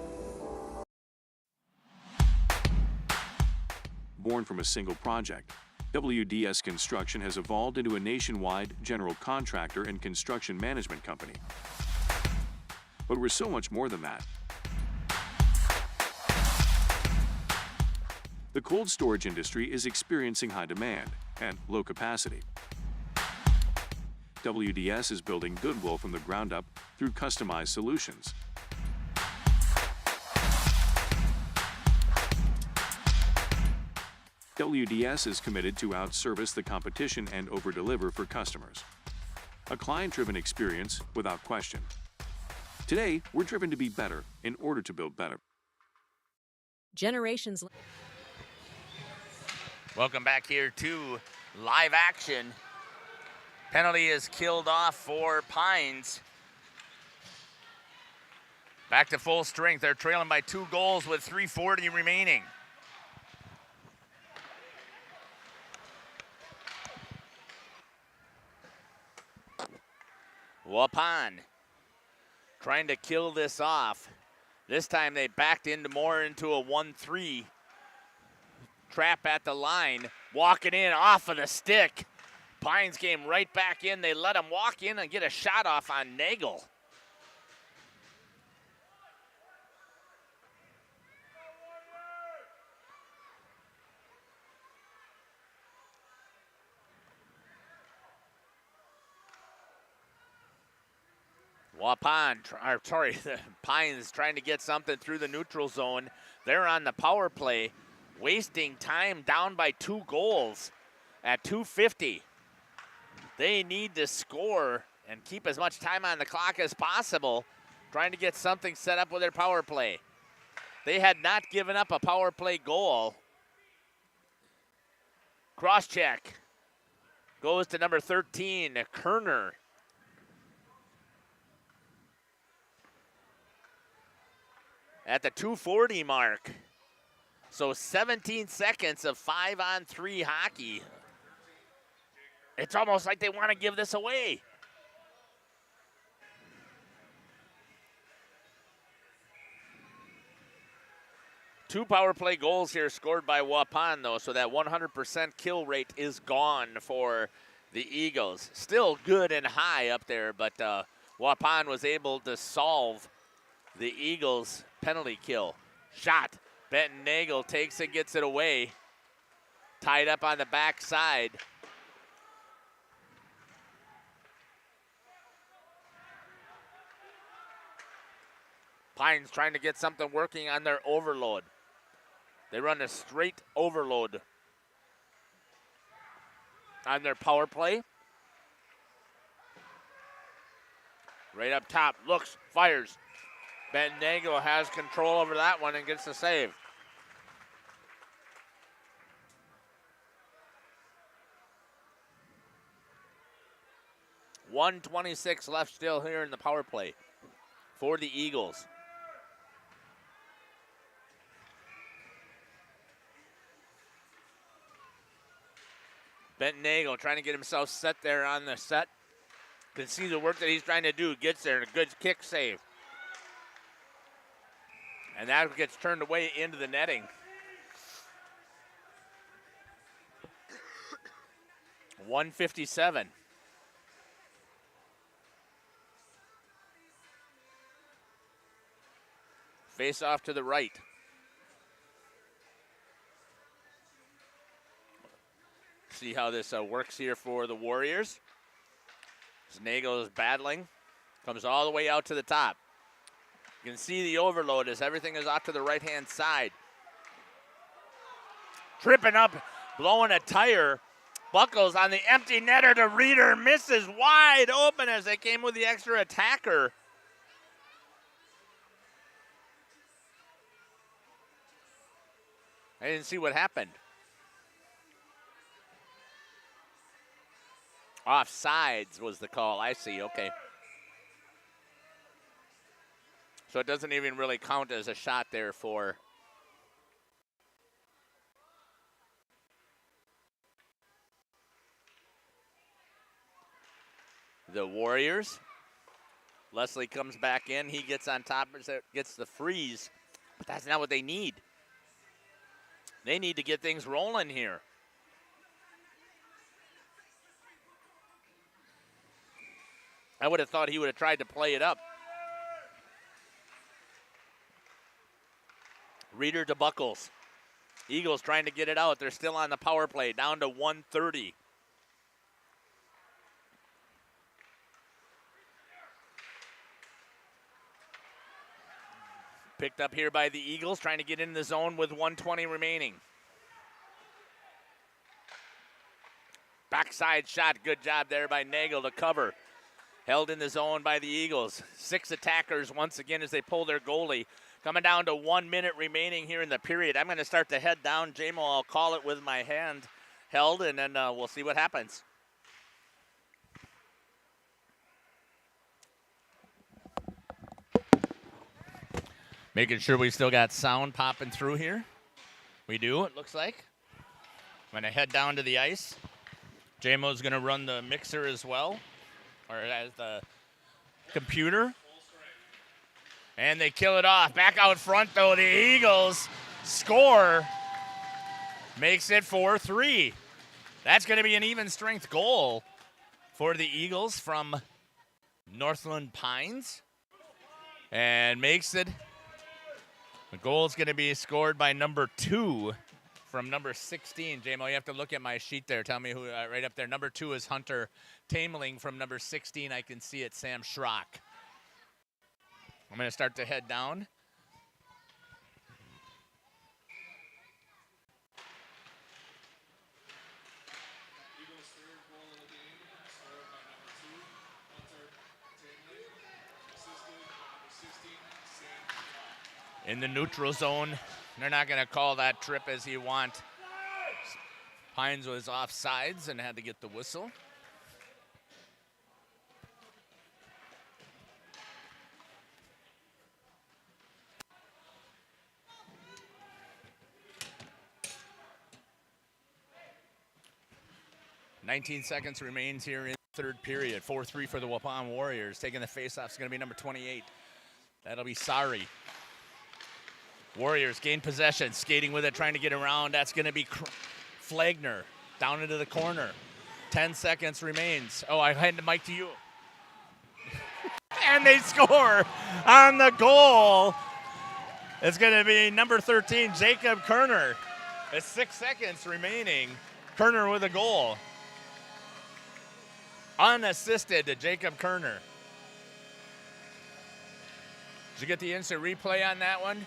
Born from a single project, WDS Construction has evolved into a nationwide general contractor and construction management company. But we're so much more than that. The cold storage industry is experiencing high demand and low capacity. WDS is building goodwill from the ground up through customized solutions. WDS is committed to outservice the competition and overdeliver for customers. A client-driven experience without question. Today, we're driven to be better in order to build better. Generations. Welcome back here to live action. Penalty is killed off for Pines. Back to full strength. They're trailing by 2 goals with 3:40 remaining. Waupun trying to kill this off. This time they backed into a 1-3 trap at the line. Walking in off of the stick. Pines came right back in. They let him walk in and get a shot off on Nagel. Pines trying to get something through the neutral zone. They're on the power play, wasting time down by 2 goals at 2:50. They need to score and keep as much time on the clock as possible, trying to get something set up with their power play. They had not given up a power play goal. Cross check goes to number 13, Kerner. At the 2:40 mark. So 17 seconds of 5-on-3 hockey. It's almost like they want to give this away. 2 power play goals here scored by Waupun, though, so that 100% kill rate is gone for the Eagles. Still good and high up there, but Waupun was able to solve the Eagles' penalty kill. Shot. Benton Nagel takes it, gets it away. Tied up on the backside. Pines trying to get something working on their overload. They run a straight overload on their power play. Right up top, looks, fires. Benton Nagel has control over that one and gets the save. .126 left still here in the power play for the Eagles. Benton Nagel trying to get himself set there on the set. Can see the work that he's trying to do. Gets there, a good kick save. And that gets turned away into the netting. .157. Face off to the right. See how this works here for the Warriors. As Nagel is battling. Comes all the way out to the top. You can see the overload as everything is off to the right-hand side. Tripping up, blowing a tire. Buckles on the empty netter to Reeder. Misses wide open as they came with the extra attacker. I didn't see what happened. Offsides was the call. I see. Okay. So it doesn't even really count as a shot there for the Warriors. Leslie comes back in. He gets on top, gets the freeze. But that's not what they need. They need to get things rolling here. I would have thought he would have tried to play it up. Reeder to Buckles. Eagles trying to get it out. They're still on the power play, down to 1:30. Picked up here by the Eagles, trying to get in the zone with 1:20 remaining. Backside shot, good job there by Nagel to cover. Held in the zone by the Eagles. 6 attackers once again as they pull their goalie. Coming down to 1 minute remaining here in the period. I'm going to start to head down. J-Mo, I'll call it with my hand held, and then we'll see what happens. Making sure we still got sound popping through here. We do, it looks like. I'm going to head down to the ice. J-Mo's going to run the mixer as well, or as the computer. And they kill it off. Back out front, though, the Eagles score. Makes it 4-3. That's going to be an even strength goal for the Eagles from Northland Pines. And makes it. The goal is going to be scored by number 2 from number 16. J-Mo, you have to look at my sheet there. Tell me who, right up there. Number 2 is Hunter Tameling. From number 16, I can see it, Sam Schrock. I'm going to start to head down. In the neutral zone. They're not going to call that trip as you want. Pines was offsides and had to get the whistle. .19 seconds remains here in the third period. 4-3 for the Waupun Warriors. Taking the faceoff is going to be number 28. That'll be Sari. Warriors gain possession, skating with it, trying to get around. That's going to be Flagner down into the corner. 10 seconds remains. Oh, I hand the mic to you. And they score on the goal. It's going to be number 13, Jacob Kerner. With 6 seconds remaining, Kerner with a goal. Unassisted to Jacob Kerner. Did you get the instant replay on that one?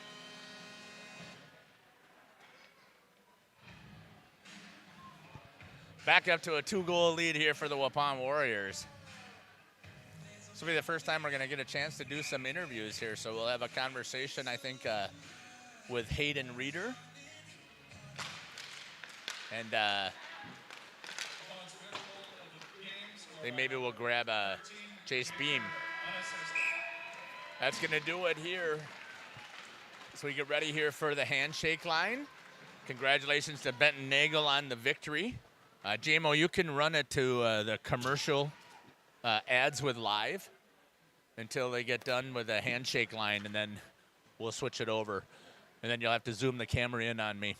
Back up to a 2-goal lead here for the Waupun Warriors. This will be the first time we're going to get a chance to do some interviews here, so we'll have a conversation, I think, with Hayden Reeder. And maybe we'll grab Chase Beam. That's going to do it here. So we get ready here for the handshake line. Congratulations to Benton Nagel on the victory. JMO, you can run it to the commercial ads with live until they get done with the handshake line, and then we'll switch it over. And then you'll have to zoom the camera in on me.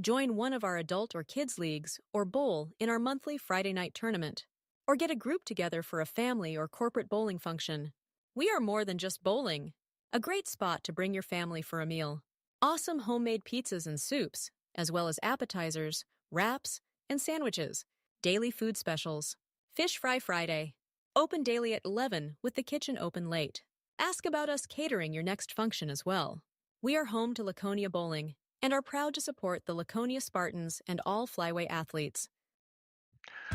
Join one of our adult or kids leagues or bowl in our monthly Friday night tournament. Or get a group together for a family or corporate bowling function. We are more than just bowling. A great spot to bring your family for a meal. Awesome homemade pizzas and soups, as well as appetizers, wraps, and sandwiches. Daily food specials. Fish Fry Friday. Open daily at 11 with the kitchen open late. Ask about us catering your next function as well. We are home to Laconia Bowling and are proud to support the Laconia Spartans and all Flyway athletes.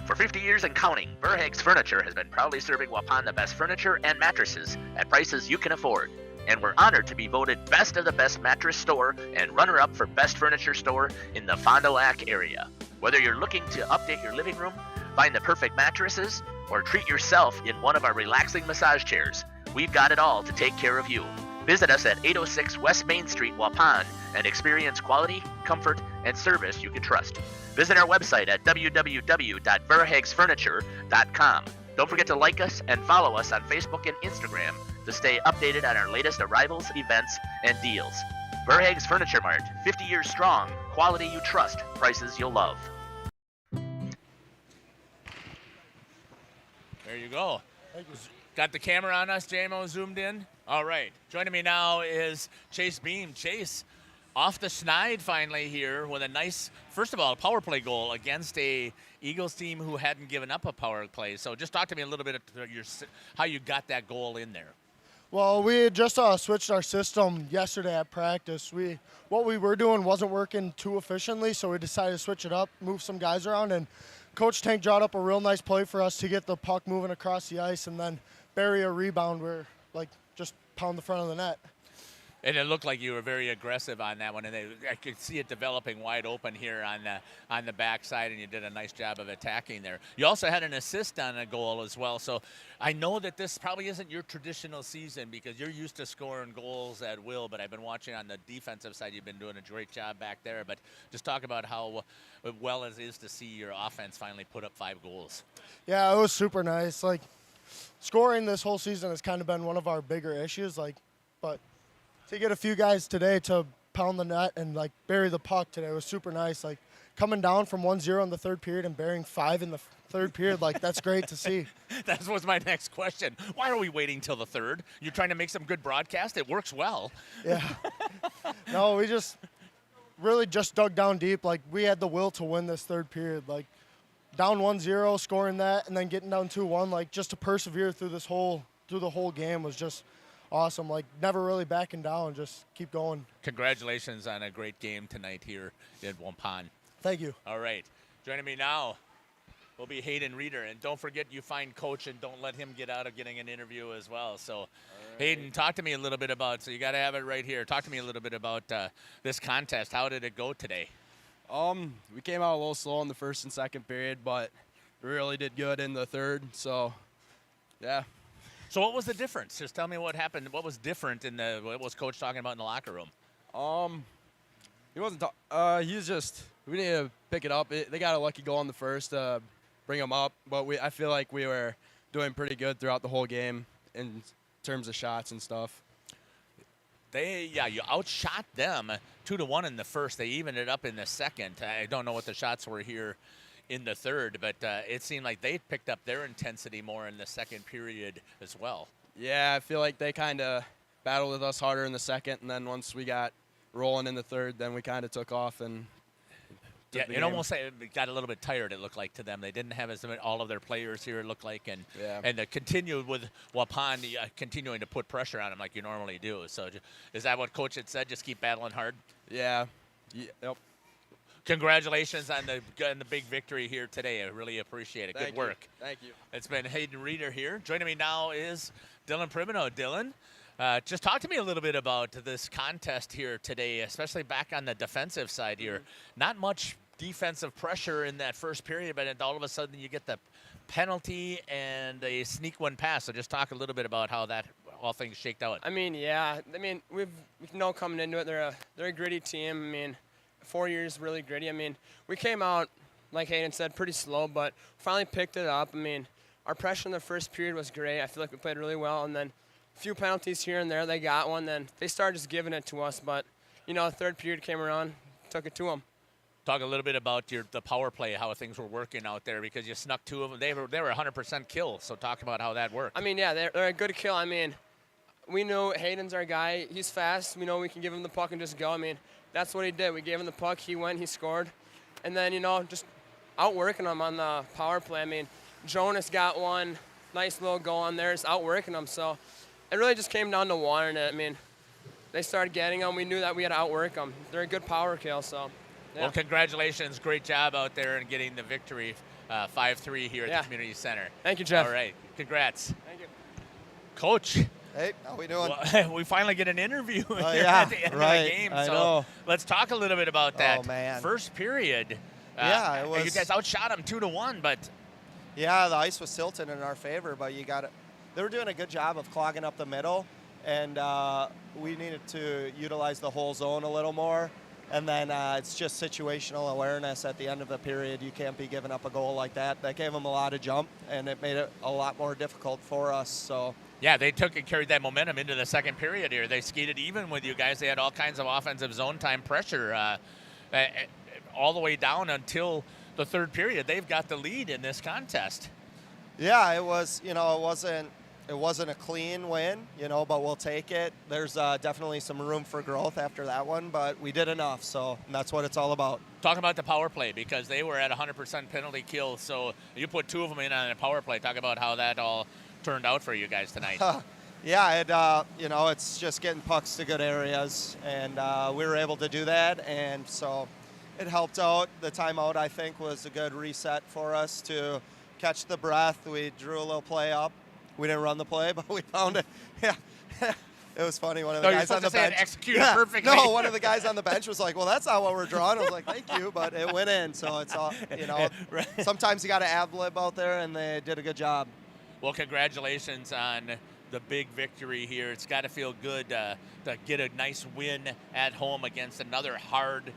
For 50 years and counting, Verhaeg's Furniture has been proudly serving Waupun the best furniture and mattresses at prices you can afford. And we're honored to be voted Best of the Best Mattress Store and runner-up for Best Furniture Store in the Fond du Lac area. Whether you're looking to update your living room, find the perfect mattresses, or treat yourself in one of our relaxing massage chairs, we've got it all to take care of you. Visit us at 806 West Main Street, Waupun, and experience quality, comfort, and service you can trust. Visit our website at www.verhaegsfurniture.com. Don't forget to like us and follow us on Facebook and Instagram to stay updated on our latest arrivals, events, and deals. Verhaeg's Furniture Mart, 50 years strong, quality you trust, prices you'll love. There you go. Got the camera on us, JMO zoomed in? All right. Joining me now is Chase Beam. Chase, off the schneid finally here with a nice, first of all, a power play goal against a Eagles team who hadn't given up a power play. So just talk to me a little bit about how you got that goal in there. Well, we had just switched our system yesterday at practice. What we were doing wasn't working too efficiently, so we decided to switch it up, move some guys around, and Coach Tank jotted up a real nice play for us to get the puck moving across the ice and then bury a rebound where, just pound the front of the net. And it looked like you were very aggressive on that one, and I could see it developing wide open here on the backside, and you did a nice job of attacking there. You also had an assist on a goal as well, so I know that this probably isn't your traditional season because you're used to scoring goals at will, but I've been watching on the defensive side. You've been doing a great job back there, but just talk about how well it is to see your offense finally put up 5 goals. Yeah, it was super nice. Scoring this whole season has kind of been one of our bigger issues, but to get a few guys today to pound the net and bury the puck today was super nice. Coming down from 1-0 in the third period and burying 5 in the third period, that's great to see. That was my next question. Why are we waiting till the third? You're trying to make some good broadcast? It works well. Yeah. No, we really dug down deep. We had the will to win this third period. Down 1-0, scoring that, and then getting down 2-1. Just to persevere through the whole game was just awesome. Never really backing down, just keep going. Congratulations on a great game tonight here in Waupun. Thank you. All right. Joining me now will be Hayden Reeder. And don't forget, you find Coach and don't let him get out of getting an interview as well. So, right. Hayden, talk to me a little bit about, so you got to have it right here. Talk to me a little bit about this contest. How did it go today? We came out a little slow in the first and second period, but we really did good in the third. So, yeah. So what was the difference? Just tell me what happened. What was different what was Coach talking about in the locker room? He wasn't. He was just. We needed to pick it up. They got a lucky goal in the first, bring them up. But I feel like we were doing pretty good throughout the whole game in terms of shots and stuff. You outshot them 2-1 in the first. They evened it up in the second. I don't know what the shots were here in the third, but it seemed like they picked up their intensity more in the second period as well. Yeah, I feel like they kind of battled with us harder in the second, and then once we got rolling in the third, then we kind of took off and yeah, it almost got a little bit tired, it looked like, to them. They didn't have all of their players here, it looked like, and they continued with Waupun continuing to put pressure on them like you normally do. So is that what Coach had said? Just keep battling hard? Yeah. Yep. Congratulations on the big victory here today. I really appreciate it. Good work. Thank you. It's been Hayden Reeder here. Joining me now is Dylan Primino. Dylan, just talk to me a little bit about this contest here today, especially back on the defensive side here. Not much defensive pressure in that first period, but all of a sudden you get the penalty and a sneak one pass. So just talk a little bit about how that all things shaked out. I mean, yeah. I mean, we know coming into it, they're a gritty team. I mean, 4 years really gritty. I mean, we came out, like Hayden said, pretty slow, but finally picked it up. I mean, our pressure in the first period was great. I feel like we played really well, and then a few penalties here and there. They got one, then they started just giving it to us. But, you know, the third period came around, took it to them. Talk a little bit about the power play, how things were working out there, because you snuck two of them. They were 100% kill, so talk about how that worked. I mean, yeah, they're a good kill. I mean, we knew Hayden's our guy. He's fast. We know we can give him the puck and just go. I mean, that's what he did. We gave him the puck. He went. He scored. And then, you know, just outworking him on the power play. I mean, Jonas got one nice little goal on there. Just outworking him. So it really just came down to one. And, I mean, they started getting them. We knew that we had to outwork them. They're a good power kill, so. Yeah. Well, congratulations. Great job out there and getting the victory 5-3 here at the Community Center. Thank you, Jeff. All right. Congrats. Thank you. Coach. Hey, how we doing? Well, we finally get an interview here at the end of the game. I so know. Let's talk a little bit about that. Oh, man. First period. Yeah, it was. You guys outshot them 2-1, but. Yeah, the ice was tilted in our favor, but they were doing a good job of clogging up the middle, and we needed to utilize the whole zone a little more. And then it's just situational awareness at the end of the period. You can't be giving up a goal like that. That gave them a lot of jump, and it made it a lot more difficult for us. So. Yeah, they took and carried that momentum into the second period here. They skated even with you guys. They had all kinds of offensive zone time pressure all the way down until the third period. They've got the lead in this contest. Yeah, it was. You know, it wasn't a clean win. You know, but we'll take it. There's definitely some room for growth after that one, but we did enough. So that's what it's all about. Talk about the power play, because they were at 100% penalty kill. So you put two of them in on a power play. Talk about how that all turned out for you guys tonight. Yeah, you know, it's just getting pucks to good areas, and we were able to do that, and so it helped out. The timeout, I think, was a good reset for us to catch the breath. We drew a little play up. We didn't run the play, but we found it. Yeah, it was funny. One of the guys on the bench executed perfectly. No, one of the guys on the bench was like, "Well, that's not what we're drawing." I was like, "Thank you," but it went in. So it's all, you know. Sometimes you got to ad-lib out there, and they did a good job. Well, congratulations on the big victory here. It's got to feel good to get a nice win at home against another hard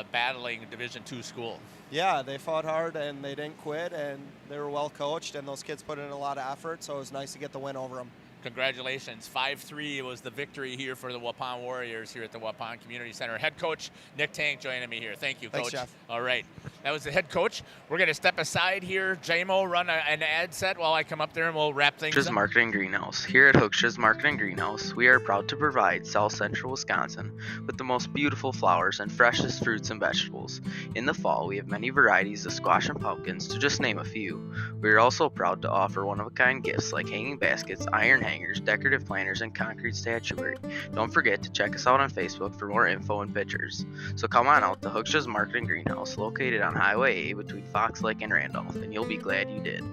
battling Division II school. Yeah, they fought hard and they didn't quit, and they were well coached, and those kids put in a lot of effort, so it was nice to get the win over them. Congratulations. 5-3 was the victory here for the Waupun Warriors here at the Waupun Community Center. Head coach Nick Tank joining me here. Thank you, Coach. Thanks, Jeff. All right. That was the head coach. We're going to step aside here. JMO, run an ad set while I come up there and we'll wrap things up. Hooksh's Marketing Greenhouse. Here at Hooksh's Marketing Greenhouse, we are proud to provide South Central Wisconsin with the most beautiful flowers and freshest fruits and vegetables. In the fall, we have many varieties of squash and pumpkins, to just name a few. We are also proud to offer one-of-a-kind gifts like hanging baskets, iron hangers, decorative planters, and concrete statuary. Don't forget to check us out on Facebook for more info and pictures. So come on out to Hooksh's Marketing Greenhouse, located on Highway A between Fox Lake and Randolph, and you'll be glad you did.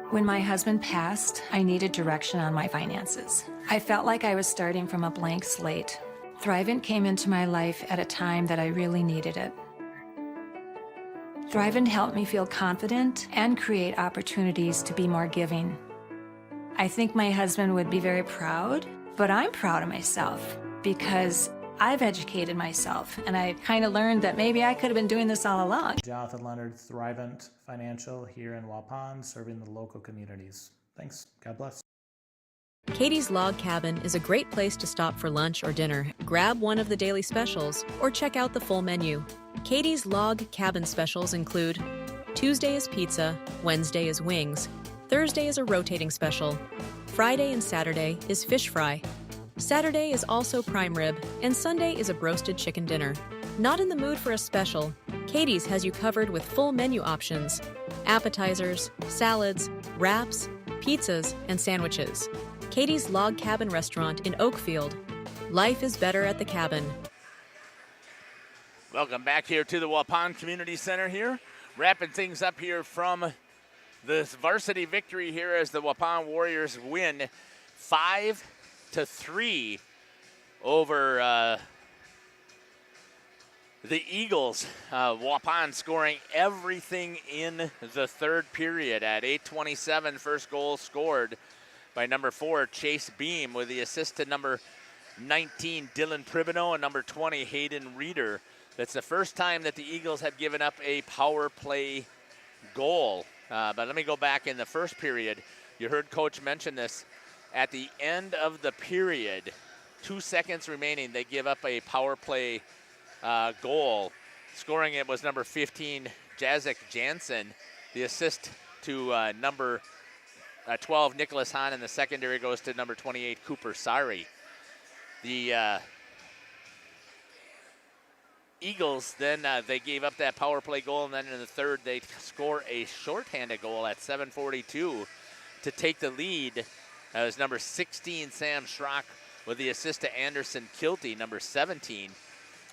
When my husband passed, I needed direction on my finances. I felt like I was starting from a blank slate. Thrivent came into my life at a time that I really needed it. Thrivent helped me feel confident and create opportunities to be more giving. I think my husband would be very proud, but I'm proud of myself because I've educated myself, and I kind of learned that maybe I could have been doing this all along. Jonathan Leonard, Thrivent Financial here in Waupun, serving the local communities. Thanks. God bless. Katie's Log Cabin is a great place to stop for lunch or dinner, grab one of the daily specials, or check out the full menu. Katie's Log Cabin specials include Tuesday is pizza, Wednesday is wings, Thursday is a rotating special, Friday and Saturday is fish fry, Saturday is also prime rib, and Sunday is a broasted chicken dinner. Not in the mood for a special? Katie's has you covered with full menu options, appetizers, salads, wraps, pizzas, and sandwiches. Katie's Log Cabin Restaurant in Oakfield. Life is better at the cabin. Welcome back here to the Waupun Community Center here. Wrapping things up here from this varsity victory here as the Waupun Warriors win 5-3 over the Eagles. Waupun scoring everything in the third period at 8:27. First goal scored by number 4, Chase Beam, with the assist to number 19, Dylan Pribino, and number 20, Hayden Reeder. That's the first time that the Eagles have given up a power play goal. But let me go back in the first period. You heard Coach mention this. At the end of the period, 2 seconds remaining, they give up a power play goal. Scoring it was number 15, Jazik Jansen. The assist to number 12, Nicholas Hahn, and the secondary goes to number 28, Cooper Sari. The Eagles, then they gave up that power play goal, and then in the third they score a shorthanded goal at 7:42 to take the lead. That was number 16, Sam Schrock, with the assist to Anderson Kilty, number 17.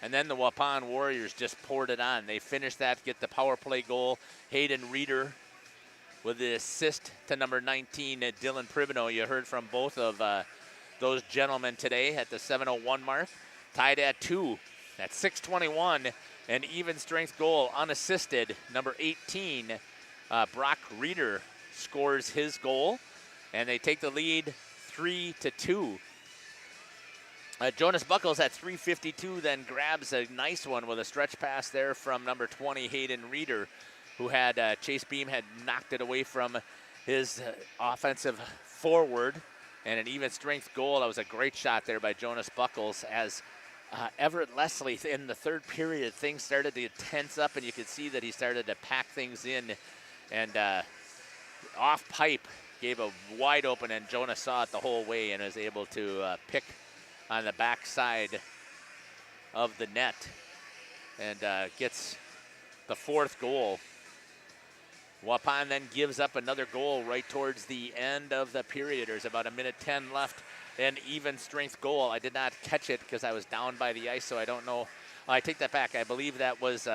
And then the Waupun Warriors just poured it on. They finished that, get the power play goal. Hayden Reeder with the assist to number 19, Dylan Pribino. You heard from both of those gentlemen today at the 7:01 mark. Tied at 2 at 6:21. An even strength goal unassisted. Number 18, Brock Reeder, scores his goal. And they take the lead 3-2. Jonas Buckles at 3:52 then grabs a nice one with a stretch pass there from number 20, Hayden Reeder, who had Chase Beam had knocked it away from his offensive forward, and an even strength goal. That was a great shot there by Jonas Buckles as Everett Leslie in the third period, things started to tense up, and you could see that he started to pack things in, and off pipe gave a wide open, and Jonas saw it the whole way and was able to pick on the backside of the net and gets the fourth goal. Waupun then gives up another goal right towards the end of the period. There's about 1:10 left. An even strength goal. I did not catch it because I was down by the ice, so I don't know. I take that back. I believe that was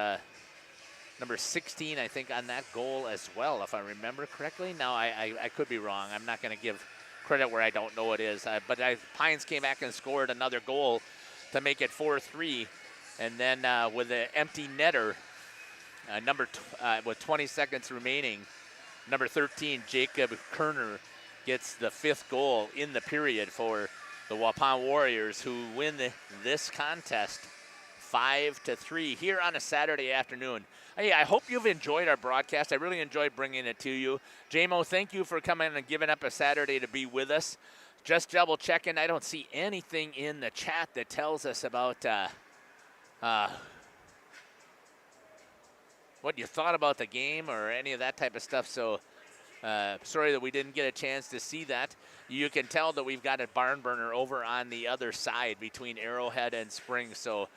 number 16, I think, on that goal as well, if I remember correctly. Now, I could be wrong. I'm not going to give credit where I don't know it is. But Pines came back and scored another goal to make it 4-3. And then with an empty netter, with 20 seconds remaining, number 13, Jacob Kerner, gets the fifth goal in the period for the Waupun Warriors, who win this contest 5-3 here on a Saturday afternoon. Hey, I hope you've enjoyed our broadcast. I really enjoyed bringing it to you. JMO, thank you for coming and giving up a Saturday to be with us. Just double checking. I don't see anything in the chat that tells us about what you thought about the game or any of that type of stuff. So sorry that we didn't get a chance to see that. You can tell that we've got a barn burner over on the other side between Arrowhead and Spring. So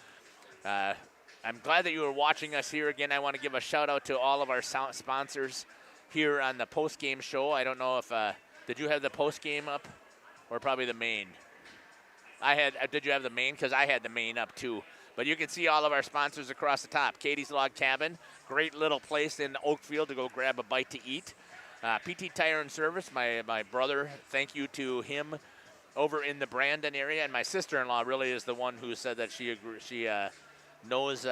I'm glad that you were watching us here. Again, I want to give a shout out to all of our sponsors here on the post-game show. I don't know if, did you have the post-game up or probably the main? Did you have the main? Because I had the main up too. But you can see all of our sponsors across the top. Katie's Log Cabin, great little place in Oakfield to go grab a bite to eat. PT Tire and Service, my brother, thank you to him over in the Brandon area. And my sister-in-law really is the one who said that she knows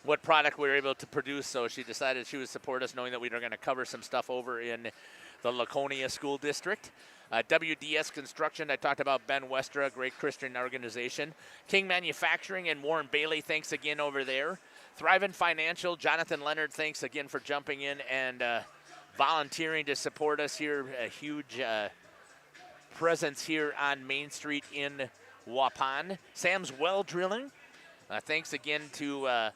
what product we were able to produce, so she decided she would support us, knowing that we were going to cover some stuff over in the Laconia School District. WDS Construction, I talked about Ben Westra, great Christian organization. King Manufacturing and Warren Bailey, thanks again over there. Thrivent Financial, Jonathan Leonard, thanks again for jumping in and volunteering to support us here. A huge presence here on Main Street in Waupun. Sam's Well Drilling. Thanks again to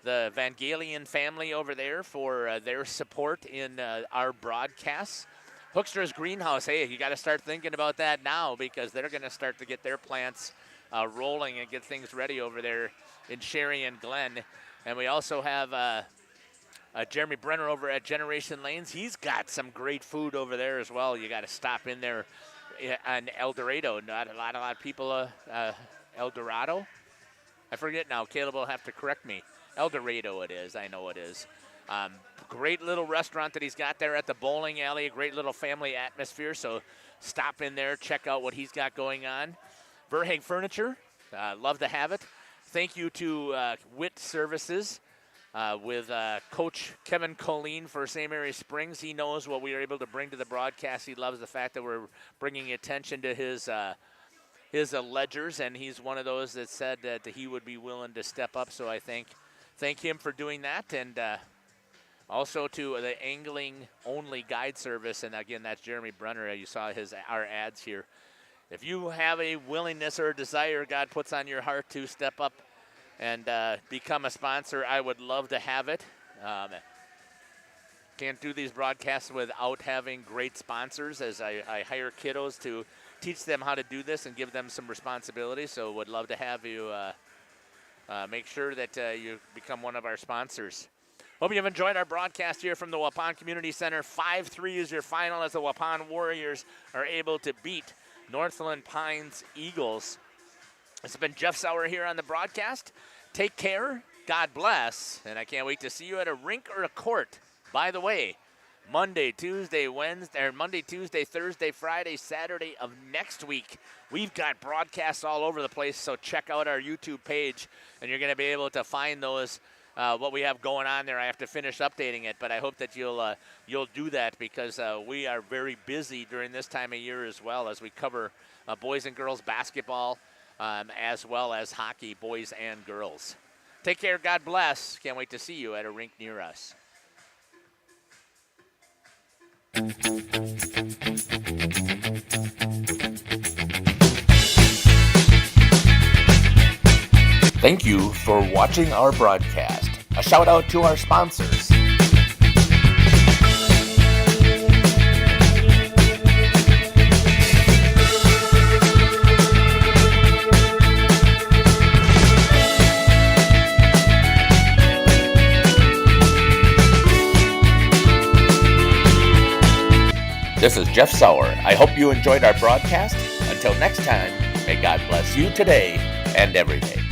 the Van Galian family over there for their support in our broadcasts. Hookstra's Greenhouse, hey, you got to start thinking about that now because they're going to start to get their plants rolling and get things ready over there in Sherry and Glen. And we also have Jeremy Brenner over at Generation Lanes. He's got some great food over there as well. You got to stop in there on El Dorado. Not a lot of people, El Dorado? I forget now. Caleb will have to correct me. El Dorado it is. I know it is. Great little restaurant that he's got there at the bowling alley. A great little family atmosphere. So stop in there. Check out what he's got going on. Verhaeg Furniture. Love to have it. Thank you to WIT Services with Coach Kevin Colleen for St. Mary Springs. He knows what we are able to bring to the broadcast. He loves the fact that we're bringing attention to his ledgers, and he's one of those that said that he would be willing to step up. So I thank him for doing that, and also to the angling only guide service. And again, that's Jeremy Brenner. You saw our ads here. If you have a willingness or a desire God puts on your heart to step up and become a sponsor, I would love to have it. Can't do these broadcasts without having great sponsors, as I hire kiddos to teach them how to do this and give them some responsibility. So would love to have you make sure that you become one of our sponsors. Hope you've enjoyed our broadcast here from the Waupun Community Center. 5-3 is your final as the Waupun Warriors are able to beat Northland Pines Eagles. This has been Jeff Sauer here on the broadcast. Take care, God bless, and I can't wait to see you at a rink or a court. By the way, Monday, Tuesday, Thursday, Friday, Saturday of next week, we've got broadcasts all over the place, so check out our YouTube page, and you're going to be able to find those, what we have going on there. I have to finish updating it, but I hope that you'll do that because we are very busy during this time of year as well as we cover boys and girls basketball, as well as hockey, boys and girls. Take care. God bless. Can't wait to see you at a rink near us. Thank you for watching our broadcast. A shout out to our sponsors. This is Jeff Sauer. I hope you enjoyed our broadcast. Until next time, may God bless you today and every day.